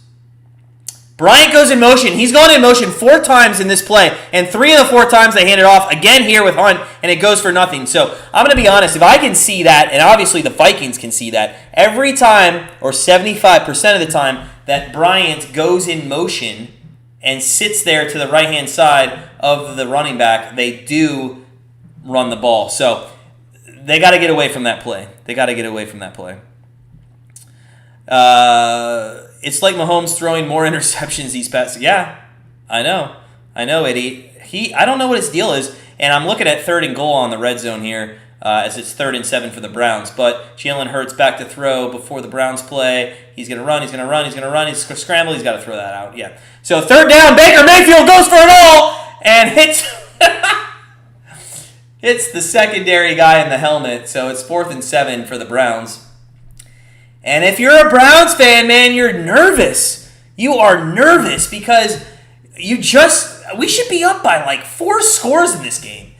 Bryant goes in motion. He's gone in motion 4 times in this play, and 3 of the 4 times they hand it off again here with Hunt, and it goes for nothing. So I'm going to be honest. If I can see that, and obviously the Vikings can see that, every time, or 75% of the time, that Bryant goes in motion and sits there to the right-hand side of the running back, they do run the ball. So they got to get away from that play. It's like Mahomes throwing more interceptions these past. Yeah, I know, Eddie. I don't know what his deal is, and I'm looking at 3rd and goal on the red zone here, as it's 3rd and 7 for the Browns. But Jalen Hurts back to throw before the Browns play. He's gonna run. He's gonna scramble. He's got to throw that out. Yeah. So 3rd down. Baker Mayfield goes for it all and hits hits the secondary guy in the helmet. So it's 4th and 7 for the Browns. And if you're a Browns fan, man, you're nervous. You are nervous because we should be up by like 4 scores in this game.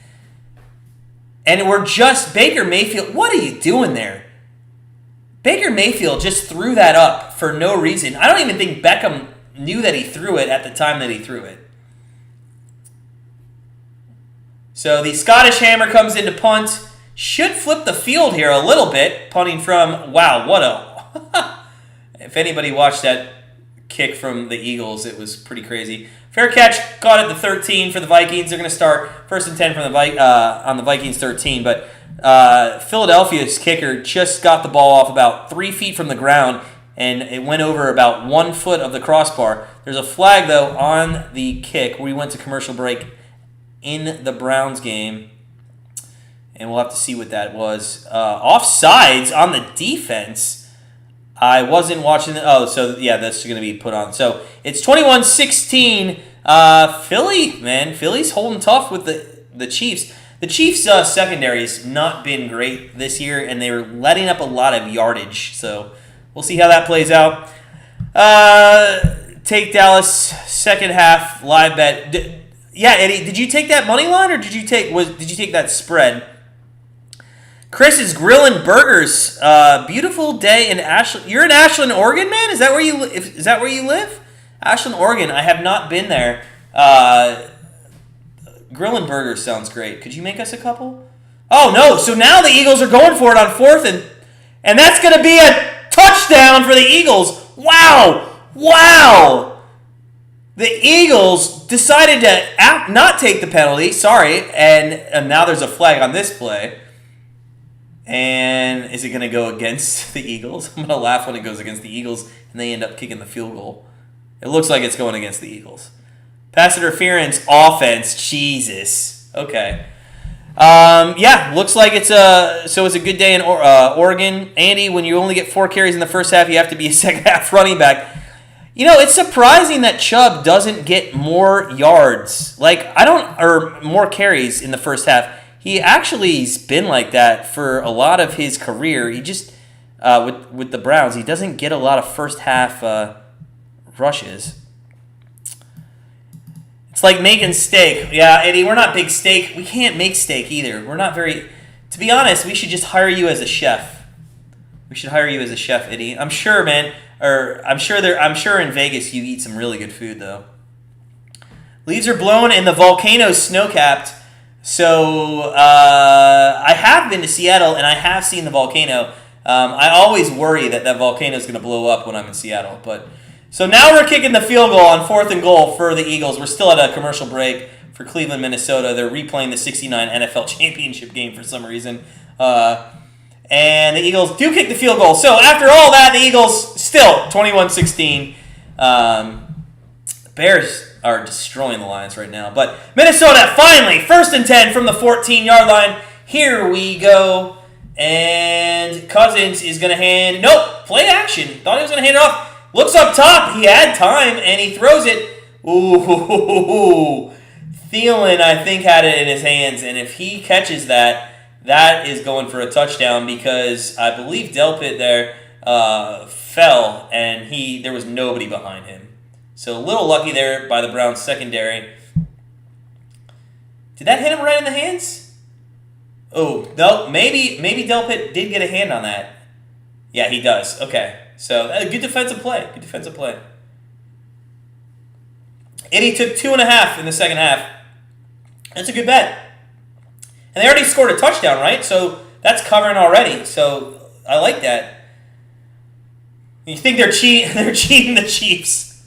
And we're just, Baker Mayfield, what are you doing there? Baker Mayfield just threw that up for no reason. I don't even think Beckham knew that he threw it at the time that he threw it. So the Scottish Hammer comes into punt. Should flip the field here a little bit. Punting from, wow, what a... If anybody watched that kick from the Eagles, it was pretty crazy. Fair catch, caught at the 13 for the Vikings. They're going to start 1st and 10 from on the Vikings 13. But Philadelphia's kicker just got the ball off about 3 feet from the ground, and it went over about 1 foot of the crossbar. There's a flag, though, on the kick. We went to commercial break in the Browns game, and we'll have to see what that was. Offsides on the defense. I wasn't watching that's going to be put on. So it's 21-16. Philly, man. Philly's holding tough with the Chiefs. The Chiefs' secondary has not been great this year, and they're letting up a lot of yardage. So we'll see how that plays out. Take Dallas second half live bet. Eddie, did you take that money line or did you take that spread? Chris is grilling burgers. Beautiful day in Ashland. You're in Ashland, Oregon, man? Is that where you live? Ashland, Oregon. I have not been there. Grilling burgers sounds great. Could you make us a couple? Oh no! So now the Eagles are going for it on 4th, and that's going to be a touchdown for the Eagles. Wow! The Eagles decided to not take the penalty. Sorry, and now there's a flag on this play. And is it going to go against the Eagles? I'm going to laugh when it goes against the Eagles and they end up kicking the field goal. It looks like it's going against the Eagles. Pass interference, offense, Jesus. Okay. Yeah, looks like it's a good day in Oregon. Andy, when you only get 4 carries in the first half, you have to be a second half running back. It's surprising that Chubb doesn't get more yards, or more carries in the first half. He actually's been like that for a lot of his career. He just with the Browns, he doesn't get a lot of first half rushes. It's like making steak. Yeah, Eddie, we're not big steak. We can't make steak either. We're not very. To be honest, we should just hire you as a chef. We should hire you as a chef, Eddie. I'm sure, man. I'm sure in Vegas you eat some really good food though. Leaves are blown and the volcano's snow-capped. So I have been to Seattle and I have seen the volcano. I always worry that volcano is going to blow up when I'm in Seattle, but. So now we're kicking the field goal on 4th and goal for the Eagles. We're still at a commercial break for Cleveland, Minnesota. They're replaying the '69 NFL Championship game for some reason. And the Eagles do kick the field goal. So after all that, the Eagles still 21-16. Bears are destroying the Lions right now. But Minnesota finally, 1st and 10 from the 14-yard line. Here we go. And Cousins is going to hand... Nope, play action. Thought he was going to hand it off. Looks up top. He had time, and he throws it. Ooh. Thielen, I think, had it in his hands. And if he catches that, that is going for a touchdown because I believe Delpit there fell, and there was nobody behind him. So a little lucky there by the Browns secondary. Did that hit him right in the hands? Oh, no, maybe Delpit did get a hand on that. Yeah, he does. Okay. So, good defensive play. Eddie took 2.5 in the second half. That's a good bet. And they already scored a touchdown, right? So, that's covering already. So, I like that. You think they're cheating the Chiefs.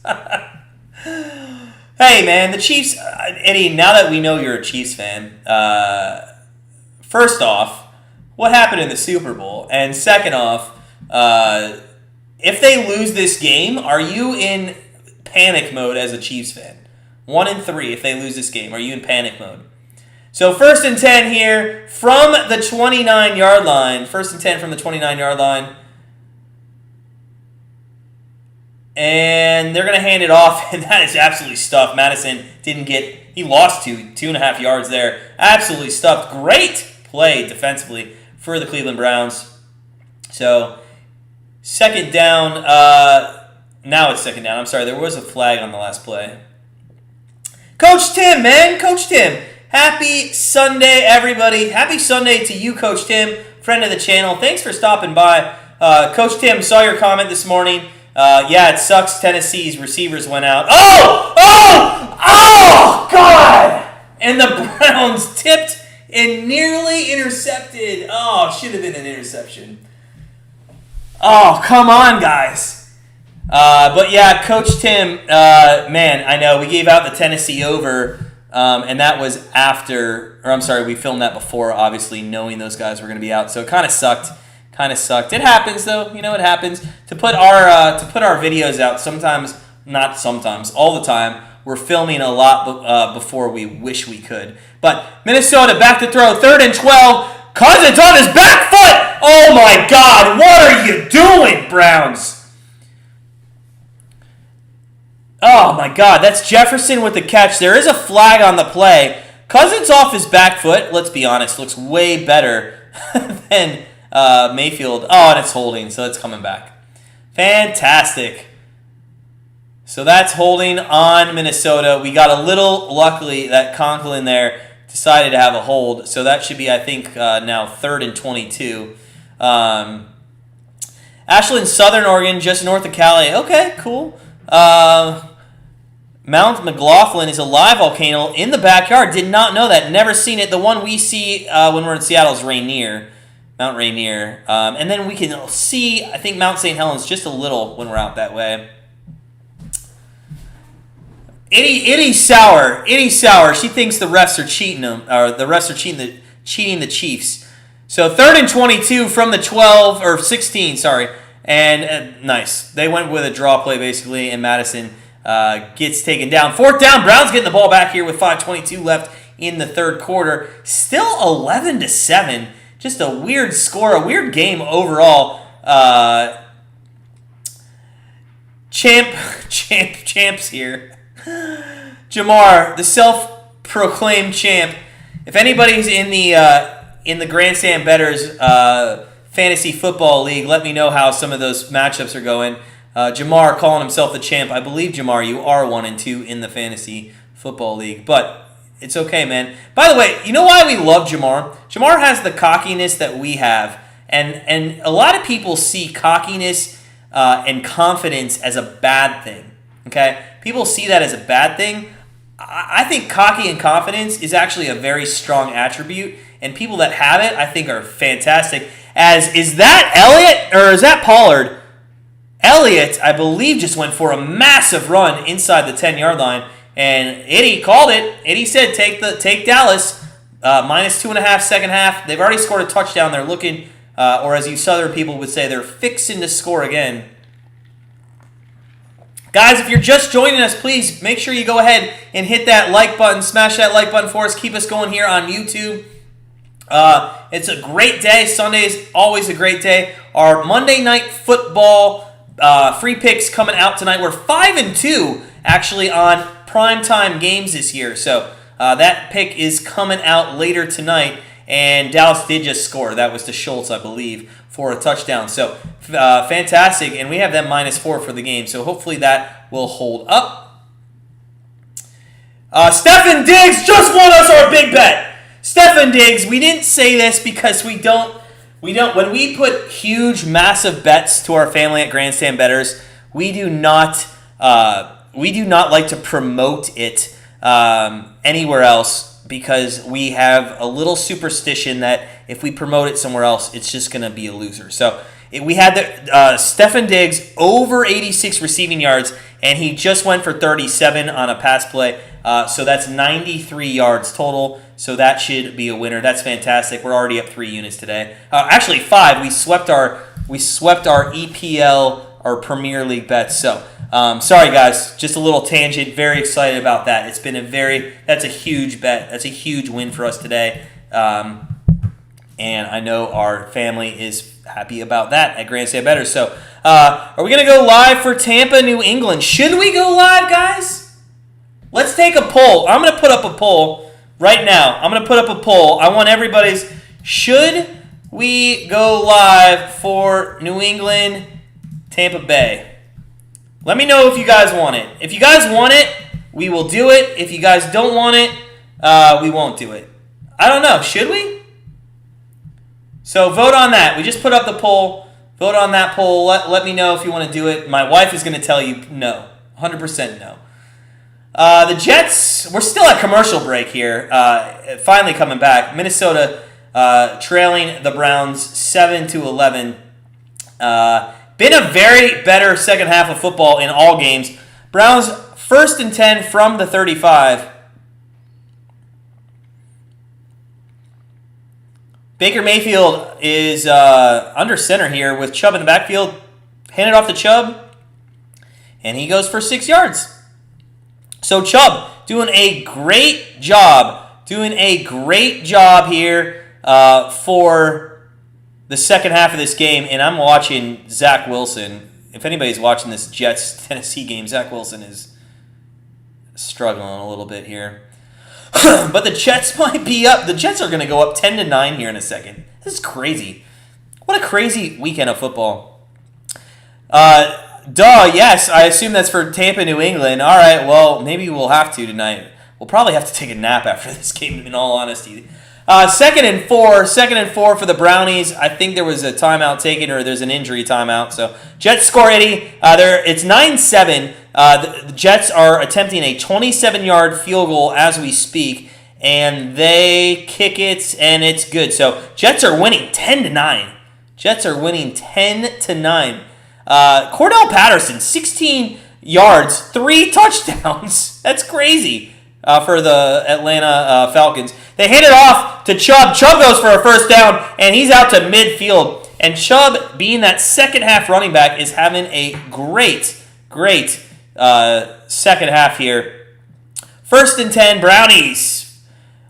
Hey, man, the Chiefs... Eddie, now that we know you're a Chiefs fan, first off, what happened in the Super Bowl? And second off, if they lose this game, are you in panic mode as a Chiefs fan? 1-3 if they lose this game. Are you in panic mode? So 1st and 10 here from the 29-yard line. 1st and 10 from the 29-yard line. And they're going to hand it off, and that is absolutely stuffed. Madison he lost 2.5 yards there. Absolutely stuffed. Great play defensively for the Cleveland Browns. So... second down, now it's second down. I'm sorry, there was a flag on the last play. Coach Tim, man. Coach Tim. Happy Sunday, everybody. Happy Sunday to you, Coach Tim, friend of the channel. Thanks for stopping by. Coach Tim, saw your comment this morning. Yeah, it sucks Tennessee's receivers went out. Oh, God! And the Browns tipped and nearly intercepted. Oh, should have been an interception. Oh, come on, guys. But yeah, Coach Tim, man, I know. We gave out the Tennessee over, and that was we filmed that before, obviously, knowing those guys were going to be out. So it kind of sucked. It happens, though. It happens. To put our videos out, all the time, we're filming a lot before we wish we could. But Minnesota back to throw, 3rd and 12. Cousins on his back foot. Oh, my God. What are you doing, Browns? Oh, my God. That's Jefferson with the catch. There is a flag on the play. Cousins off his back foot, let's be honest, looks way better than Mayfield. Oh, and it's holding, so it's coming back. Fantastic. So that's holding on Minnesota. We got a little, luckily, that Conklin there decided to have a hold. So that should be, I think, now 3rd and 22. Ashland, Southern Oregon, just north of Cali. Okay, cool. Mount McLaughlin is a live volcano in the backyard. Did not know that. Never seen it. The one we see when we're in Seattle is Rainier. Mount Rainier. And then we can see, I think, Mount St. Helens just a little when we're out that way. Itty Sour. She thinks the refs are cheating them, or the refs are cheating the Chiefs. So 3rd and 22 from the 12 or 16, sorry, and nice. They went with a draw play basically, and Madison gets taken down. 4th down. Browns getting the ball back here with 5:22 left in the third quarter. Still 11-7. Just a weird score, a weird game overall. Champs here. Jamar, the self-proclaimed champ. If anybody's in the Grandstand Bettors fantasy football league, let me know how some of those matchups are going. Jamar calling himself the champ. I believe, Jamar, you are 1-2 in the fantasy football league, but it's okay, man. By the way, you know why we love Jamar? Jamar has the cockiness that we have, and a lot of people see cockiness and confidence as a bad thing. Okay, people see that as a bad thing. I think cocky and confidence is actually a very strong attribute, and people that have it, I think, are fantastic. Is that Elliott or is that Pollard? Elliott, I believe, just went for a massive run inside the 10-yard line, and Eddie called it. Eddie said, take Dallas, -2.5 second half. They've already scored a touchdown. They're looking, or as you Southern people would say, they're fixing to score again. Guys, if you're just joining us, please make sure you go ahead and hit that like button. Smash that like button for us. Keep us going here on YouTube. It's a great day. Sunday is always a great day. Our Monday Night Football free picks coming out tonight. We're 5-2 actually on primetime games this year. So that pick is coming out later tonight. And Dallas did just score. That was to Schultz, I believe, for a touchdown. So fantastic. And we have them -4 for the game. So hopefully that will hold up. Stefan Diggs just won us our big bet. Stefan Diggs, we didn't say this because we don't, when we put huge, massive bets to our family at Grandstand Bettors, we do not like to promote it anywhere else, because we have a little superstition that if we promote it somewhere else, it's just going to be a loser. So we had the Stefan Diggs over 86 receiving yards, and he just went for 37 on a pass play. So that's 93 yards total. So that should be a winner. That's fantastic. We're already up 3 units today. Actually 5. We swept our EPL, our Premier League bets. So sorry guys, just a little tangent. Very excited about that. It's been that's a huge bet. That's a huge win for us today. And I know our family is happy about that at Grandstand Bettors. So are we going to go live for Tampa, New England? Should we go live, guys? Let's take a poll. I'm going to put up a poll right now. I'm going to put up a poll. I want everybody's, should we go live for New England, Tampa Bay? Let me know if you guys want it. If you guys want it, we will do it. If you guys don't want it, we won't do it. I don't know. Should we? So vote on that. We just put up the poll. Vote on that poll. Let me know if you want to do it. My wife is going to tell you no. 100% no. The Jets, we're still at commercial break here. Finally coming back. Minnesota trailing the Browns 7-11. Been a very better second half of football in all games. Browns 1st and 10 from the 35. Baker Mayfield is under center here with Chubb in the backfield. Hand it off to Chubb, and he goes for 6 yards. So Chubb doing a great job. Here for the second half of this game, and I'm watching Zach Wilson. If anybody's watching this Jets-Tennessee game, Zach Wilson is struggling a little bit here. But the Jets might be up. The Jets are going to go up 10-9 here in a second. This is crazy. What a crazy weekend of football. Yes, I assume that's for Tampa, New England. All right, well, maybe we'll have to tonight. We'll probably have to take a nap after this game, in all honesty. 2nd and 4 for the Brownies. I think there was a timeout taken, or there's an injury timeout. So Jets score, Eddie. It's 9-7. The Jets are attempting a 27-yard field goal as we speak, and they kick it, and it's good. So Jets are winning 10-9. Cordell Patterson, 16 yards, 3 touchdowns. That's crazy for the Atlanta Falcons. They hand it off to Chubb. Chubb goes for a first down, and he's out to midfield. And Chubb, being that second half running back, is having a great second half here. 1st and 10, Brownies.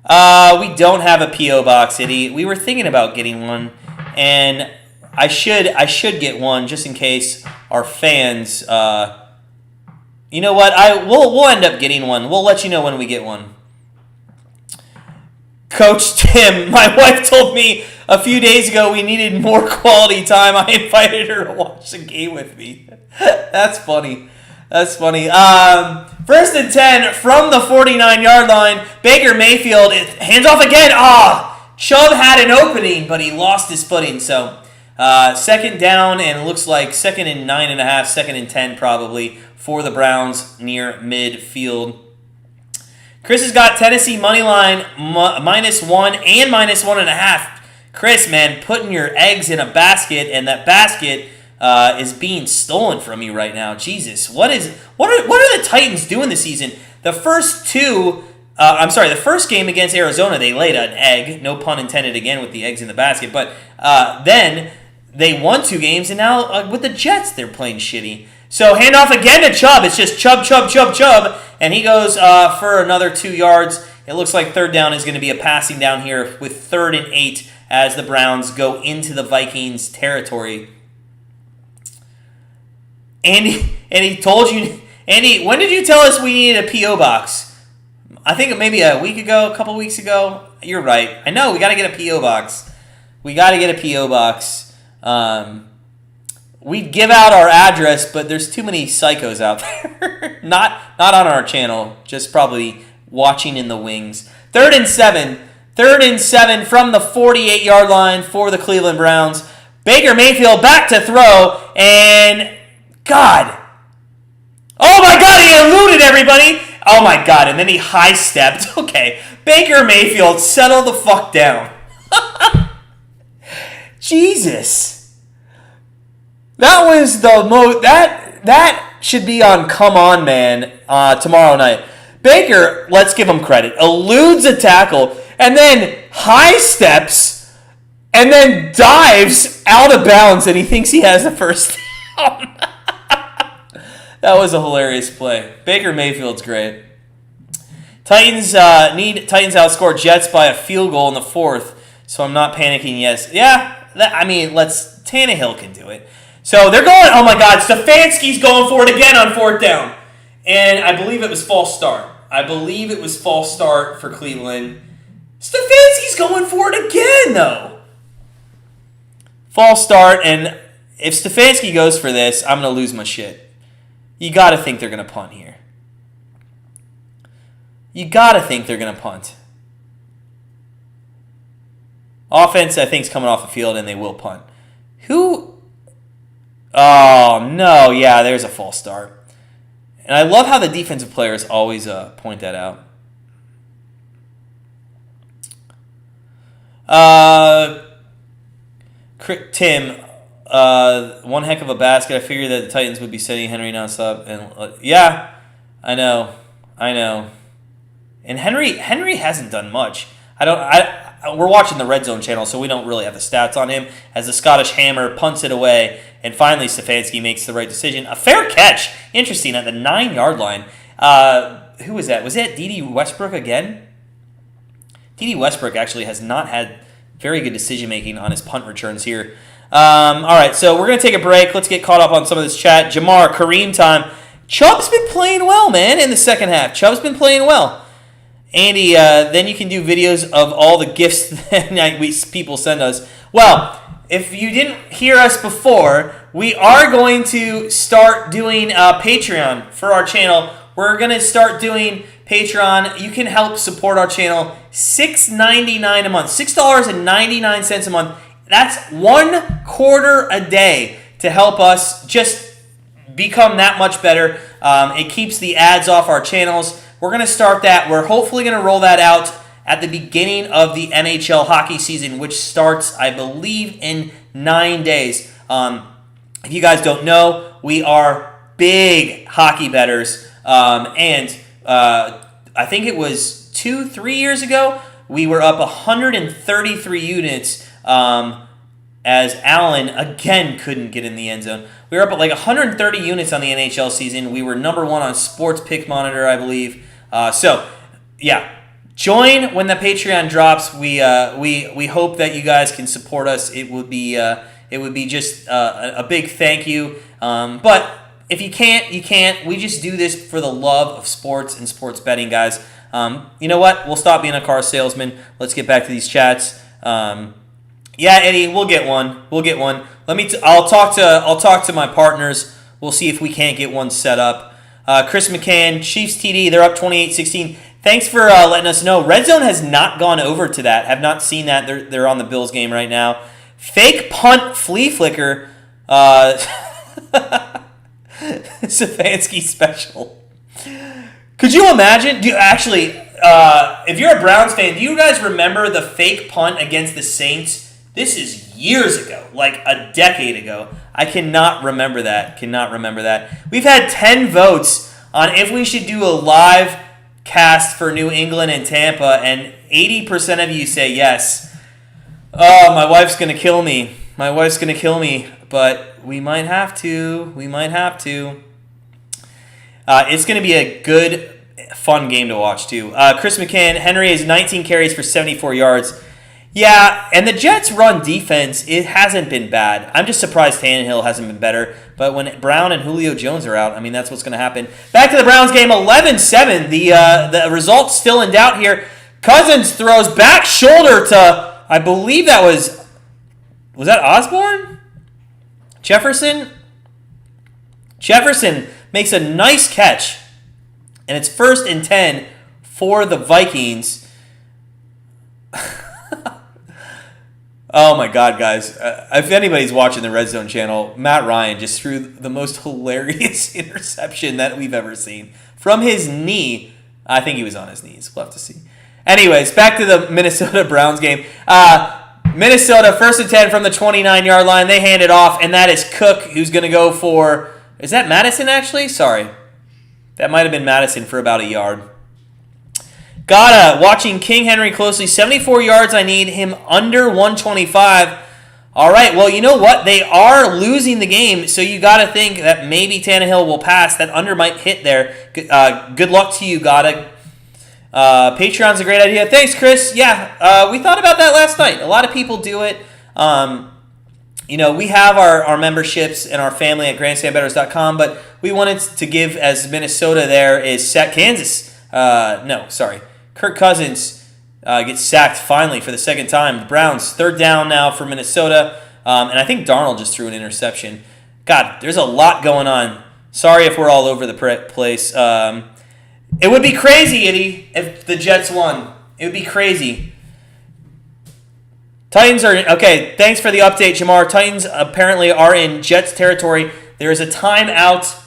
We don't have a P.O. box, Eddie. We were thinking about getting one, and I should get one just in case our fans. You know what? We'll end up getting one. We'll let you know when we get one. Coach Tim, my wife told me a few days ago we needed more quality time. I invited her to watch the game with me. That's funny. That's funny. First and 10 from the 49-yard line. Baker Mayfield, hands off again. Chubb had an opening, but he lost his footing. So second down, and it looks like second and 9.5, second and 10 probably for the Browns near midfield. Chris has got Tennessee money line -1 and -1.5. Chris, man, putting your eggs in a basket, and that basket is being stolen from you right now. Jesus, what are the Titans doing this season? The first game against Arizona, they laid an egg. No pun intended again with the eggs in the basket. But then they won 2 games, and now with the Jets, they're playing shitty. So handoff again to Chubb. It's just Chubb, and he goes for another 2 yards. It looks like third down is going to be a passing down here with 3rd and 8 as the Browns go into the Vikings territory. Andy told you, Andy, when did you tell us we needed a P.O. box? I think maybe a week ago, a couple weeks ago. You're right. I know, we got to get a P.O. box. We'd give out our address, but there's too many psychos out there. Not on our channel, just probably watching in the wings. 3rd and 7 from the 48-yard line for the Cleveland Browns. Baker Mayfield back to throw, and God. Oh my God, he eluded everybody. Oh my God, and then he high-stepped. Okay, Baker Mayfield, settle the fuck down. Jesus. That was the most. That should be on Come On Man tomorrow night. Baker, let's give him credit, eludes a tackle and then high steps and then dives out of bounds, and he thinks he has the first down. That was a hilarious play. Baker Mayfield's great. Titans outscore Jets by a field goal in the 4th, so I'm not panicking. Yes, Tannehill can do it. So they're going, oh my God, Stefanski's going for it again on 4th down. And I believe it was false start. For Cleveland. Stefanski's going for it again, though. False start, and if Stefanski goes for this, I'm going to lose my shit. You got to think they're going to punt here. Offense, I think, is coming off the field, and they will punt. Oh, no. Yeah, there's a false start. And I love how the defensive players always point that out. Tim, one heck of a basket. I figured that the Titans would be sending Henry nonstop. And yeah, I know. And Henry hasn't done much. We're watching the RedZone channel, so we don't really have the stats on him. As the Scottish Hammer punts it away, and finally Stefanski makes the right decision. A fair catch, interesting, at the 9-yard line. Who was that? Was that D.D. Westbrook again? D.D. Westbrook actually has not had very good decision-making on his punt returns here. All right, so we're going to take a break. Let's get caught up on some of this chat. Jamar, Kareem time. Chubb's been playing well, man, in the second half. Chubb's been playing well. Andy, then you can do videos of all the gifts that people send us. Well, if you didn't hear us before, we are going to start doing Patreon for our channel. We're going to start doing Patreon. You can help support our channel. $6.99 a month. $6.99 a month. That's $1 a day to help us just become that much better. It keeps the ads off our channels. We're going to start that. We're hopefully going to roll that out at the beginning of the NHL hockey season, which starts, I believe, in 9 days. If you guys don't know, we are big hockey bettors. I think it was 2-3 years ago, we were up 133 units as Allen, again, couldn't get in the end zone. We were up at like 130 units on the NHL season. We were number 1 on Sports Pick Monitor, I believe. Join when the Patreon drops. We hope that you guys can support us. It would be just a big thank you. But if you can't, you can't. We just do this for the love of sports and sports betting, guys. You know what? We'll stop being a car salesman. Let's get back to these chats. Yeah, Eddie, we'll get one. I'll talk to my partners. We'll see if we can't get one set up. Chris McCann, Chiefs TD, they're up 28-16. Thanks for letting us know. RedZone has not gone over to that. Have not seen that. They're on the Bills game right now. Fake punt flea flicker. Stefanski special. Could you imagine? If you're a Browns fan, do you guys remember the fake punt against the Saints? This is years ago, like a decade ago. I cannot remember that. We've had 10 votes on if we should do a live cast for New England and Tampa, and 80% of you say yes. Oh, my wife's going to kill me. But we might have to. It's going to be a good, fun game to watch, too. Chris McCann, Henry has 19 carries for 74 yards. Yeah, and the Jets' run defense, it hasn't been bad. I'm just surprised Tannehill hasn't been better. But when Brown and Julio Jones are out, I mean, that's what's going to happen. Back to the Browns game, 11-7. The result's still in doubt here. Cousins throws back shoulder to, I believe that was that Osborne? Jefferson makes a nice catch. And it's 1st and 10 for the Vikings. Oh my God, guys. If anybody's watching the RedZone channel, Matt Ryan just threw the most hilarious interception that we've ever seen. From his knee. I think he was on his knees. We'll have to see. Anyways, back to the Minnesota Browns game. Minnesota, 1st and 10 from the 29-yard line. They hand it off, and that is Cook, who's going to go for... Is that Madison, actually? Sorry. That might have been Madison for about a yard. Watching King Henry closely. 74 yards. I need him under 125. All right. Well, you know what? They are losing the game, so you got to think that maybe Tannehill will pass. That under might hit there. Good luck to you, Gotta. Patreon's a great idea. Thanks, Chris. Yeah, we thought about that last night. A lot of people do it. We have our memberships and our family at grandstandbettors.com, but we wanted to give, as Minnesota there is set Kansas. Kirk Cousins gets sacked finally for the second time. The Browns, 3rd down now for Minnesota. And I think Darnold just threw an interception. God, there's a lot going on. Sorry if we're all over the place. It would be crazy, Eddie, if the Jets won. It would be crazy. Titans are... Okay, thanks for the update, Jamar. Titans apparently are in Jets territory. There is a timeout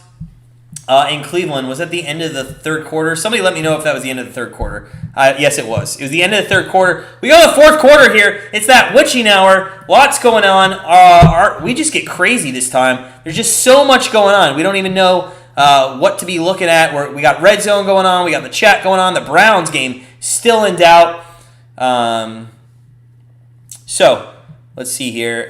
in Cleveland. Was that the end of the 3rd quarter? Somebody let me know if that was the end of the 3rd quarter. Yes, it was. It was the end of the 3rd quarter. We go to the 4th quarter here. It's that witching hour. Lots going on. We just get crazy this time. There's just so much going on. We don't even know what to be looking at. We got RedZone going on. We got the chat going on. The Browns game still in doubt. So, let's see here.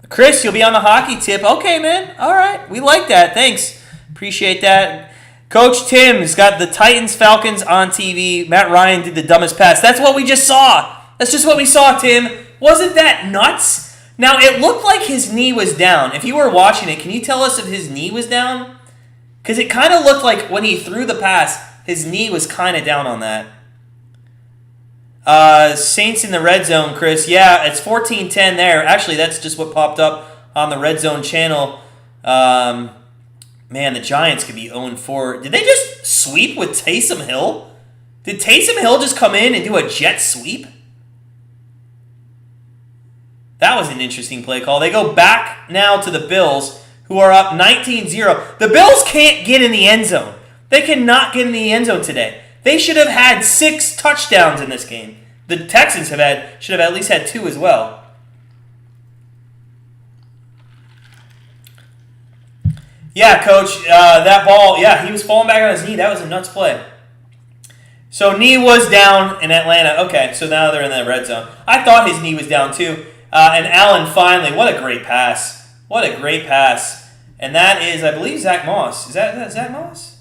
Chris, you'll be on the hockey tip. Okay, man. All right. We like that. Thanks. Appreciate that. Coach Tim's got the Titans-Falcons on TV. Matt Ryan did the dumbest pass. That's what we just saw. That's just what we saw, Tim. Wasn't that nuts? Now, it looked like his knee was down. If you were watching it, can you tell us if his knee was down? Because it kind of looked like when he threw the pass, his knee was kind of down on that. Saints in the red zone, Chris. Yeah, it's 14-10 there. Actually, that's just what popped up on the RedZone channel. Man, the Giants could be 0-4. Did they just sweep with Taysom Hill? Did Taysom Hill just come in and do a jet sweep? That was an interesting play call. They go back now to the Bills, who are up 19-0. The Bills can't get in the end zone. They cannot get in the end zone today. They should have had 6 touchdowns in this game. The Texans should have at least had 2 as well. Yeah, Coach, that ball, yeah, he was falling back on his knee. That was a nuts play. So knee was down in Atlanta. Okay, so now they're in the red zone. I thought his knee was down too. And Allen finally, what a great pass. What a great pass. And that is, I believe, Zach Moss. Is that Zach Moss?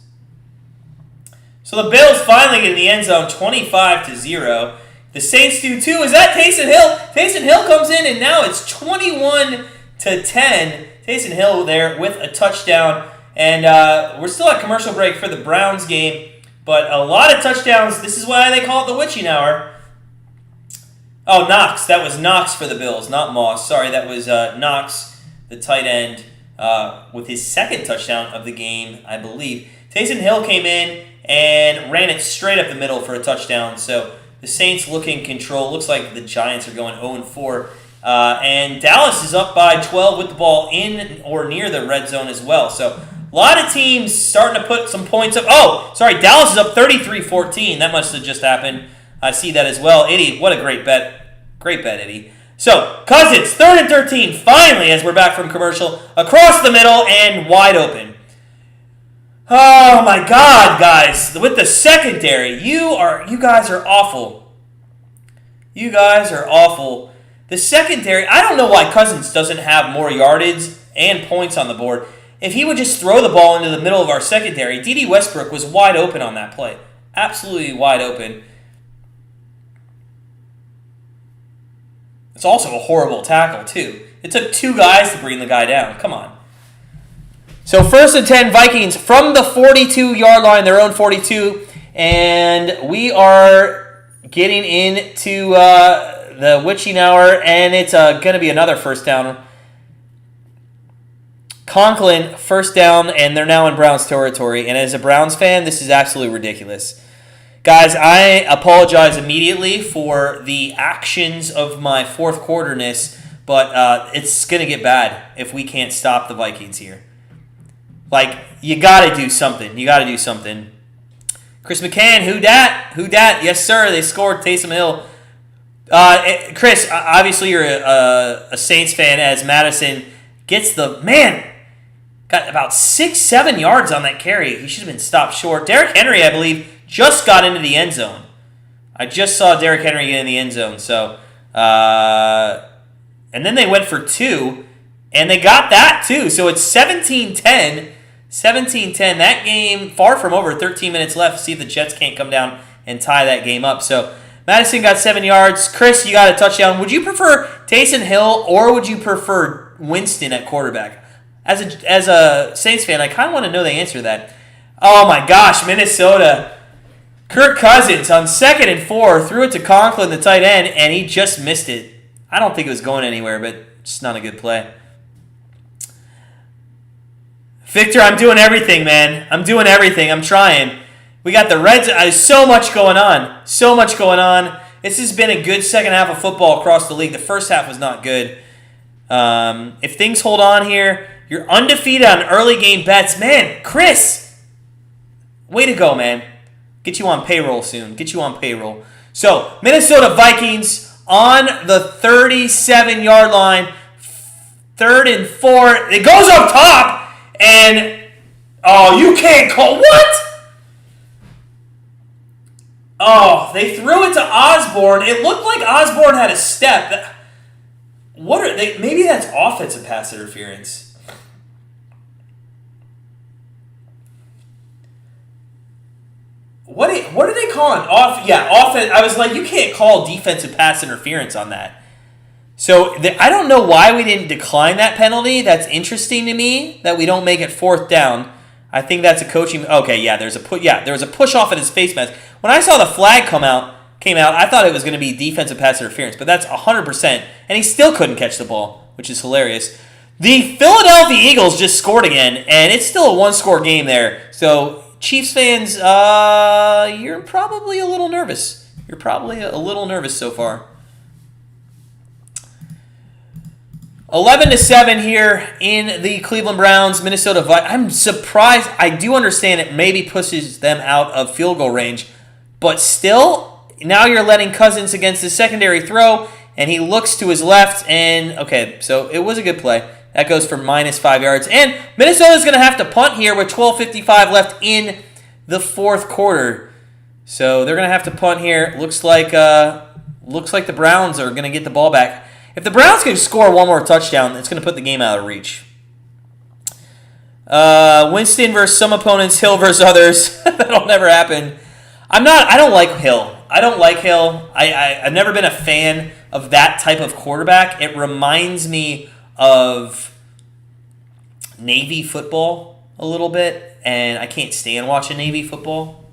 So the Bills finally get in the end zone, 25-0. The Saints do too. Is that Taysom Hill? Taysom Hill comes in, and now it's 21-10. Taysom Hill there with a touchdown. And we're still at commercial break for the Browns game. But a lot of touchdowns. This is why they call it the witching hour. Oh, Knox. That was Knox for the Bills, not Moss. Sorry, that was Knox, the tight end, with his second touchdown of the game, I believe. Taysom Hill came in and ran it straight up the middle for a touchdown. So the Saints look in control. Looks like the Giants are going 0-4. And Dallas is up by 12 with the ball in or near the red zone as well. So a lot of teams starting to put some points up. Oh, sorry, Dallas is up 33-14. That must have just happened. I see that as well. Eddie, what a great bet. Great bet, Eddie. So, Cousins, 3rd and 13, finally, as we're back from commercial, across the middle and wide open. Oh, my God, guys. With the secondary, you guys are awful. You guys are awful. The secondary, I don't know why Cousins doesn't have more yardage and points on the board. If he would just throw the ball into the middle of our secondary, D.D. Westbrook was wide open on that play. Absolutely wide open. It's also a horrible tackle, too. It took 2 guys to bring the guy down. Come on. So 1st and 10, Vikings from the 42-yard line, their own 42. And we are getting into the witching hour, and it's going to be another first down. Conklin, first down, and they're now in Browns territory. And as a Browns fan, this is absolutely ridiculous. Guys, I apologize immediately for the actions of my fourth quarterness, but it's going to get bad if we can't stop the Vikings here. Like, you got to do something. You got to do something. Chris McCann, who dat? Who dat? Yes, sir, they scored. Taysom Hill. Chris, obviously you're a Saints fan, as Madison gets the... Man, got about 6-7 yards on that carry. He should have been stopped short. Derrick Henry, I believe, just got into the end zone. I just saw Derrick Henry get in the end zone. So, and then they went for 2, and they got that too. So it's 17-10. 17-10. That game far from over. 13 minutes left. See if the Jets can't come down and tie that game up. So Madison got 7 yards. Chris, you got a touchdown. Would you prefer Taysom Hill or would you prefer Winston at quarterback? As a Saints fan, I kind of want to know the answer to that. Oh my gosh, Minnesota. Kirk Cousins on 2nd and 4 threw it to Conklin, the tight end, and he just missed it. I don't think it was going anywhere, but just not a good play. Victor, I'm doing everything, man. I'm doing everything. I'm trying. We got the Reds. There's so much going on. So much going on. This has been a good second half of football across the league. The first half was not good. If things hold on here, you're undefeated on early game bets. Man, Chris, way to go, man. Get you on payroll soon. Get you on payroll. So, Minnesota Vikings on the 37-yard line. 3rd and 4. It goes up top. And, oh, you can't call. What? Oh, they threw it to Osborne. It looked like Osborne had a step. What are they? Maybe that's offensive pass interference. What are they calling? Offense. I was like, you can't call defensive pass interference on that. So I don't know why we didn't decline that penalty. That's interesting to me that we don't make it 4th down. I think that's a coaching. Okay, yeah, there was a push off at his face mask. When I saw the flag came out, I thought it was going to be defensive pass interference, but that's 100%, and he still couldn't catch the ball, which is hilarious. The Philadelphia Eagles just scored again, and it's still a 1-score game there. So Chiefs fans, you're probably a little nervous. You're probably a little nervous so far. 11-7 here in the Cleveland Browns, Minnesota Vikings. I'm surprised. I do understand it maybe pushes them out of field goal range, but still, now you're letting Cousins against the secondary throw, and he looks to his left, and okay, so it was a good play. That goes for -5 yards, and Minnesota's going to have to punt here with 12:55 left in the fourth quarter. So they're going to have to punt here. Looks like the Browns are going to get the ball back. If the Browns can score one more touchdown, it's going to put the game out of reach. Winston versus some opponents, Hill versus others. That'll never happen. I don't like Hill. I've never been a fan of that type of quarterback. It reminds me of Navy football a little bit, and I can't stand watching Navy football.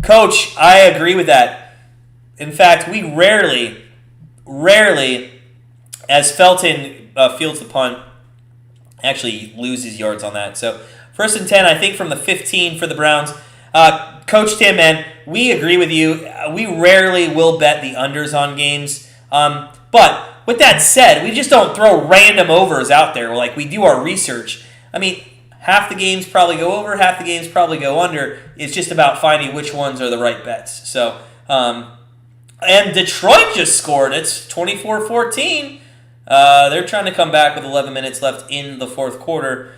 Coach, I agree with that. In fact, we rarely, as Felton fields the punt, actually loses yards on that. So 1st and 10, I think, from the 15 for the Browns. Coach Tim, man, we agree with you. We rarely will bet the unders on games. But with that said, we just don't throw random overs out there. Like, we do our research. I mean, half the games probably go over, half the games probably go under. It's just about finding which ones are the right bets. So, and Detroit just scored. It's 24-14. They're trying to come back with 11 minutes left in the fourth quarter.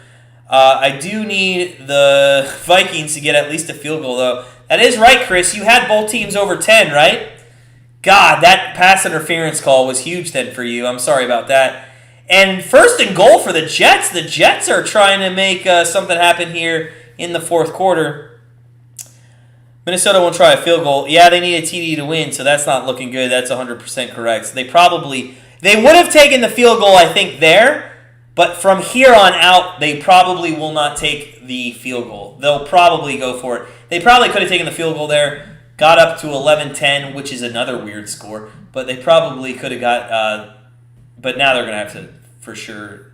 I do need the Vikings to get at least a field goal, though. That is right, Chris. You had both teams over 10, right? God, that pass interference call was huge then for you. I'm sorry about that. And 1st and goal for the Jets. The Jets are trying to make something happen here in the fourth quarter. Minnesota won't try a field goal. Yeah, they need a TD to win, so that's not looking good. That's 100% correct. So they would have taken the field goal, I think, there. But from here on out, they probably will not take the field goal. They'll probably go for it. They probably could have taken the field goal there, got up to 11-10, which is another weird score. But they probably could have got... but now they're going to have to, for sure,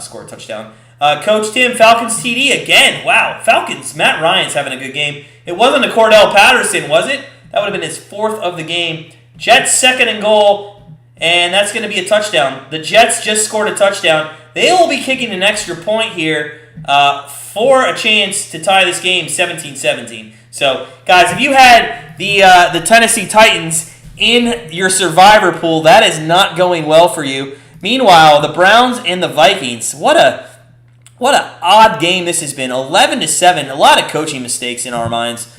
score a touchdown. Coach Tim, Falcons TD again. Wow, Falcons. Matt Ryan's having a good game. It wasn't a Cordell Patterson, was it? That would have been his 4th of the game. Jets 2nd and goal, and that's going to be a touchdown. The Jets just scored a touchdown. They will be kicking an extra point here for a chance to tie this game 17-17. So, guys, if you had the Tennessee Titans in your survivor pool, that is not going well for you. Meanwhile, the Browns and the Vikings, what a odd game this has been. 11-7, a lot of coaching mistakes in our minds,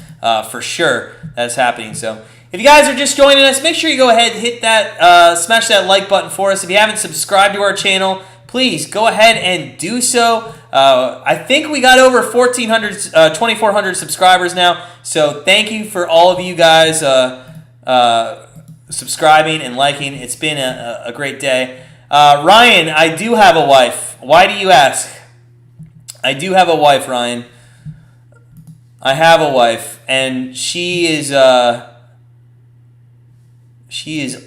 for sure, that's happening. So, if you guys are just joining us, make sure you go ahead and hit that, smash that like button for us. If you haven't subscribed to our channel, please go ahead and do so. I think we got over 2,400 subscribers now. So thank you for all of you guys subscribing and liking. It's been a great day. Ryan, I do have a wife. Why do you ask? I do have a wife, Ryan. I have a wife, and she is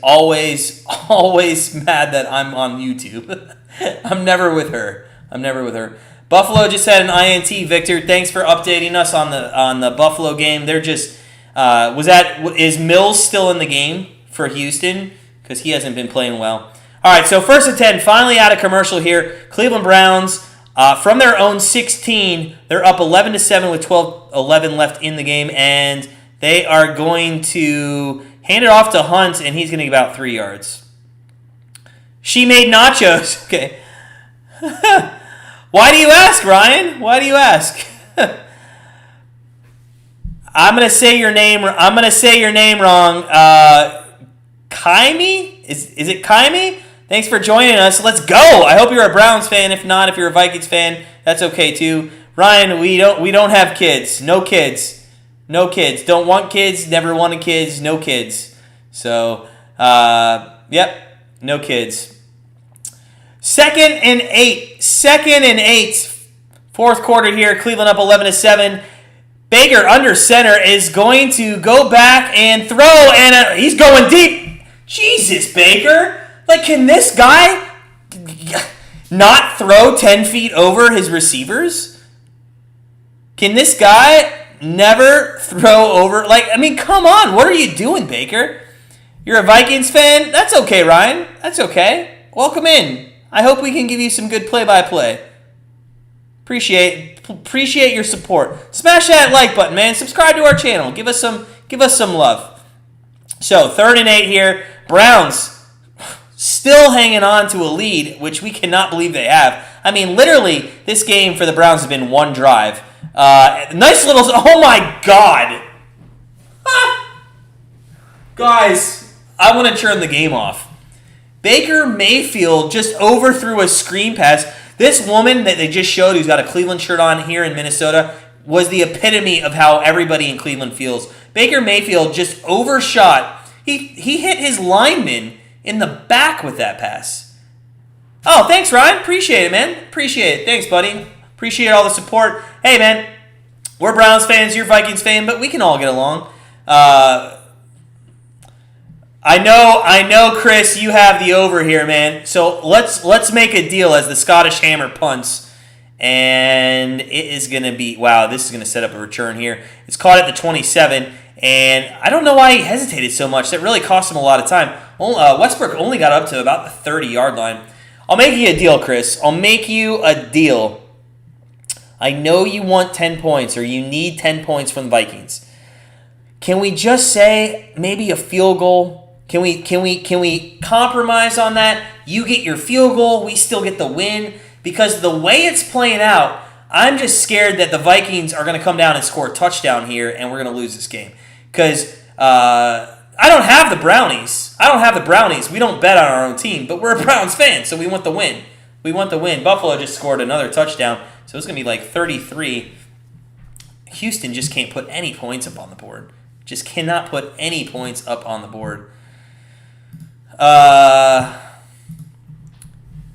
always mad that I'm on YouTube. I'm never with her. Buffalo just had an INT. Victor, thanks for updating us on the Buffalo game. They're just is Mills still in the game for Houston? Because he hasn't been playing well. All right, so 1st and 10, finally out of commercial here. Cleveland Browns from their own 16, they're up 11-7 with 12-11 left in the game, and they are going to hand it off to Hunt, and he's going to get about 3 yards. She made nachos. Okay. Why do you ask, Ryan? Why do you ask? I'm gonna say your name wrong. Kaimi? Is it Kaimi? Thanks for joining us. Let's go. I hope you're a Browns fan. If not, if you're a Vikings fan, that's okay too. Ryan, we don't have kids. No kids. Don't want kids. Never wanted kids. No kids. So, yep. No kids. 2nd and 8. Fourth quarter here. Cleveland up 11-7. Baker under center is going to go back and throw, and he's going deep. Jesus, Baker. Like, can this guy not throw 10 feet over his receivers? Can this guy never throw over? Like, I mean, come on. What are you doing, Baker? You're a Vikings fan? That's okay, Ryan. That's okay. Welcome in. I hope we can give you some good play-by-play. Appreciate your support. Smash that like button, man. Subscribe to our channel. Give us some love. So 3rd and 8 here. Browns still hanging on to a lead, which we cannot believe they have. I mean, literally, this game for the Browns has been one drive. Nice little. Oh my God, guys! I want to turn the game off. Baker Mayfield just overthrew a screen pass. This woman that they just showed who's got a Cleveland shirt on here in Minnesota was the epitome of how everybody in Cleveland feels. Baker Mayfield just overshot. He hit his lineman in the back with that pass. Oh, thanks, Ryan. Appreciate it, man. Appreciate it. Thanks, buddy. Appreciate all the support. Hey, man, we're Browns fans, you're Vikings fan, but we can all get along. I know, Chris, you have the over here, man. So let's make a deal as the Scottish Hammer punts. And it is going to be, wow, this is going to set up a return here. It's caught at the 27, and I don't know why he hesitated so much. That really cost him a lot of time. Westbrook only got up to about the 30-yard line. I'll make you a deal, Chris. I'll make you a deal. I know you want 10 points, or you need 10 points from the Vikings. Can we just say maybe a field goal? Can we compromise on that? You get your field goal, we still get the win. Because the way it's playing out, I'm just scared that the Vikings are going to come down and score a touchdown here, and we're going to lose this game. Because I don't have the Brownies. We don't bet on our own team, but we're a Browns fan, so we want the win. Buffalo just scored another touchdown, so it's going to be like 33. Houston just can't put any points up on the board. Just cannot put any points up on the board.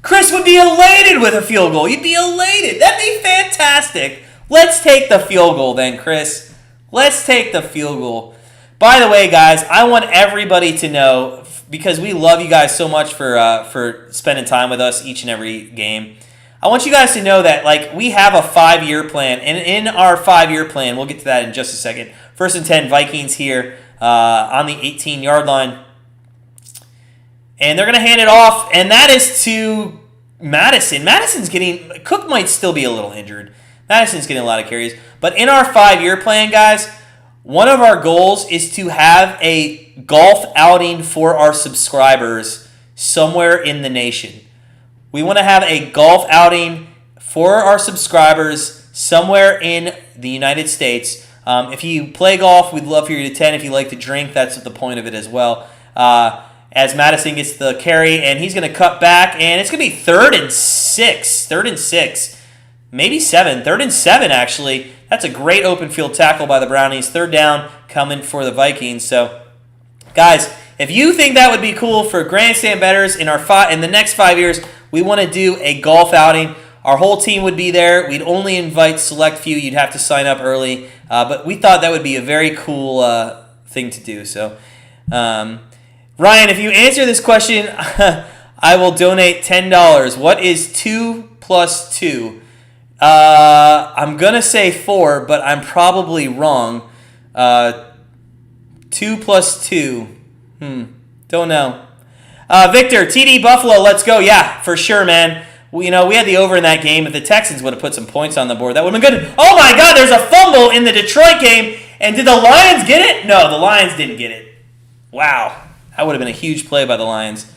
Chris would be elated with a field goal. You'd be elated. That'd be fantastic. Let's take the field goal then, Chris. Let's take the field goal. By the way, guys, I want everybody to know, because we love you guys so much for spending time with us each and every game. I want you guys to know that we have a 5-year plan, and in our 5-year plan, we'll get to that in just a second. 1st and 10, Vikings here on the 18-yard line. And they're going to hand it off, and that is to Madison. Cook might still be a little injured. Madison's getting a lot of carries. But in our 5-year plan, guys, one of our goals is to have a golf outing for our subscribers somewhere in the nation. We want to have a golf outing for our subscribers somewhere in the United States. If you play golf, we'd love for you to attend. If you like to drink, that's the point of it as well. As Madison gets the carry, and he's going to cut back, and it's going to be 3rd and 6. Maybe 7. 3rd and 7, actually. That's a great open field tackle by the Brownies. 3rd down coming for the Vikings. So, guys, if you think that would be cool for Grandstand Bettors in the next 5 years, we want to do a golf outing. Our whole team would be there. We'd only invite select few. You'd have to sign up early. But we thought that would be a very cool thing to do. So, Ryan, if you answer this question, I will donate $10. What is 2 plus 2? I'm going to say 4, but I'm probably wrong. 2 plus 2. Don't know. Victor, TD Buffalo, let's go. Yeah, for sure, man. We had the over in that game. If the Texans would have put some points on the board, that would have been good. Oh, my God, there's a fumble in the Detroit game. And did the Lions get it? No, the Lions didn't get it. Wow. That would have been a huge play by the Lions.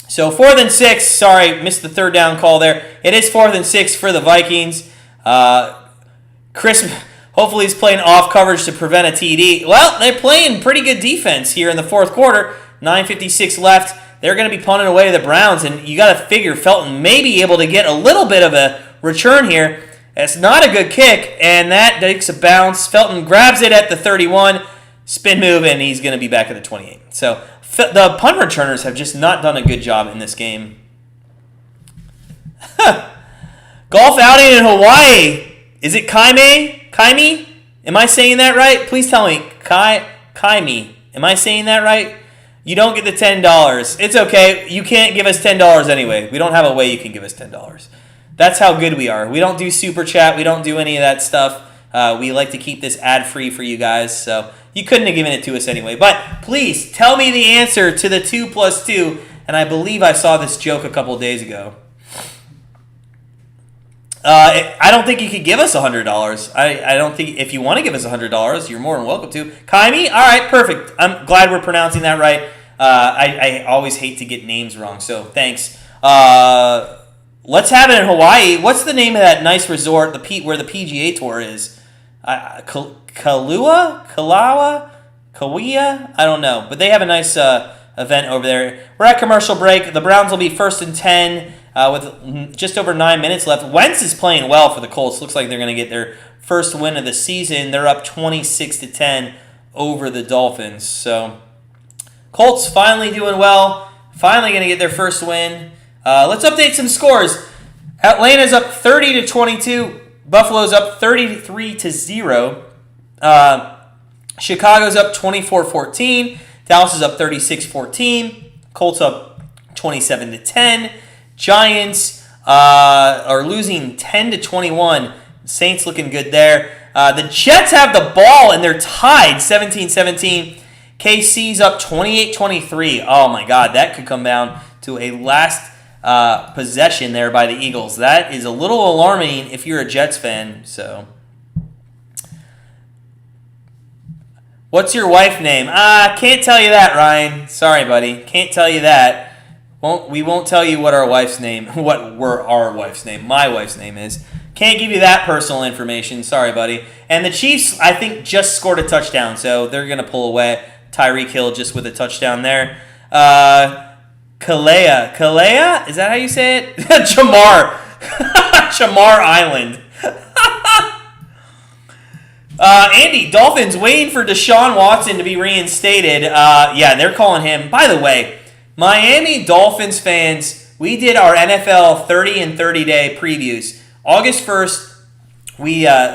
So 4th and 6. Sorry, missed the 3rd down call there. It is 4th and 6 for the Vikings. Chris, hopefully he's playing off coverage to prevent a TD. Well, they're playing pretty good defense here in the 4th quarter. 9:56 left. They're going to be punting away the Browns, and you got to figure Felton may be able to get a little bit of a return here. It's not a good kick, and that takes a bounce. Felton grabs it at the 31. Spin move, and he's going to be back at the 28. So the punt returners have just not done a good job in this game. Golf outing in Hawaii. Is it Kaime? Kaime? Am I saying that right? Please tell me. Kaime. Am I saying that right? You don't get the $10. It's okay. You can't give us $10 anyway. We don't have a way you can give us $10. That's how good we are. We don't do Super Chat. We don't do any of that stuff. We like to keep this ad-free for you guys, so you couldn't have given it to us anyway. But please, tell me the answer to the 2 plus 2, and I believe I saw this joke a couple days ago. I don't think you could give us $100. I don't think, if you want to give us $100, you're more than welcome to. Kaimi? All right, perfect. I'm glad we're pronouncing that right. I always hate to get names wrong, so thanks. Let's have it in Hawaii. What's the name of that nice resort where the PGA Tour is? Kauai? I don't know. But they have a nice event over there. We're at commercial break. The Browns will be 1st and 10 with just over 9 minutes left. Wentz is playing well for the Colts. Looks like they're going to get their first win of the season. They're up 26-10 over the Dolphins. So Colts finally doing well. Finally going to get their first win. Let's update some scores. Atlanta's up 30-22. Buffalo's up 33-0. Chicago's up 24-14. Dallas is up 36-14. Colts up 27-10. Giants are losing 10-21. Saints looking good there. The Jets have the ball and they're tied 17-17. KC's up 28-23. Oh my God, that could come down to a last possession there by the Eagles. That is a little alarming if you're a Jets fan. So, what's your wife name? Can't tell you that, Ryan. Sorry, buddy. Can't tell you that. We won't tell you what our wife's name, my wife's name is. Can't give you that personal information. Sorry, buddy. And the Chiefs, I think, just scored a touchdown, so they're going to pull away. Tyreek Hill just with a touchdown there. Kalea? Is that how you say it? Jamar. Jamar Island. Andy, Dolphins waiting for Deshaun Watson to be reinstated. Yeah, they're calling him. By the way, Miami Dolphins fans, we did our NFL 30 and 30 day previews. August 1st,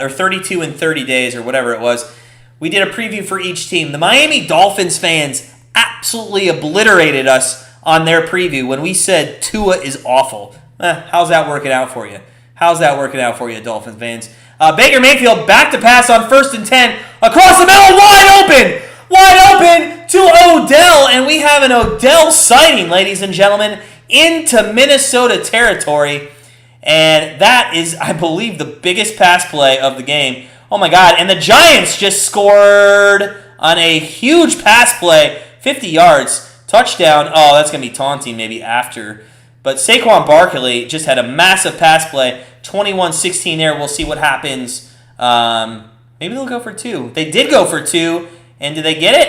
or 32 and 30 days or whatever it was, we did a preview for each team. The Miami Dolphins fans absolutely obliterated us on their preview when we said Tua is awful. How's that working out for you? How's that working out for you, Dolphins fans? Baker Mayfield back to pass on 1st and 10. Across the middle, wide open to Odell. And we have an Odell sighting, ladies and gentlemen, into Minnesota territory. And that is, I believe, the biggest pass play of the game. Oh my God. And the Giants just scored on a huge pass play, 50 yards, touchdown. Oh, that's going to be taunting maybe after. But Saquon Barkley just had a massive pass play, 21-16 there. We'll see what happens. Maybe they'll go for 2. They did go for 2, and did they get it?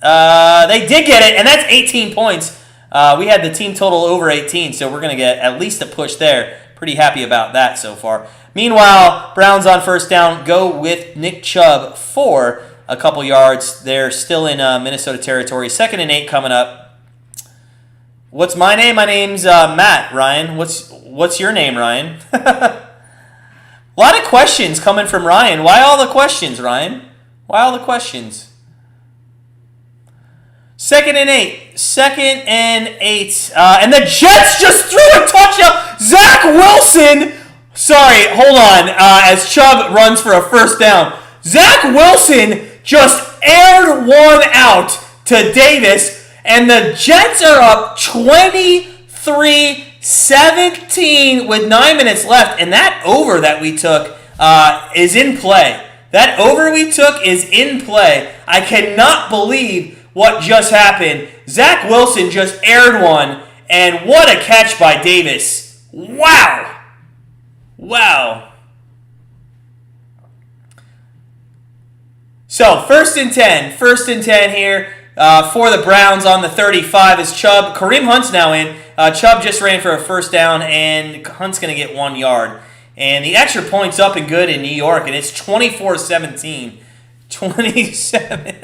They did get it, and that's 18 points. We had the team total over 18, so we're going to get at least a push there. Pretty happy about that so far. Meanwhile, Browns on 1st down go with Nick Chubb for a couple yards. They're still in Minnesota territory. 2nd and 8 coming up. What's my name? My name's Matt, Ryan. What's your name, Ryan? A lot of questions coming from Ryan. Why all the questions, Ryan? Why all the questions? 2nd and 8. 2nd and 8. And the Jets just threw a touchdown. Zach Wilson. Sorry, hold on. As Chubb runs for a 1st down. Zach Wilson just aired one out to Davis. And the Jets are up 23-17 with 9 minutes left. And that over that we took is in play. That over we took is in play. I cannot believe what just happened. Zach Wilson just aired one. And what a catch by Davis. Wow. Wow. So, 1st and 10. 1st and 10 here. For the Browns on the 35 is Chubb. Kareem Hunt's now in. Chubb just ran for a 1st down, and Hunt's going to get 1 yard. And the extra point's up and good in New York, and it's 24-17. 27.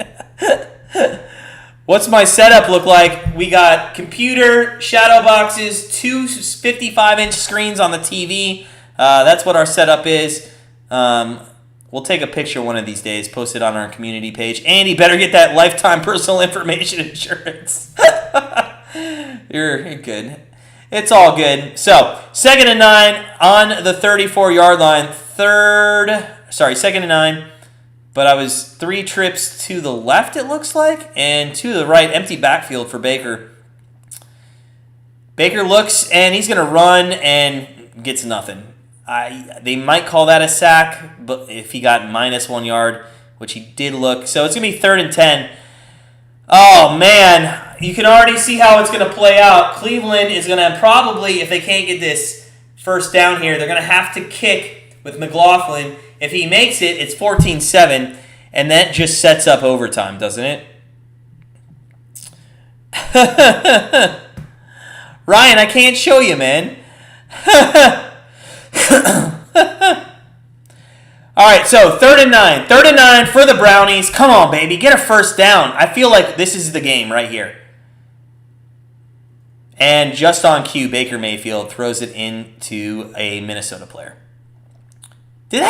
What's my setup look like? We got computer, shadow boxes, 2 55-inch screens on the TV. That's what our setup is. We'll take a picture one of these days, post it on our community page. Andy, better get that lifetime personal information insurance. You're good. It's all good. So, 2nd and 9 on the 34-yard line. 2nd and 9. But I was 3 trips to the left, it looks like, and to the right, empty backfield for Baker. Baker looks, and he's going to run and gets nothing. They might call that a sack, but if he got -1 yard, which he did look. So it's going to be 3rd and 10. Oh, man. You can already see how it's going to play out. Cleveland is going to probably, if they can't get this 1st down here, they're going to have to kick with McLaughlin. If he makes it, it's 14-7, and that just sets up overtime, doesn't it? Ryan, I can't show you, man. All right, so 3rd and 9. 3rd and 9 for the Brownies. Come on, baby. Get a first down. I feel like this is the game right here. And just on cue, Baker Mayfield throws it into a Minnesota player. Did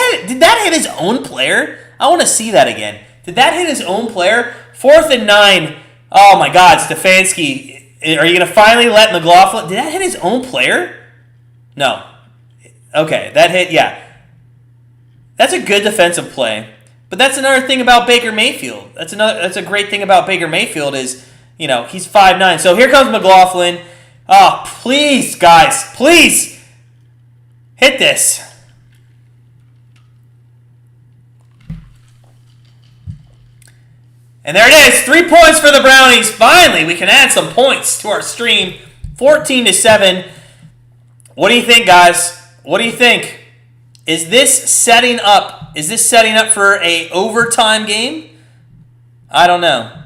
that hit his own player? I want to see that again. Did that hit his own player? 4th and 9. Oh, my God. Stefanski. Are you going to finally let McLaughlin? Did that hit his own player? No. Okay, that hit, yeah. That's a good defensive play. But that's another thing about Baker Mayfield. That's a great thing about Baker Mayfield is, you know, he's 5'9". So here comes McLaughlin. Oh, please, guys. Please. Hit this. And there it is. 3 points for the Brownies. Finally, we can add some points to our stream. 14-7. What do you think, guys? What do you think? Is this setting up for a overtime game? I don't know.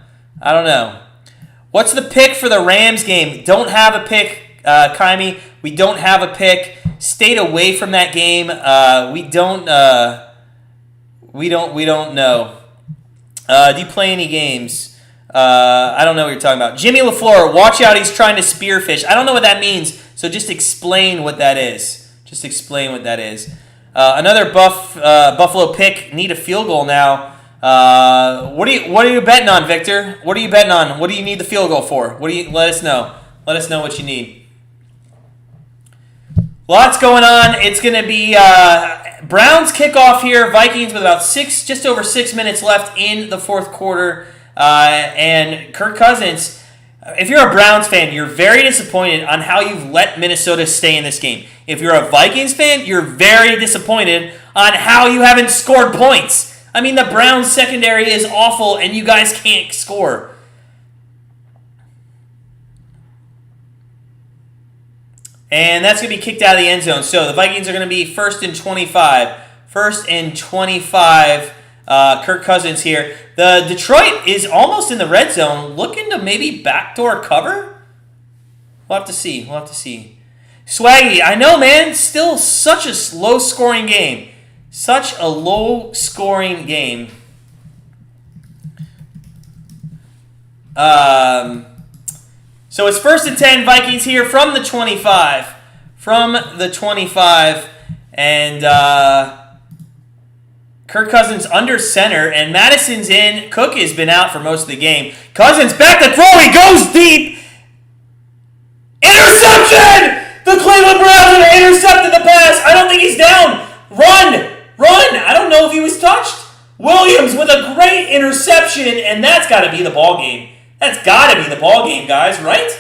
What's the pick for the Rams game? Don't have a pick, Kaimi. We don't have a pick. Stayed away from that game. We don't know. Do you play any games? I don't know what you're talking about. Jimmy LaFleur, watch out. He's trying to spearfish. I don't know what that means. So just explain what that is. Another Buffalo pick. Need a field goal now. What are you betting on, Victor? What are you betting on? What do you need the field goal for? Let us know. Let us know what you need. Lots going on. It's going to be Browns kickoff here. Vikings with about just over 6 minutes left in the fourth quarter. And Kirk Cousins, if you're a Browns fan, you're very disappointed on how you've let Minnesota stay in this game. If you're a Vikings fan, you're very disappointed on how you haven't scored points. I mean, the Browns secondary is awful, and you guys can't score. And that's going to be kicked out of the end zone. So the Vikings are going to be 1st and 25. 1st and 25. Kirk Cousins here. The Detroit is almost in the red zone, looking to maybe backdoor cover. We'll have to see. Swaggy, I know, man. Still such a low-scoring game. So it's 1st and 10, Vikings here from the 25. And Kirk Cousins under center, and Madison's in. Cook has been out for most of the game. Cousins back to throw. He goes deep. Interception! The Cleveland Browns have intercepted the pass. I don't think he's down. Run! I don't know if he was touched. Williams with a great interception, and that's got to be the ball game. That's got to be the ball game, guys, right?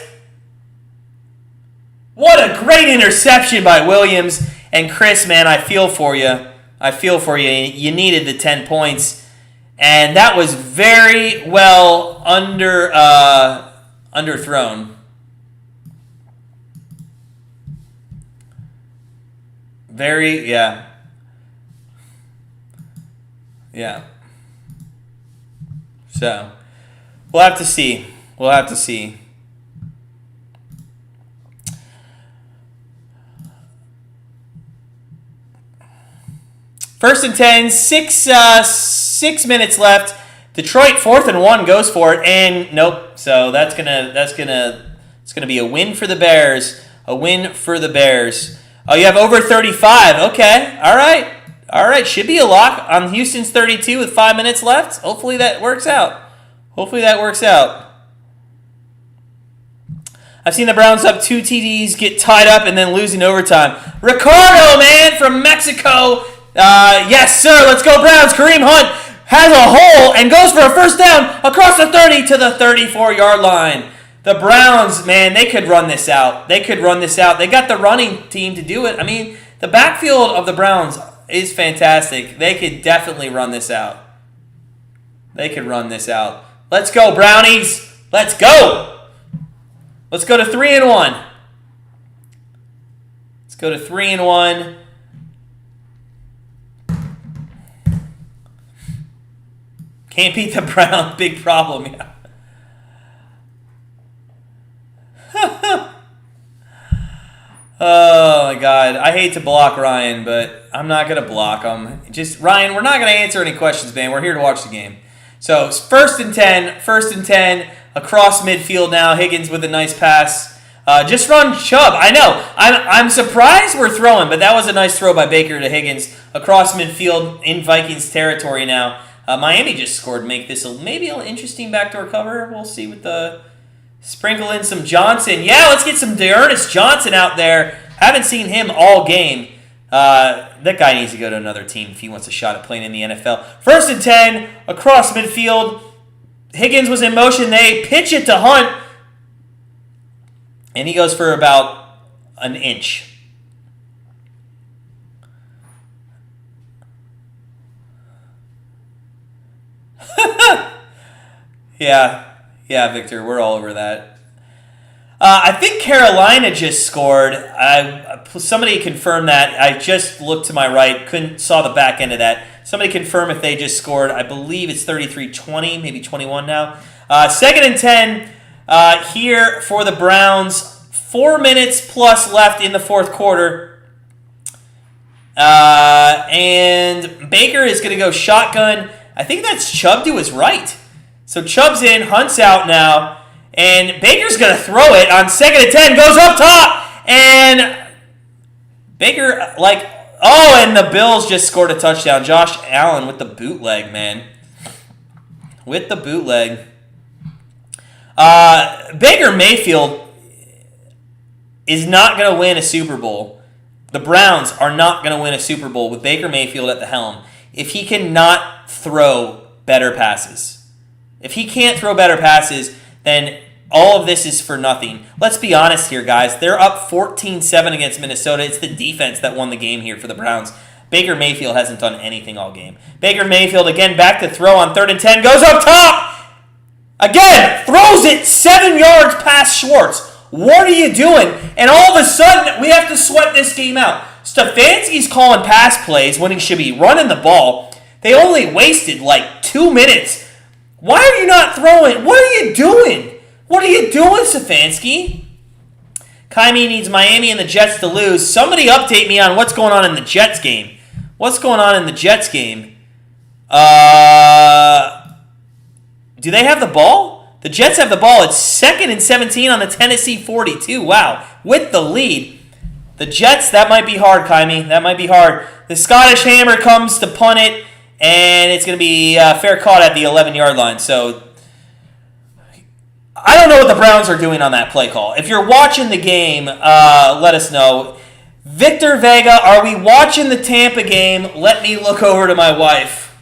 What a great interception by Williams. And Chris, man, I feel for you. You needed the 10 points. And that was very well underthrown. Yeah. So, we'll have to see. 1st and 10, 6 minutes left. Detroit 4th and 1 goes for it, and nope. So it's gonna be a win for the Bears. Oh, you have over 35. Okay, all right. Should be a lock on Houston's 32 with 5 minutes left. Hopefully that works out. I've seen the Browns up 2 TDs, get tied up, and then lose in overtime. Ricardo, man, from Mexico. Yes, sir. Let's go, Browns. Kareem Hunt has a hole and goes for a first down across the 30 to the 34-yard line. The Browns, man, they could run this out. They got the running team to do it. I mean, the backfield of the Browns is fantastic. They could definitely run this out. Let's go, Brownies. Let's go. Let's go to 3-1. Can't beat the Browns. Big problem, yeah. Oh, my God. I hate to block Ryan, but I'm not going to block him. Just, Ryan, we're not going to answer any questions, man. We're here to watch the game. So, it's first and 10, across midfield now. Higgins with a nice pass. Just run Chubb. I know. I'm surprised we're throwing, but that was a nice throw by Baker to Higgins across midfield in Vikings territory now. Miami just scored. Make this maybe an interesting backdoor cover. We'll see with the sprinkle in some Johnson. Yeah, let's get some Dearness Johnson out there. Haven't seen him all game. That guy needs to go to another team if he wants a shot at playing in the NFL. First and 10 across midfield. Higgins was in motion. They pitch it to Hunt. And he goes for about an inch. Yeah, Victor, we're all over that. I think Carolina just scored. Somebody confirmed that. I just looked to my right, saw the back end of that. Somebody confirm if they just scored. I believe it's 33-20, maybe 21 now. Second and 10 here for the Browns. 4 minutes plus left in the fourth quarter. And Baker is going to go shotgun. I think that's Chubb to his right. So Chubb's in, Hunt's out now. And Baker's going to throw it on second and 10. Goes up top. And Baker, and the Bills just scored a touchdown. Josh Allen with the bootleg, man. With the bootleg. Baker Mayfield is not going to win a Super Bowl. The Browns are not going to win a Super Bowl with Baker Mayfield at the helm if he cannot throw better passes. If he can't throw better passes, then all of this is for nothing. Let's be honest here, guys. They're up 14-7 against Minnesota. It's the defense that won the game here for the Browns. Baker Mayfield hasn't done anything all game. Baker Mayfield, again, back to throw on third and 10. Goes up top! Again, throws it 7 yards past Schwartz. What are you doing? And all of a sudden, we have to sweat this game out. Stefanski's calling pass plays when he should be running the ball. They only wasted 2 minutes. Why are you not throwing? What are you doing? What are you doing, Stefanski? Kaimi needs Miami and the Jets to lose. Somebody update me on what's going on in the Jets game. What's going on in the Jets game? Do they have the ball? The Jets have the ball. It's 2nd and 17 on the Tennessee 42. Wow. With the lead. The Jets, that might be hard, Kaimi. That might be hard. The Scottish Hammer comes to punt it, and it's going to be fair caught at the 11-yard line. So, I don't know what the Browns are doing on that play call. If you're watching the game, let us know. Victor Vega, are we watching the Tampa game? Let me look over to my wife.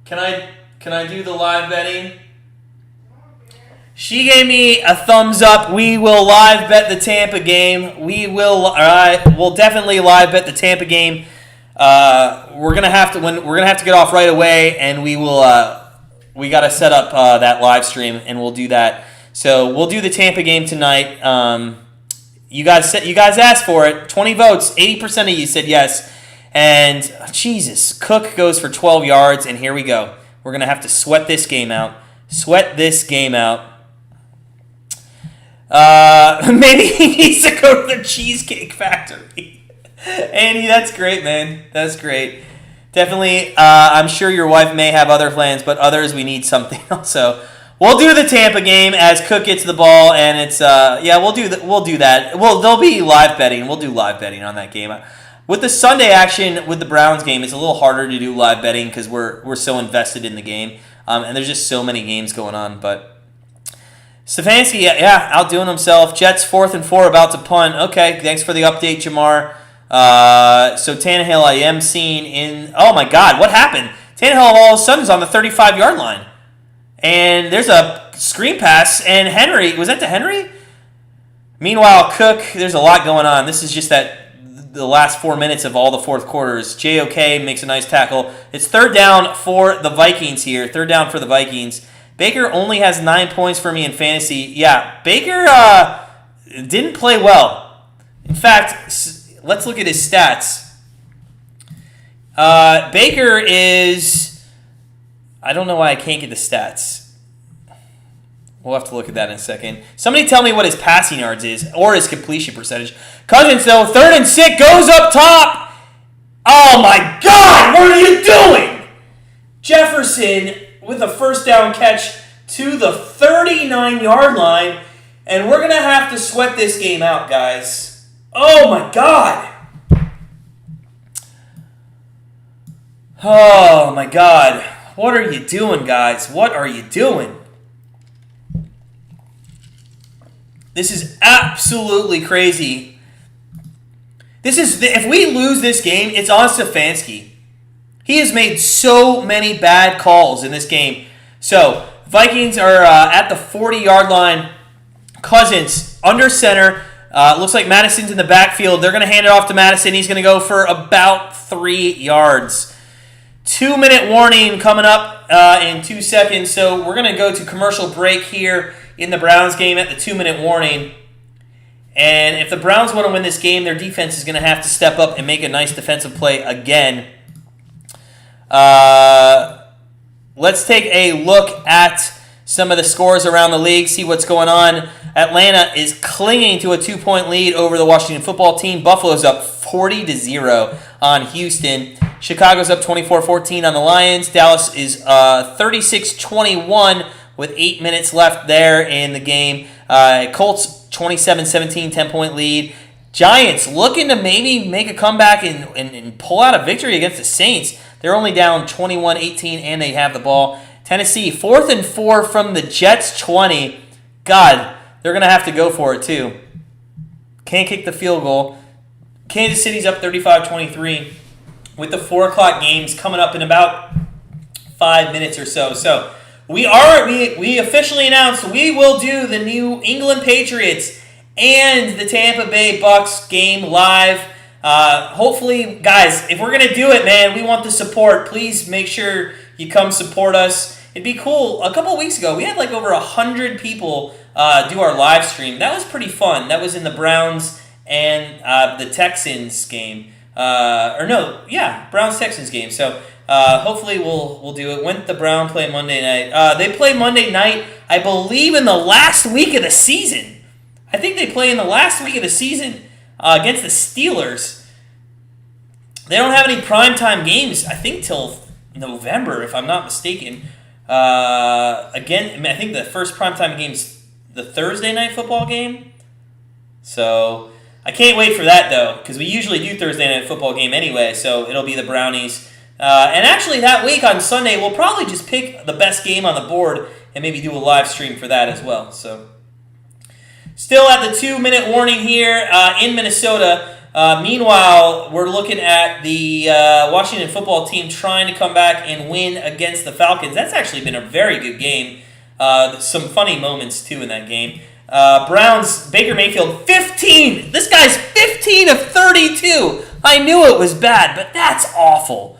Can I do the live betting? She gave me a thumbs up. We will live bet the Tampa game. We'll definitely live bet the Tampa game. We're gonna have to get off right away, and we got to set up that live stream, and we'll do that. So we'll do the Tampa game tonight. You guys asked for it. 20 votes. 80% of you said yes. And Jesus, Cook goes for 12 yards, and here we go. We're going to have to sweat this game out. Maybe he needs to go to the Cheesecake Factory. Andy, that's great, man. That's great. Definitely, I'm sure your wife may have other plans, but others, we need something else. So we'll do the Tampa game as Cook gets the ball, and it's, we'll do that. Well, there'll be live betting. We'll do live betting on that game. With the Sunday action with the Browns game, it's a little harder to do live betting because we're so invested in the game, and there's just so many games going on. But Stefanski, outdoing himself. Jets 4th and 4, about to punt. Okay, thanks for the update, Jamar. So Tannehill, I am seeing in. Oh my God, what happened? Tannehill all of a sudden is on the 35-yard line, and there's a screen pass. And Henry, was that to Henry? Meanwhile, Cook, there's a lot going on. This is just the last 4 minutes of all the fourth quarters. JOK makes a nice tackle. It's third down for the Vikings here. Baker only has 9 points for me in fantasy. Yeah, Baker didn't play well. In fact, let's look at his stats. Baker is... I don't know why I can't get the stats. We'll have to look at that in a second. Somebody tell me what his passing yards is or his completion percentage. Cousins, though, 3rd and 6, goes up top. Oh, my God, what are you doing? Jefferson with a first down catch to the 39-yard line, and we're going to have to sweat this game out, guys. Oh, my God. Oh, my God. What are you doing, guys? What are you doing? This is absolutely crazy. If we lose this game, it's on Stefanski. He has made so many bad calls in this game. So, Vikings are at the 40-yard line. Cousins under center. Looks like Madison's in the backfield. They're going to hand it off to Madison. He's going to go for about 3 yards. 2-minute warning coming up in 2 seconds. So, we're going to go to commercial break here in the Browns game at the 2-minute warning. And if the Browns want to win this game, their defense is going to have to step up and make a nice defensive play again. Let's take a look at some of the scores around the league, see what's going on. Atlanta is clinging to a 2-point lead over the Washington football team. Buffalo's up 40-0 on Houston. Chicago's up 24-14 on the Lions. Dallas is 36-21 with 8 minutes left there in the game. Colts 27-17, 10-point lead. Giants looking to maybe make a comeback and pull out a victory against the Saints. They're only down 21-18, and they have the ball. Tennessee, 4th and 4 from the Jets 20. God, they're going to have to go for it, too. Can't kick the field goal. Kansas City's up 35-23 with the 4 o'clock games coming up in about 5 minutes or so. So, we officially announced we will do the New England Patriots and the Tampa Bay Bucks game live. Hopefully, guys, if we're going to do it, man, we want the support. Please make sure you come support us. It'd be cool. A couple of weeks ago, we had like over 100 people do our live stream. That was pretty fun. That was in the Browns and the Texans game. Browns-Texans game. So, hopefully we'll do it. When did the Browns play Monday night? They play Monday night, I believe, in the last week of the season. I think they play in the last week of the season against the Steelers. They don't have any primetime games, I think, till November, if I'm not mistaken. I think the first primetime game's the Thursday night football game. So, I can't wait for that, though, because we usually do Thursday night football game anyway, so it'll be the Brownies. And actually, that week on Sunday, we'll probably just pick the best game on the board and maybe do a live stream for that as well. So, still at the 2-minute warning here in Minnesota. Meanwhile, we're looking at the Washington football team trying to come back and win against the Falcons. That's actually been a very good game. Some funny moments, too, in that game. Browns, Baker Mayfield, 15! This guy's 15 of 32! I knew it was bad, but that's awful.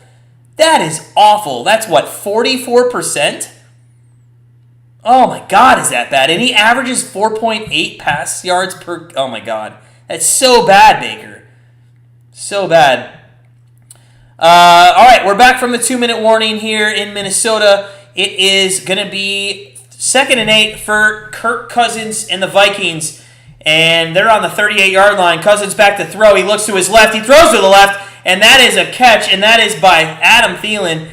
That is awful. That's what, 44%? Oh my God, is that bad? And he averages 4.8 pass yards per... Oh my God. That's so bad, Baker. So bad. All right, we're back from the 2-minute warning here in Minnesota. It is going to be 2nd and 8 for Kirk Cousins and the Vikings. And they're on the 38-yard line. Cousins back to throw. He looks to his left. He throws to the left. And that is a catch, and that is by Adam Thielen.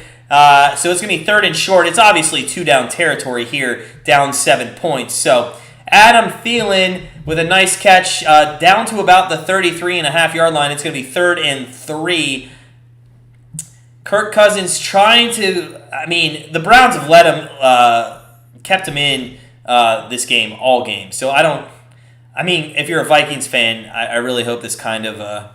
So it's going to be 3rd and short. It's obviously 2-down territory here, down 7 points. So Adam Thielen with a nice catch down to about the 33.5-yard line. It's going to be 3rd and 3. Kirk Cousins trying to... I mean, the Browns have let him... kept him in this game, all game. So I don't... I mean, if you're a Vikings fan, I really hope this kind of...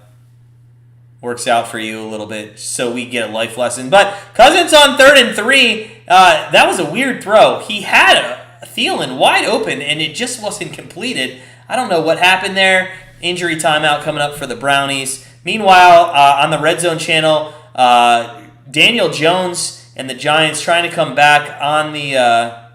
works out for you a little bit so we get a life lesson. But Cousins on 3rd and 3, that was a weird throw. He had a Thielen wide open, and it just wasn't completed. I don't know what happened there. Injury timeout coming up for the Brownies. Meanwhile, on the RedZone channel, Daniel Jones and the Giants trying to come back on the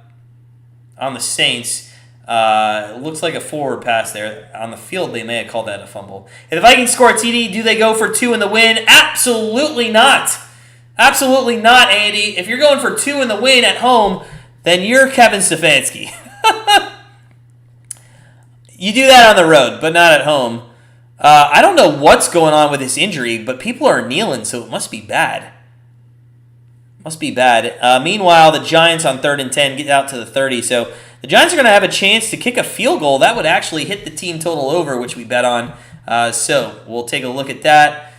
Saints. Looks like a forward pass there. On the field, they may have called that a fumble. If the Vikings score a TD, do they go for 2 in the win? Absolutely not. Absolutely not, Andy. If you're going for 2 in the win at home, then you're Kevin Stefanski. You do that on the road, but not at home. I don't know what's going on with this injury, but people are kneeling, so it must be bad. Meanwhile, the Giants on 3rd and 10 get out to the 30, so the Giants are going to have a chance to kick a field goal. That would actually hit the team total over, which we bet on. So we'll take a look at that.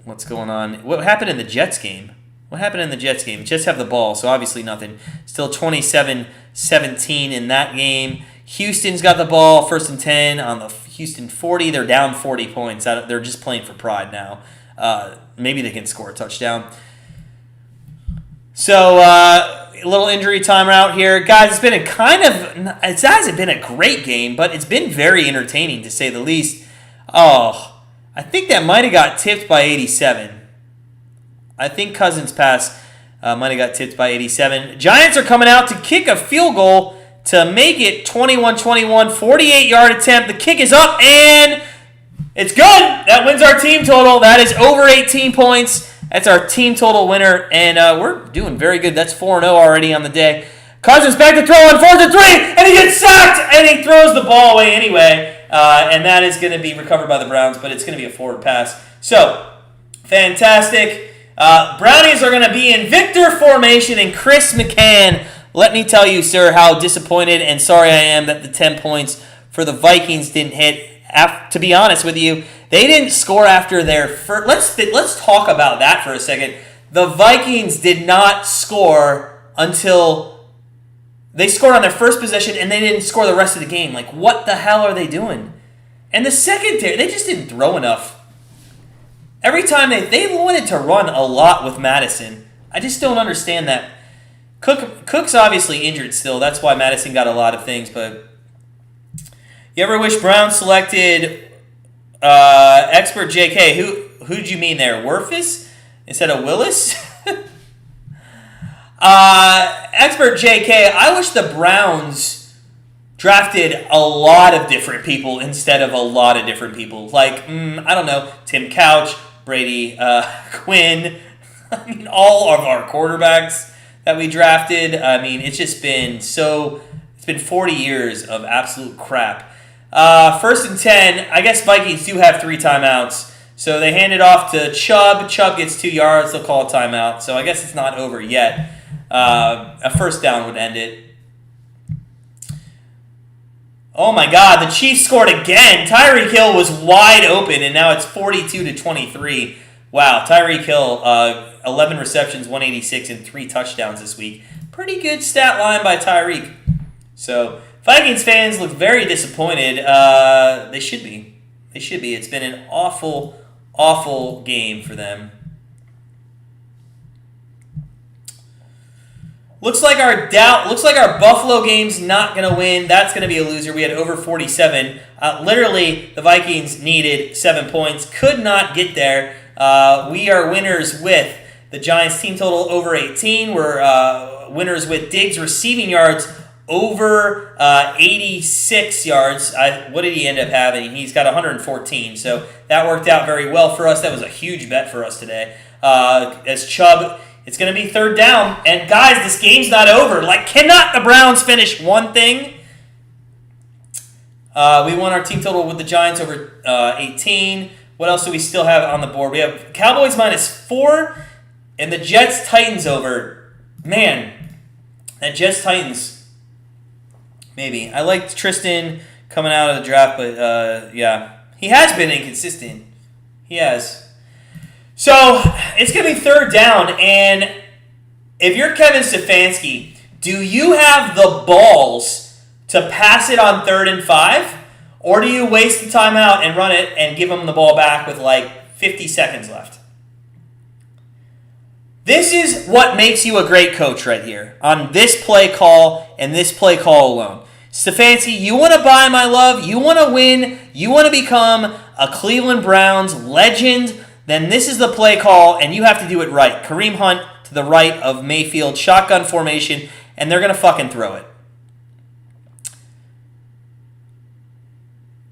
What's going on? What happened in the Jets game? Jets have the ball, so obviously nothing. Still 27-17 in that game. Houston's got the ball, 1st and 10 on the Houston 40. They're down 40 points. They're just playing for pride now. Maybe they can score a touchdown. So, a little injury timeout here. Guys, it hasn't been a great game, but it's been very entertaining, to say the least. Oh, I think that might have got tipped by 87. I think Cousins' pass might have got tipped by 87. Giants are coming out to kick a field goal to make it 21-21, 48-yard attempt. The kick is up, and it's good. That wins our team total. That is over 18 points. That's our team total winner, and we're doing very good. That's 4-0 already on the day. Cousins back to throw on 4th and 3, and he gets sacked, and he throws the ball away anyway, and that is going to be recovered by the Browns, but it's going to be a forward pass. So, fantastic. Brownies are going to be in Victor formation, and Chris McCann, let me tell you, sir, how disappointed and sorry I am that the 10 points for the Vikings didn't hit. To be honest with you, they didn't score after their first. Let's talk about that for a second. The Vikings did not score until they scored on their first possession, and they didn't score the rest of the game. Like, what the hell are they doing? And the secondary, they just didn't throw enough. Every time they wanted to run a lot with Madison. I just don't understand that. Cook's obviously injured still. That's why Madison got a lot of things. But you ever wish Brown selected expert JK? Who did you mean there? Werfus instead of Willis? Expert JK. I wish the Browns drafted a lot of different people instead of a lot of different people. Like I don't know, Tim Couch, Brady Quinn. I mean, all of our quarterbacks that we drafted. I mean, it's just been it's been 40 years of absolute crap. 1st and 10, I guess Vikings do have 3 timeouts. So they hand it off to Chubb. Chubb gets 2 yards. They'll call a timeout. So I guess it's not over yet. A first down would end it. Oh my God, the Chiefs scored again. Tyreek Hill was wide open, and now it's 42-23. Wow, Tyreek Hill, 11 receptions, 186, and 3 touchdowns this week. Pretty good stat line by Tyreek. So, Vikings fans look very disappointed. They should be. It's been an awful, awful game for them. Looks like our Buffalo game's not going to win. That's going to be a loser. We had over 47. Literally, the Vikings needed 7 points. Could not get there. We are winners with the Giants team total over 18. We're winners with Diggs receiving yards over 86 yards. What did he end up having? He's got 114. So that worked out very well for us. That was a huge bet for us today. As Chubb, it's going to be 3rd down. And guys, this game's not over. Like, cannot the Browns finish one thing? We won our team total with the Giants over 18. What else do we still have on the board? We have Cowboys -4 and the Jets-Titans over. Man, that Jets-Titans, maybe. I liked Tristan coming out of the draft, but yeah. He has been inconsistent. He has. So, it's going to be 3rd down, and if you're Kevin Stefanski, do you have the balls to pass it on 3rd and 5? Or do you waste the timeout and run it and give them the ball back with like 50 seconds left? This is what makes you a great coach right here on this play call and this play call alone. Stefanski, you want to buy my love? You want to win? You want to become a Cleveland Browns legend? Then this is the play call, and you have to do it right. Kareem Hunt to the right of Mayfield, shotgun formation, and they're going to fucking throw it.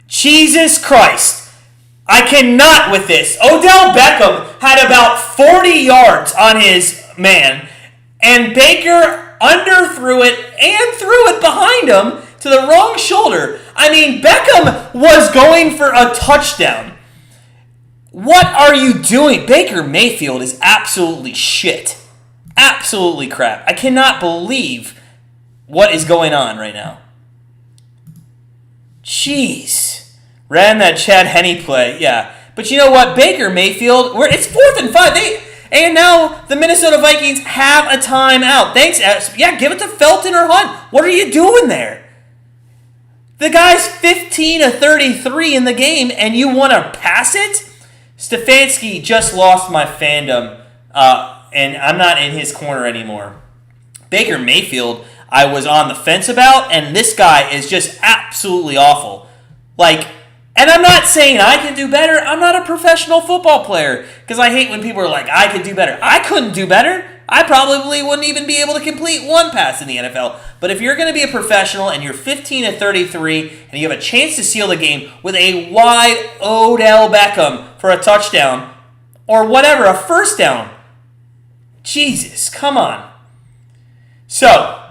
Jesus Christ. I cannot with this. Odell Beckham had about 40 yards on his man, and Baker underthrew it and threw it behind him to the wrong shoulder. I mean, Beckham was going for a touchdown. What are you doing? Baker Mayfield is absolutely shit. Absolutely crap. I cannot believe what is going on right now. Jeez. Ran that Chad Henne play. Yeah. But you know what? Baker Mayfield, it's 4th and 5. And now the Minnesota Vikings have a timeout. Thanks. Yeah, give it to Felton or Hunt. What are you doing there? The guy's 15 of 33 in the game, and you want to pass it? Stefanski just lost my fandom, and I'm not in his corner anymore. Baker Mayfield, I was on the fence about, and this guy is just absolutely awful. And I'm not saying I can do better. I'm not a professional football player, because I hate when people are like, I could do better. I couldn't do better. I probably wouldn't even be able to complete one pass in the NFL. But if you're going to be a professional and you're 15 of 33 and you have a chance to seal the game with a wide Odell Beckham for a touchdown or whatever, a first down, Jesus, come on. So,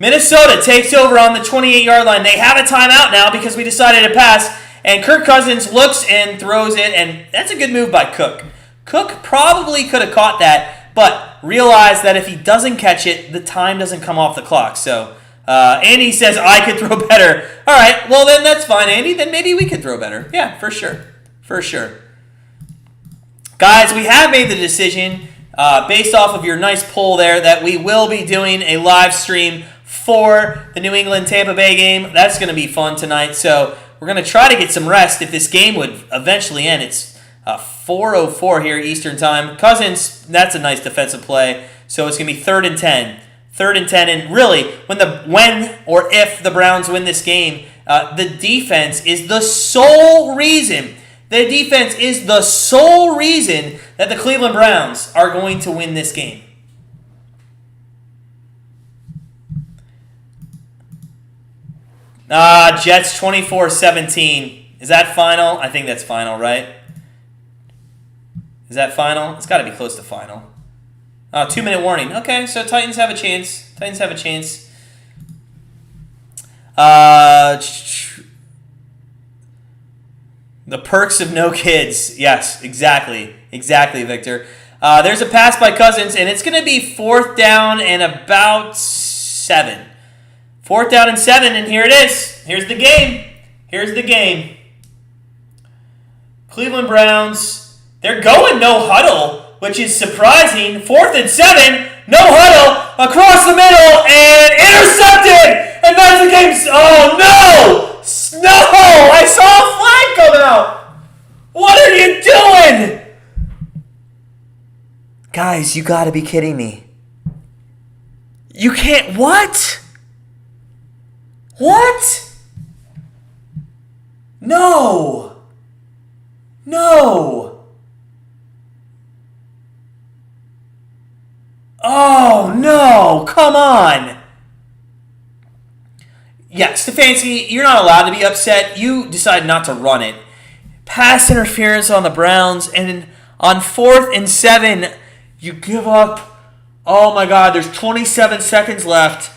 Minnesota takes over on the 28-yard line. They have a timeout now because we decided to pass. And Kirk Cousins looks and throws it, and that's a good move by Cook. Cook probably could have caught that, but realized that if he doesn't catch it, the time doesn't come off the clock. So Andy says, I could throw better. All right, well then that's fine, Andy. Then maybe we could throw better. Yeah, for sure. For sure. Guys, we have made the decision, based off of your nice poll there, that we will be doing a live stream for the New England-Tampa Bay game. That's going to be fun tonight. So we're going to try to get some rest if this game would eventually end. It's 4:04 here Eastern time. Cousins, that's a nice defensive play. So it's going to be 3rd and 10. 3rd and 10. And really, when or if the Browns win this game, the defense is the sole reason. The defense is the sole reason that the Cleveland Browns are going to win this game. Jets 24-17. Is that final? I think that's final, right? Is that final? It's got to be close to final. 2-minute warning. Okay, so Titans have a chance. The perks of no kids. Yes, exactly. Exactly, Victor. There's a pass by Cousins, and it's going to be 4th down and about 7. 4th down and 7, and here it is. Here's the game. Cleveland Browns, they're going no huddle, which is surprising. 4th and 7, no huddle, across the middle, and intercepted! And that's the game. Oh, no! No! I saw a flag come out! What are you doing? Guys, you gotta be kidding me. You can't... What? What? No. Oh, no. Come on. Yeah, Stefanski, you're not allowed to be upset. You decide not to run it. Pass interference on the Browns, and on 4th and 7, you give up. Oh, my God. There's 27 seconds left.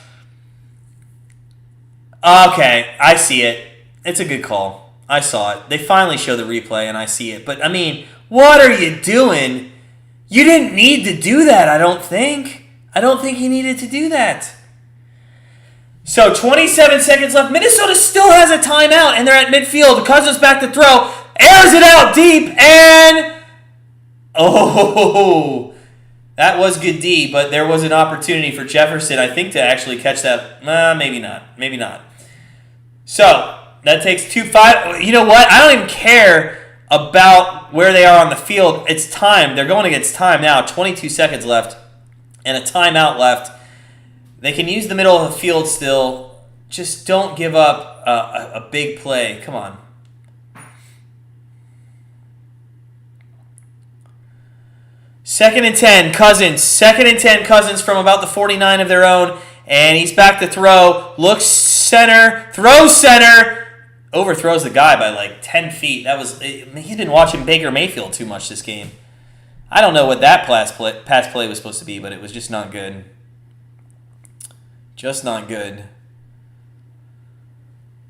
Okay, I see it. It's a good call. I saw it. They finally show the replay, and I see it. But, I mean, what are you doing? You didn't need to do that, I don't think. I don't think you needed to do that. So, 27 seconds left. Minnesota still has a timeout, and they're at midfield. Cousins back to throw. Airs it out deep, and... Oh, that was good D, but there was an opportunity for Jefferson, I think, to actually catch that. Maybe not. So, that takes 2-5. You know what? I don't even care about where they are on the field. It's time. They're going against time now. 22 seconds left and a timeout left. They can use the middle of the field still. Just don't give up a big play. Come on. Second and 10, Cousins. 2nd and 10, Cousins from about the 49 of their own. And he's back to throw. Looks center. Throws center. Overthrows the guy by like 10 feet. He's been watching Baker Mayfield too much this game. I don't know what that pass play was supposed to be, but it was just not good. Just not good.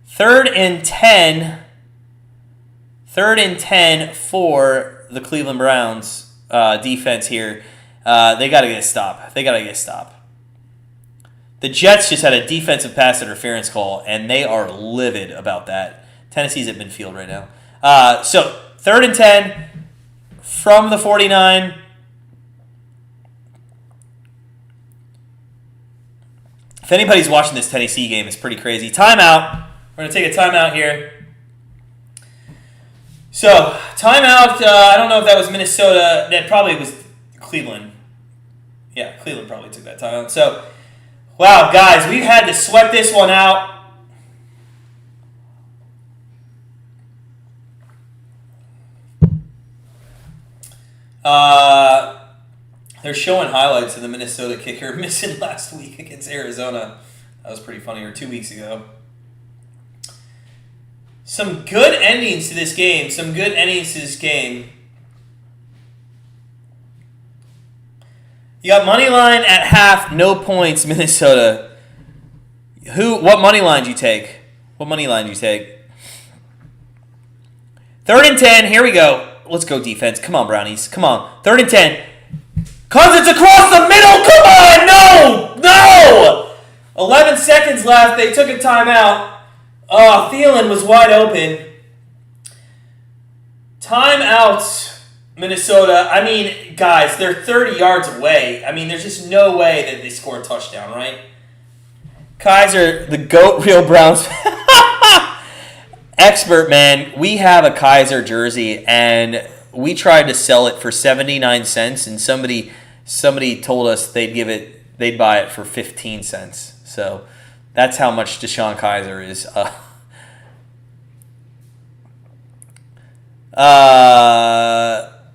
3rd and 10. 3rd and 10 for the Cleveland Browns defense here. They got to get a stop. The Jets just had a defensive pass interference call, and they are livid about that. Tennessee's at midfield right now. So 3rd and 10 from the 49. If anybody's watching this Tennessee game, it's pretty crazy. Timeout. We're going to take a timeout here. So, timeout. I don't know if that was Minnesota. That probably was Cleveland. Yeah, Cleveland probably took that timeout. So, wow, guys, we've had to sweat this one out. They're showing highlights of the Minnesota kicker missing last week against Arizona. That was pretty funny, or 2 weeks ago. Some good endings to this game. You got money line at half, no points, Minnesota. What money line do you take? 3rd and 10, here we go. Let's go defense. Come on, Brownies. Come on. 3rd and 10. Cousins across the middle. Come on. No. 11 seconds left. They took a timeout. Oh, Thielen was wide open. Timeout, Minnesota. I mean, guys, they're 30 yards away. I mean, there's just no way that they score a touchdown, right? Kaiser, the GOAT Real Browns expert, man. We have a Kaiser jersey, and we tried to sell it for 79 cents, and somebody told us they'd buy it for 15 cents. So that's how much Deshaun Kaiser is.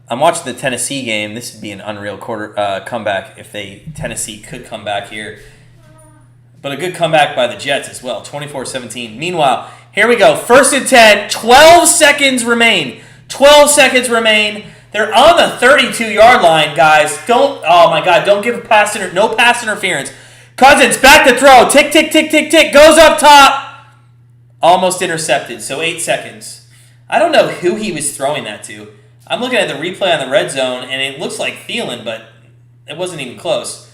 I'm watching the Tennessee game. This would be an unreal comeback if Tennessee could come back here. But a good comeback by the Jets as well, 24-17. Meanwhile, here we go. 1st and 10, 12 seconds remain. They're on the 32-yard line, guys. Don't give no pass interference. Cousins back to throw. Tick, tick, tick, tick, tick. Goes up top. Almost intercepted, so 8 seconds. I don't know who he was throwing that to. I'm looking at the replay on the RedZone, and it looks like Thielen, but it wasn't even close.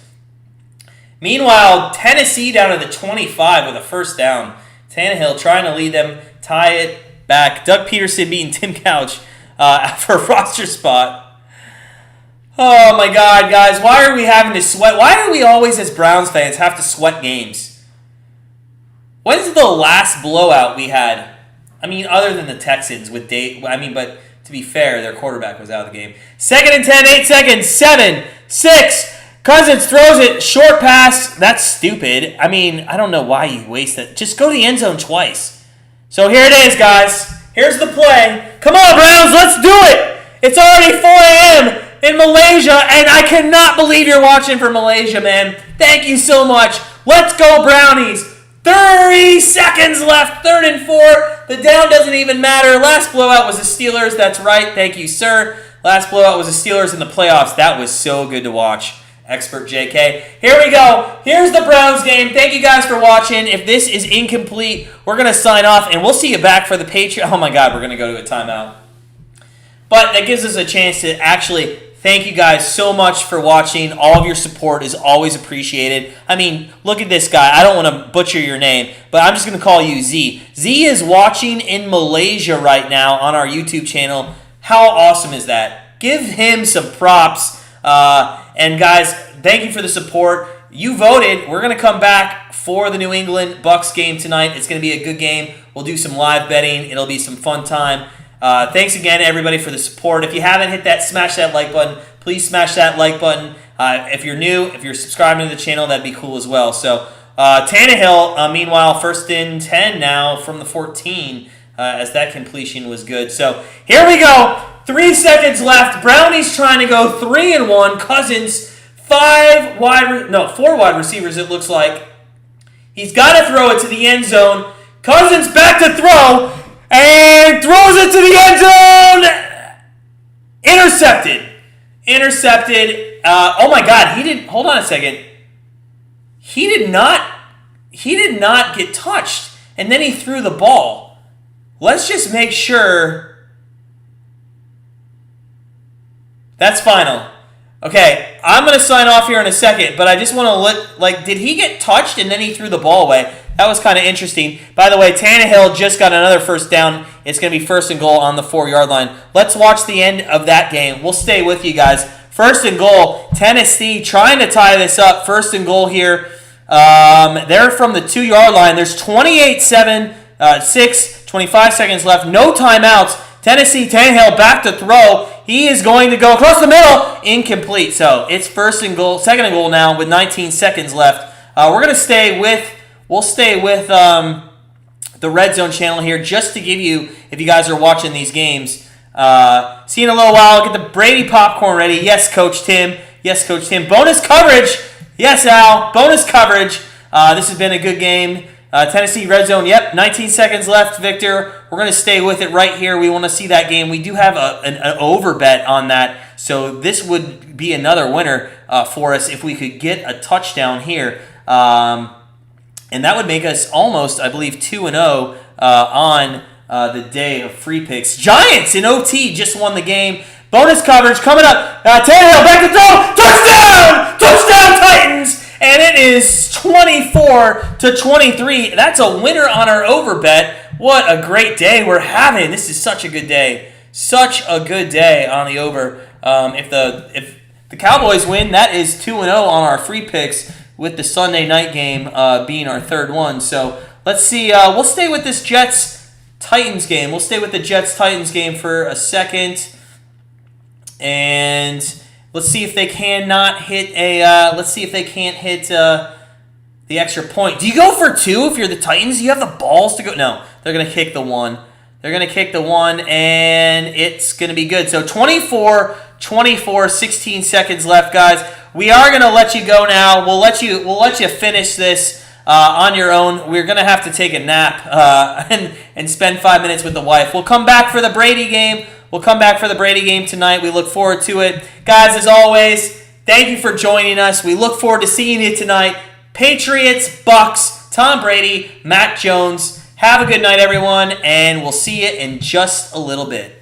Meanwhile, Tennessee down to the 25 with a 1st down. Tannehill trying to lead them, tie it back. Doug Peterson beating Tim Couch for a roster spot. Oh my God, guys. Why are we having to sweat? Why do we always, as Browns fans, have to sweat games? When's the last blowout we had? I mean, other than the Texans with Dave. I mean, but to be fair, their quarterback was out of the game. 2nd and 10, 8 seconds. 7, 6. Cousins throws it. Short pass. That's stupid. I mean, I don't know why you waste it. Just go to the end zone twice. So here it is, guys. Here's the play. Come on, Browns. Let's do it. It's already 4 a.m. in Malaysia, and I cannot believe you're watching from Malaysia, man. Thank you so much. Let's go, Brownies. 30 seconds left. 3rd and 4. The down doesn't even matter. Last blowout was the Steelers. That's right. Thank you, sir. Last blowout was the Steelers in the playoffs. That was so good to watch. Expert JK. Here we go. Here's the Browns game. Thank you guys for watching. If this is incomplete, we're going to sign off, and we'll see you back for the Patreon. Oh, my God. We're going to go to a timeout. But that gives us a chance to actually thank you guys so much for watching. All of your support is always appreciated. I mean, look at this guy. I don't want to butcher your name, but I'm just going to call you Z. Z is watching in Malaysia right now on our YouTube channel. How awesome is that? Give him some props. And guys, thank you for the support. You voted. We're going to come back for the New England Bucs game tonight. It's going to be a good game. We'll do some live betting. It'll be some fun time. Thanks again, everybody, for the support. If you haven't hit that, smash that like button. Please smash that like button. If you're new, if you're subscribing to the channel, that'd be cool as well. So, Tannehill, meanwhile, 1st and 10 now from the 14, as that completion was good. So, here we go. 3 seconds left. Brownies trying to go 3-1. Cousins, 4 wide receivers, it looks like. He's got to throw it to the end zone. Cousins back to throw. And throws it to the end zone. Intercepted. Oh my God. Hold on a second. He did not he did not get touched, and then he threw the ball. Let's just make sure. That's final. Okay, I'm going to sign off here in a second, but I just want to did he get touched and then he threw the ball away? That was kind of interesting. By the way, Tannehill just got another first down. It's going to be 1st and goal on the 4-yard line. Let's watch the end of that game. We'll stay with you guys. 1st and goal, Tennessee trying to tie this up. 1st and goal here. They're from the 2-yard line. There's 28-7, 25 seconds left. No timeouts. Tennessee, Tannehill back to throw. He is going to go across the middle. Incomplete. So it's 1st and goal, 2nd and goal now with 19 seconds left. We're going to stay with the RedZone channel here just to give you, if you guys are watching these games. See you in a little while. Get the Brady popcorn ready. Yes, Coach Tim. Yes, Coach Tim. Bonus coverage. Yes, Al. Bonus coverage. This has been a good game. Tennessee RedZone. Yep, 19 seconds left, Victor. We're going to stay with it right here. We want to see that game. We do have an over bet on that, so this would be another winner for us if we could get a touchdown here. And that would make us almost, I believe, 2-0 on the day of free picks. Giants in OT just won the game. Bonus coverage coming up. Tannehill back to throw. Touchdown! Touchdown, Titans! And it is 24-23. That's a winner on our over bet. What a great day we're having. This is such a good day. Such a good day on the over. If the Cowboys win, that is 2-0 on our free picks, with the Sunday night game being our 3rd one. So let's see. We'll stay with this Jets-Titans game. We'll stay with the Jets-Titans game for a second. And let's see if they cannot hit the extra point. Do you go for 2 if you're the Titans? Do you have the balls to go? No, they're going to kick the 1. They're going to kick the 1, and it's going to be good. So 24, 16 seconds left, guys. We are going to let you go now. We'll let you finish this on your own. We're going to have to take a nap and spend 5 minutes with the wife. We'll come back for the Brady game. Tonight. We look forward to it. Guys, as always, thank you for joining us. We look forward to seeing you tonight. Patriots, Bucks, Tom Brady, Mac Jones. Have a good night, everyone, and we'll see you in just a little bit.